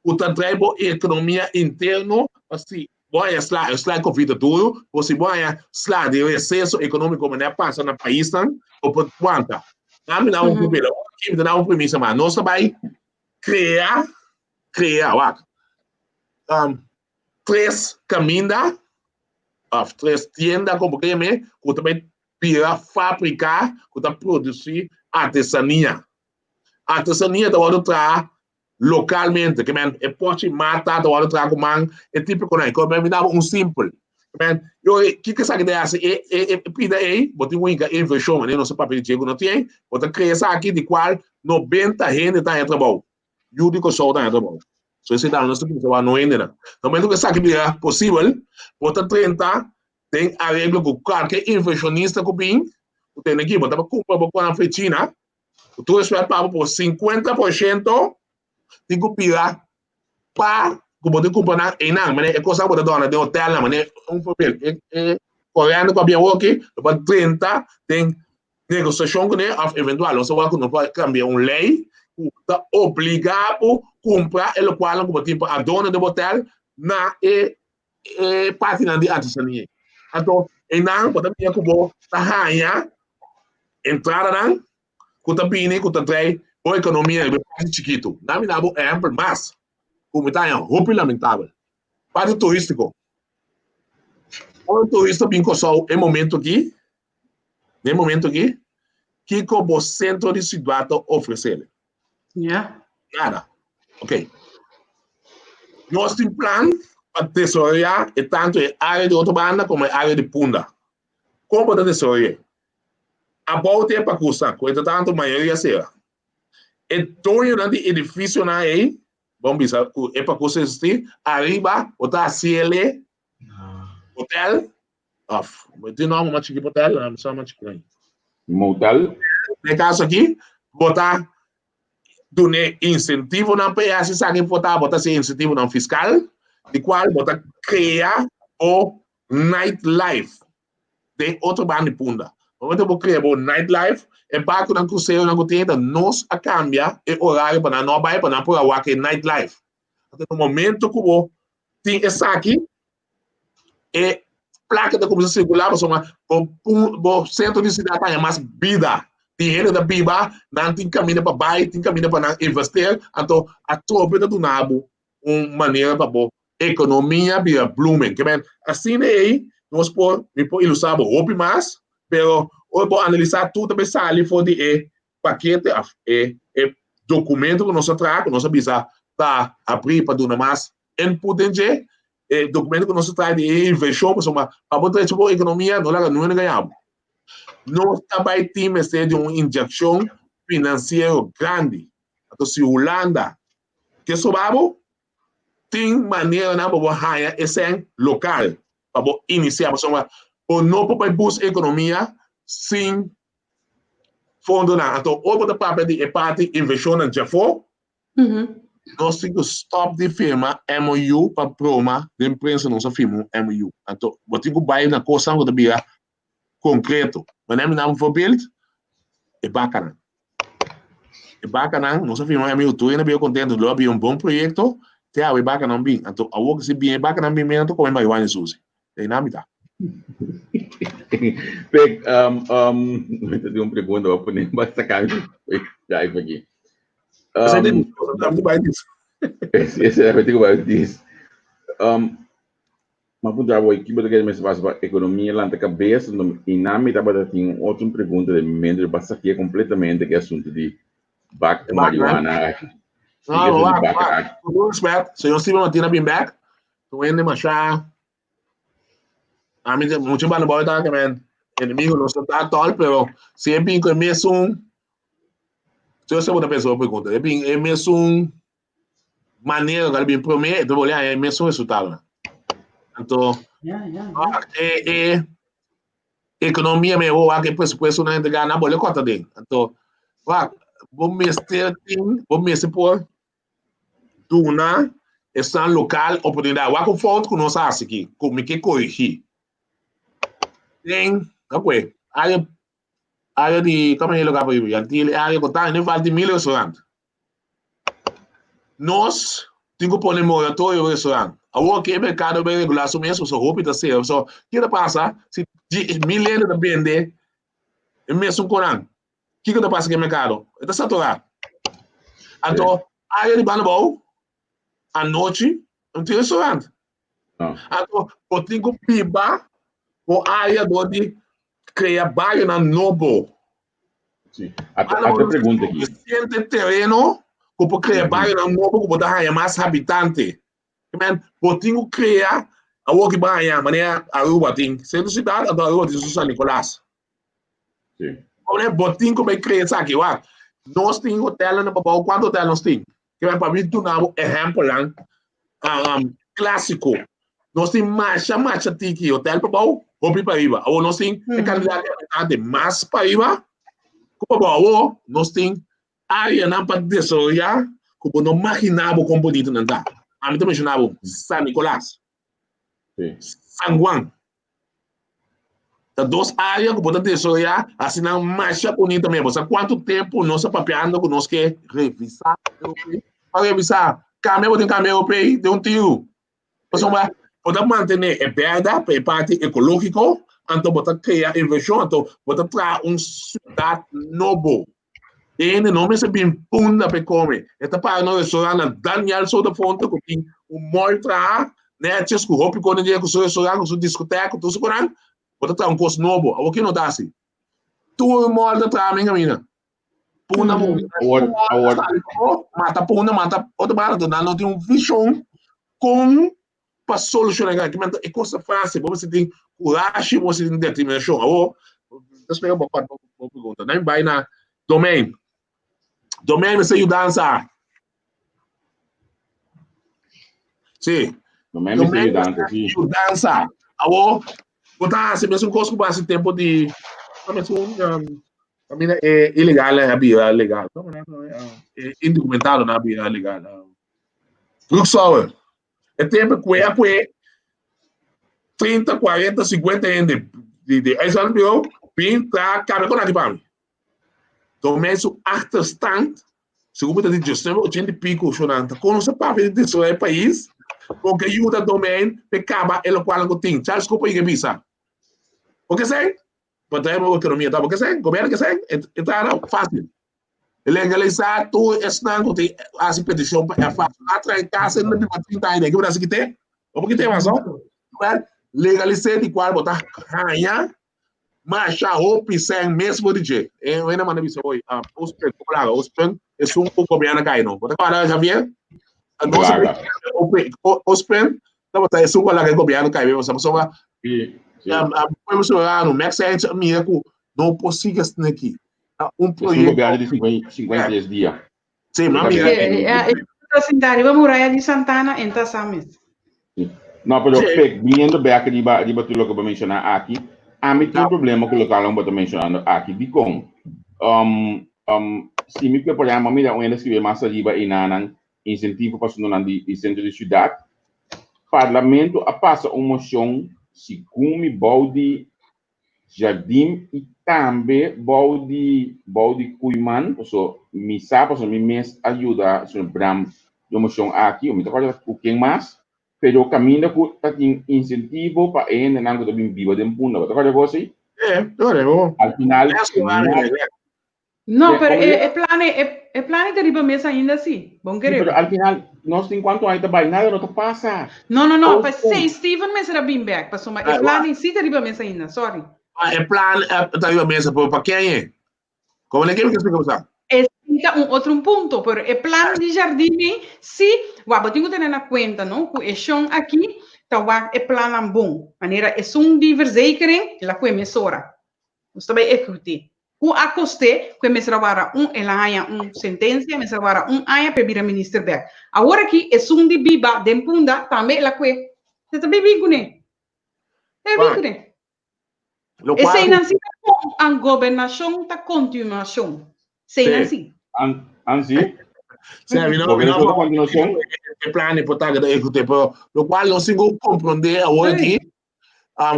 o tanto economia interno, assim, vai eslar com vida tudo, você vai eslar de recesso econômico, mas passa no país, ou por quanto. Nós não vamos primeiro, aqui não vamos premissa, mas nós vai criar, três caminhos, três tiendas, como que é, que também para fabricar, que produzir artesania. Artesania da hora tra localmente, que man, pode matar da hora tra com man, tipo com aí, como me dá simples. Man, eu que sabe de assim, pida aí, botar uma inversão, né, não sei papel de não tem, botar criar aqui de qual 90 gente tá em trabalho. Eu digo só tá em trabalho. So esse dá nós que vai não ainda. Também do que sabe é possível, botar 30 tem arreglo com qualquer inversionista que vem, tem aqui, botar compra com a fetina. Tu espera para por 50% de cupira para como de comprar em nada, mas é coisa boa dona de hotel, mas é papel, coreano que bem ok, para 30 tem negociação com ele, eventual, não sei que não pode cambiar lei, está obrigado a comprar ele qual como tipo a dona do hotel na página de artesania. Então, em nada, pode ter como tá raia entrada não kuta bini, kuta trai, ou economia é chiquito. Na minha é amplo, mas, como está roupa lamentável. Para o turístico. O turista vem com só momento aqui, que como o centro de cidade oferecer. Nada. Ok. Nós temos plano para tesouriar tanto a área de autobahn como a área de Punda. Como para tesouriar? A volta é para custar, coisa tanto maioria será. E torno de edifício na aí, vamos ver, é para você assistir, arriba, botar CL, hotel, tem nome mais chique hotel, não só mais chique. Motel. No caso aqui, botar do incentivo na PA, se sabe botar esse incentivo na fiscal, de qual botar criar o nightlife de outro bando de Punda. Momento eu vou criar o nightlife, é para que o cruzeiro não tenha, nós a cambia o horário para não vai para não por a que nightlife. No momento que eu tenho essa aqui, é placa da comissão circular, o centro de cidade tem mais vida. Dinheiro da biba, não tem caminho para baixo, tem caminho para investir, então a tropa do nabo, uma maneira para a economia via blooming. Assim aí, nós podemos ilustrar o mais, pero hoje vou analisar tudo também ali for de paquete documento que nós trazemos, nós avisa tá abrir para dar mais input em documento que nós traz de inversão, para botar tipo economia, não ganhamos. Nós também temos de uma injeção financeira grande. Então, se Holanda, que sobrava, tem maneira para ganhar esse local, para iniciar, ou não para buscar economia sem fundo. Então, outra parte de inversão já foi, nós temos que stop de firma MOU para proma de imprensa nossa firma MOU. Então, nós temos que bair na coisa que também é concreto. Mas não voorbeeld, é bacana. É bacana, nossa firma MOU, tu ainda bem contente, lobby bom projeto, é bacana bem. Então, a work se bem é bacana bem, então como é mais vai Suzy. É na mitad. Peg, tenho uma pergunta, vou poner basta cambio. Já aqui. Esse é o que diz. Mas por exemplo, aqui você quer mais para economia lá na cabeça, e na minha estava tem outra pergunta de membro basta aqui completamente que é assunto de back marijuana. Com respeito, se eu estive mantendo bem back, tu ainda machar. A mim muito bom boy tá que man. Inimigo não está tol, pero sempre com mesmo se eu sou uma pessoa pergunta, é mesmo maneira que ele promete, eu olhar é mesmo resultado. Então, economia me o que presupuesto na entregar na bolha cota dele. Então, vou mestre por tuna essa local oportunidade. O que falta com nós aqui, como que corrigir. Tem, ok, área de como é lugar para ir, área que tá, nem vale de 1.000 restaurantes. Nós temos que pôr moratório no restaurante. Agora que o mercado vai regular isso mesmo, só roupa está certo. Só, o que passa? Se milênios de vender, é mesmo corante. O que passa com o mercado? Está saturado. Então, a área de Banabou, à noite, não tem restaurante. Então, eu tenho que pibar a área onde criar bairro na Nobo. Sim. Até pergunta aqui. Sente terreno, como criar bairro na Nobo, como dar mais habitante. Eu tenho que criar a outra bairro, maneira a rua tem. Centro cidade, a rua de São Nicolás. Sim. Eu tenho que criar isso aqui. Nós temos hotel na Babau. Quanto hotel nós temos? Que é para mim, tu não exemplo lá, clássico. Nós temos marcha tiki, hotel Babau, ou para Iba. Ou nós temos candidato mais para Iba. Como Babau, nós temos área na para desenvolver, como não imaginava como bonito não dá. A mim também imaginava São Nicolás, São Juan. As duas áreas que podem desenvolver, assim não marcha bonita mesmo. Sabe quanto tempo nós estamos papeando que nós quer revisar? Para revisar, caminho tem caminho europeu, tem tiro. Podemos manter a perda para a parte ecológica, então podemos criar inversão, então podemos trazer uma cidade nova. E não me se bem punda para comer. Esta para no restaurante Daniel Soda Fonte, que tem moltra, né? Tinha que roupa quando dia que o restaurante, que o discoteca, tudo isso por aí. Pode trazer curso novo. O que não dá assim? Tu molda trazer minha mina. Punda mata punda, mata outra barra, não tem uma visão com para solucionar aqui, mas é coisa fácil. Você tem coragem, você tem determinação. Deixa eu pegar uma pergunta. Nem vai na domain. Domain você ajuda. Sim. Domain você ajuda. Agora, botar assim mesmo coisa que passa tempo de a minha é ilegal, é legal. É indocumentado na via legal. Luxor. É tempo que é 30, 40, 50 anos de aí só viu pinta cara com a para então mesmo achterstand segundo de gestão 80 pico chorando quando você para ver desse país porque ajuda também para acabar ele qual que tem já desculpa aí visa porque sei para ter uma economia tá porque sei governo que sei então fácil legalizar tu não que tem as petição é fácil atrás casa não tem 30 anos que Brasil que tem ou que tem mais legalizar de qual botar rainha mas já roupa sem mesmo de jeito eu ainda mando isso hoje os pen é um governo cai não botar para já viu os pen tá botar é um governo cai mesmo sabe só vamos olhar no Max Edge minha com não possível aqui projeto governo de 53 dias sim mami assim daí vamos Muralha de Santana em Tassames. Não, pero vindo back de tudo que eu vou mencionar aqui, a mim tem um problema com o local que eu estou mencionando aqui, de como, se me preparar, mira, eu ainda escrever mais ali e na incentivo para o de centro de cidade, parlamento a passa uma moção se come balde jardim e também balde cuiman, so me sabe, me mes ajuda sobre bram de moção aqui, eu me trabalho com quem mais pero caminho que tem incentivo para ele não que também viva de puna você pode você al final não pero é plano de riba mesa ainda assim bom querer pero al final nós tem quanto aí também nada não passa não para sei Steven mas era bem back para somar é plano sim de riba mesa ainda sorry é plano da riba mesa para quem é como é que você outro ponto, pero el plan de jardim, sim, eu tenho que ter na conta, não? Que é aqui, então é plan bom, maneira é de verzekering, la que emissora. Você vai escutar. O acoste, que emissora para ela há sentença, emissora para ano para vir a minister back. Agora aqui é de biba, de punda, também la que. Você também viu, né? É viu, né? E sem assim, a governação está continuação. Sem assim. Assim? Sim, a Governação da continuação? É plano para da executar, lo qual nós temos que compreender agora aqui,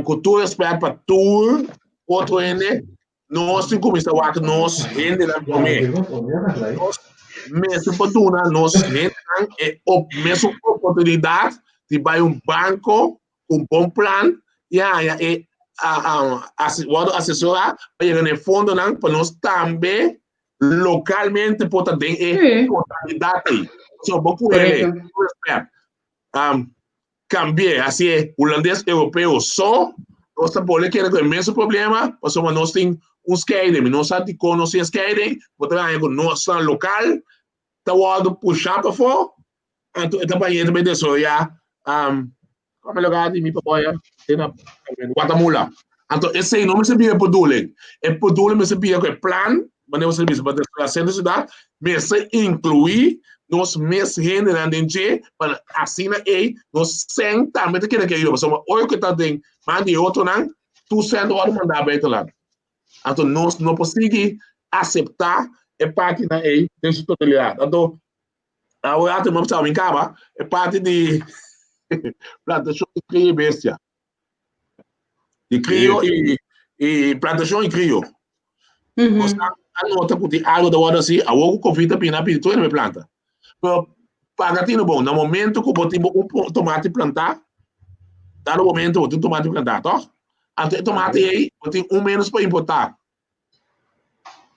com todo respeito para tu, outro ende, nós temos que começar a que nós ende na comer. Nós, mesmo para tu, nós ende na mesma oportunidade de ir banco com bom plano, assessorar para ir no fundo para nós também localmente poder ter oportunidade. Só pouco ele, cambiar, assim, holandês europeu só, nós também queremos o mesmo problema, mas nós temos skating, nós sabemos conhecer skating, porque nós somos local, está puxar para fora, então também é de isso, como é lugar de mim para boia, tem na Guatemala. Então esse aí não me sabia Podule, me sabia que é plano, mas não sabia para a cidade, mas se incluir nós mesmos gente para assinar aí, nós sentamos também que eu, só hoje que está dentro, mas de outro não, tu sendo hora mandar para lá. Então nós não conseguimos aceitar a parte da aí dessa totalidade. Então agora temos que em Caba, é parte de plantação de cria e bestia. De crio e plantação e crio. Nós anota que a água da hora assim, a água convida para na pintura na planta. Para ti no bom, no momento que você um tomate plantar, dá no momento que o tomate plantar, tá? Então tomate aí, você menos para importar.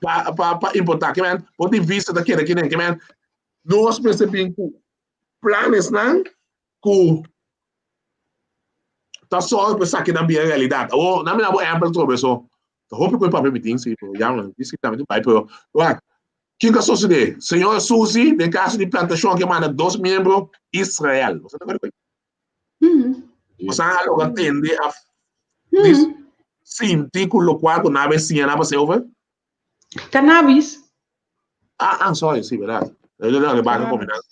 Para importar, que man, pode vista daquele que nem, que man, nós percebemos que planos não, que tá só pensar aqui na minha realidade. Ou na minha exemplo sobre isso. Eu hope que o papel me tem, se já não disse que também vai para quem que sucede? Senhor Susi, de casa de plantação que manda 2 membros Israel. Você está vendo? Você não atende a sentir com o qual não é assim, não é assim, over? Cannabis. Sorry, sim, verdade. Eu não lembro como combinado.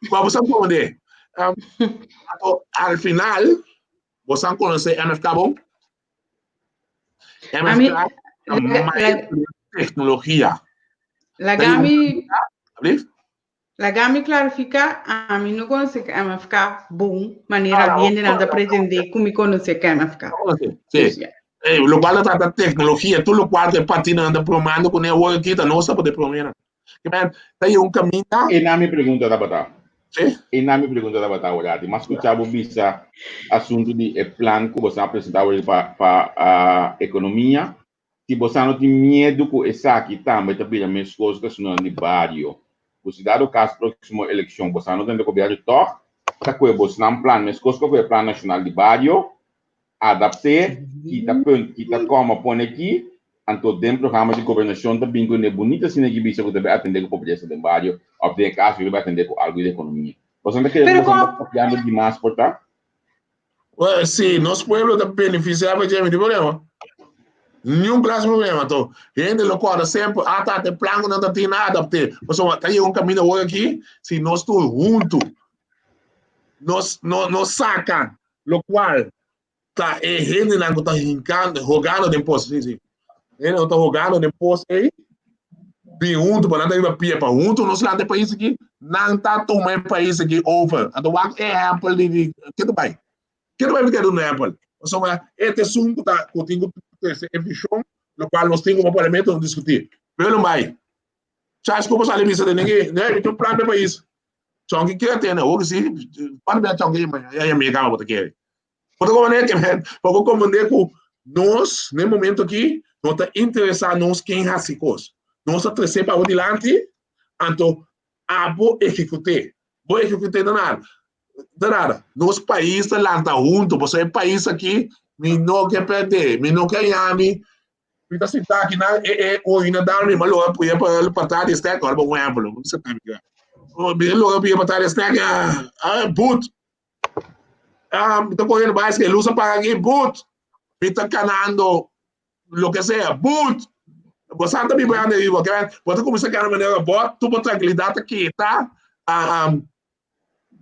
Mas você entende? Al final, você conhece MFK bom? MFK é mais tecnologia. La Gami clarifica, a mim não consegue MFK bom, maneira de nada pretender como conhecer que MFK. Sim. O qual é a tecnologia, tudo o qual é partindo anda promando com o aqui, tá não sabe de promena. Tem caminho. E na minha pergunta da batata. Sim. E na minha pergunta da batata, olha, mas escutava bisa assunto de plano que você apresentar para a economia. Se você não tem medo que essa aqui também está bem a mesma coisa que no bairro. Você dá o caso próxima eleição, você não tem que copiar de toque, tá com você não plano, mas coisa que é plano nacional de bairro, adaptar, kita como põe aqui, então dentro do programa de governação também que é bonita assim que bisa que deve atender com a população do bairro, ou tem caso que vai atender com algo de economia. Você não quer copiar demais por tá? Sim, nosso povo está beneficiado de problema. Nenhum grande problema, então. Gente loucura sempre, tá de plano não tem nada, porque você tá aí caminho hoje aqui, se nós todos juntos, nós saca, lo qual tá gente não está jogando de imposto, sim. Ele não está jogando de imposto aí, bem junto, para não ter pia para junto, nós lá de país aqui, não está tomando país aqui over. Então, é Apple de que tu vai? Que tu vai ficar no Apple? Você vai, este assunto tá contigo é visão, no qual nós temos um parlamento a discutir. Pelo mais, já desculpa a lista de ninguém, né? Então, plano de país. Só que quer ter, né? Ou se, para ver só que é minha cama para querer. Porque como é que, porque como é que nós, no momento aqui, não está interessado nós quem faz coisa. Nós está trazer para o adiante, então, vou executar nada. Nosso país está lá junto, você é país aqui, me não quer perder, me não quer yami, me está sentado aqui na ou ainda dá uma malô para patar de stack, agora vamos exemplo, você tá ligado? O bilhão para patar de stack, boot, está correndo mais que ele usa para aqui, boot, me está canando, lo que seja, boot, você também vai andar aí, você começa a ganhar maneira boa, tu botar tranquilidade aqui, tá?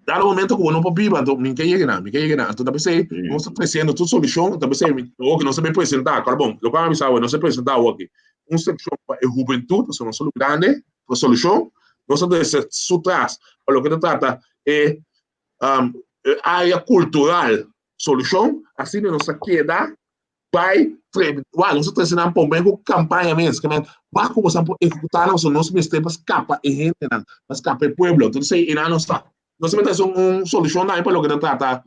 dado momento que não pode viver, então ninguém chega nada. Então também sei, não está crescendo tudo solução, também sei, que não se vai apresentar, claro, bom, eu quero avisar, não se apresentar aqui. Seção para a juventude, são só grande, para solução, nós temos sutras, para o que se trata é área cultural, solução, assim não se queda, vai, não se trazendo para um campanha mesmo, que vai começar a executar nosso ministério para escapar e gente, para escapar o povo, então isso aí não está. Nós temos uma solução para o que se trata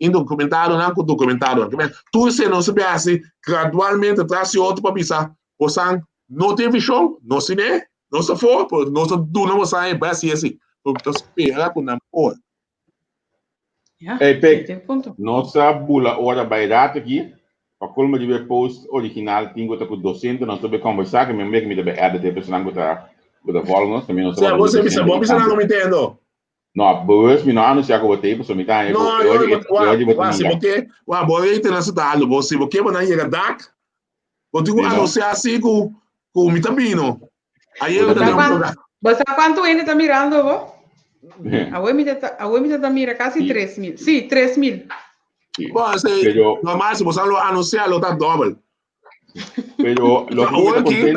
indocumentado, não documentado. Tudo isso não se vê assim, gradualmente traz outro para pensar, você não tem visão, não se vê, não se for, não se do não sai, vai ser assim. Então, espera com a porra. Hey, Pek, nossa bula hora vai dar aqui, para como de ver post original, tenho que com docente, nós vamos conversar, que me deve editar, pessoal que está voltando, também não sei. Você não me entendo. No, boas, me não anunciar que eu votei, pessoal, me tá aí. Não, porque nessa cidade, você porque não chega DAC, eu tenho que anunciar assim com o Mitabino. Aí eu tenho um programa. Você quanto ainda está mirando, vô? A UEM está mira quase 3.000. Sim, 3.000. Bom, normal, se você anunciar, lo está doble. Pero lo que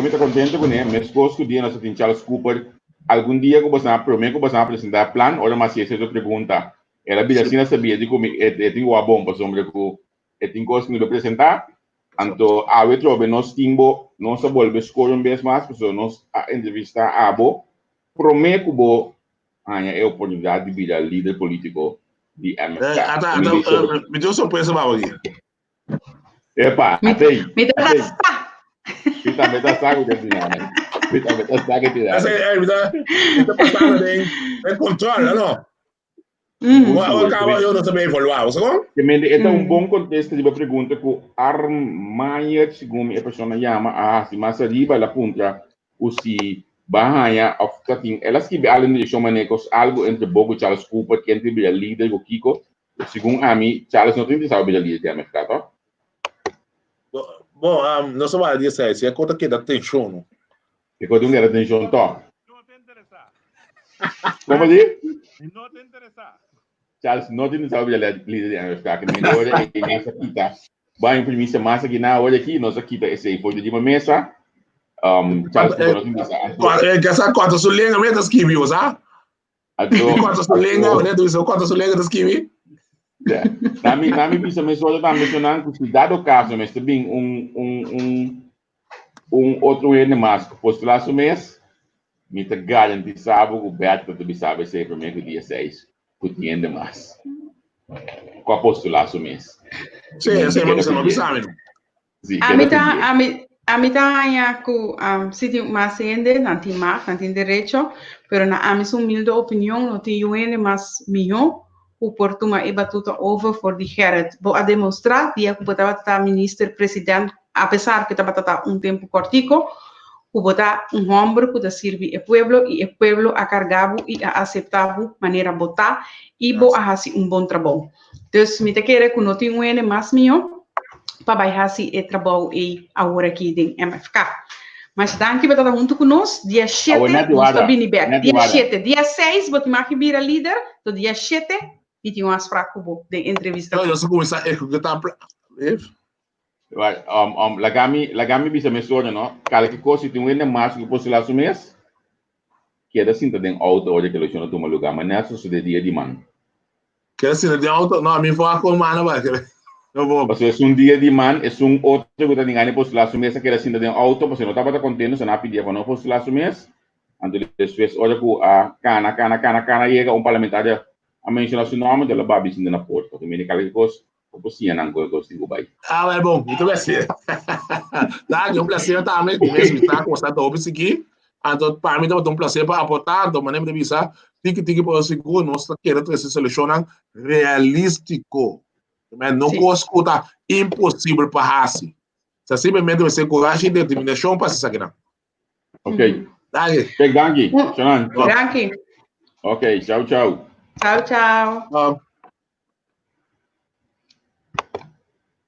me está contento con él, mi esposo que día nos tiene Charles Cooper, algún día que vas a presentar plan, ahora más si esa es la pregunta. Era vida si no sabía, digo, tengo a bomba, hombre, que tengo cosas que me lo presentar, anto a ver, nos timbo, no se vuelve score un vez más, pues nos entrevista a Abo, prometo que hay oportunidad de vida líder político de MFK. Me dio sorpresa, Babo. Epa, até Mita está saco de tirar. Está saco de tirar. Está passando em controle, não? O cabo eu não sabia informar, você como? Que é bom contexto de pergunta que Armaia, segundo a pessoa chama, se mais arriba a punta, o se bahaya of cutting, elas que além de chamanecos, algo entre Bogo e Charles Cooper, que entre o líder do Kiko, segundo a mim, Charles não tem que saber o líder da MFK, tá? Bom, não só vai dizer isso, é conta que dá atenção, não? É conta que dá atenção, tá? Não te interessar. Como diz? Não te interessar. Charles, não tem que saber o líder da MFK, que melhor é nessa quita. Vai imprimir essa massa aqui na hora aqui, nossa quita esse aí, pode de uma mesa. Charles, não tem que saber. Que essa conta sulenga mesmo das químicos, ah? Conta sulenga, né? Tu disse conta sulenga das químicos? Na minha visão, eu estou mencionando que, dado caso, mas também outro ano mais que postular o mês, me está garantizado que o Beto também sabe ser primeiro dia 6, que tinha mais. Com a postular o mês. Sim, mas você não sabe, não? A mí también sitio más ende, não tem direito, pero na minha humilde opinião, não tem mais milhão. O Portuma é batuta over for the Gerrit. Vou a demonstrar que o estava ministro presidente, apesar que estava tempo cortico, o botar ombro que serve o pueblo e o pueblo a cargado e a aceitável maneira botar e vou a fazer bom trabalho. Então, me te quer que não tem mais milhão para fazer o trabalho e agora aqui em MFK. Mas daqui vai estar junto conosco, dia 7, nós estamos bem abertos. Dia 7, dia 6, vou te vira líder, do dia 7, e tinha umas fracas de entrevista. Eu só começar a executar. Lagami bisa mesura, não? Cara que coisa tem mais que posso lá mês, que é assim também auto hoje que ele toma lugar, mas nessa sucede dia de man. Que assim de auto, não, me vou com mano, vai. Eu vou. Mas é dia de man, é outro que tem ninguém posso lá mês, que é assim de auto, mas não estava contente, se não pedia para não posso lá mês. Então depois olha que a cana chega parlamentar a mencionar seu nome, ela vai bisinho na porta, também aquela coisa. Você não gosta de Dubai. É bom, muito bem. Tá, é prazer também mesmo estar com você todo isso aqui. Então, para mim é prazer para aportar, então, maneira de avisar, tem para seguro, nós queremos essa seleção realístico. Não escuta impossível para fazer. Você simplesmente vai ser coragem e determinação para se sair. Ok. Dai. Danke. Danke. Ok, ciao. Ciao.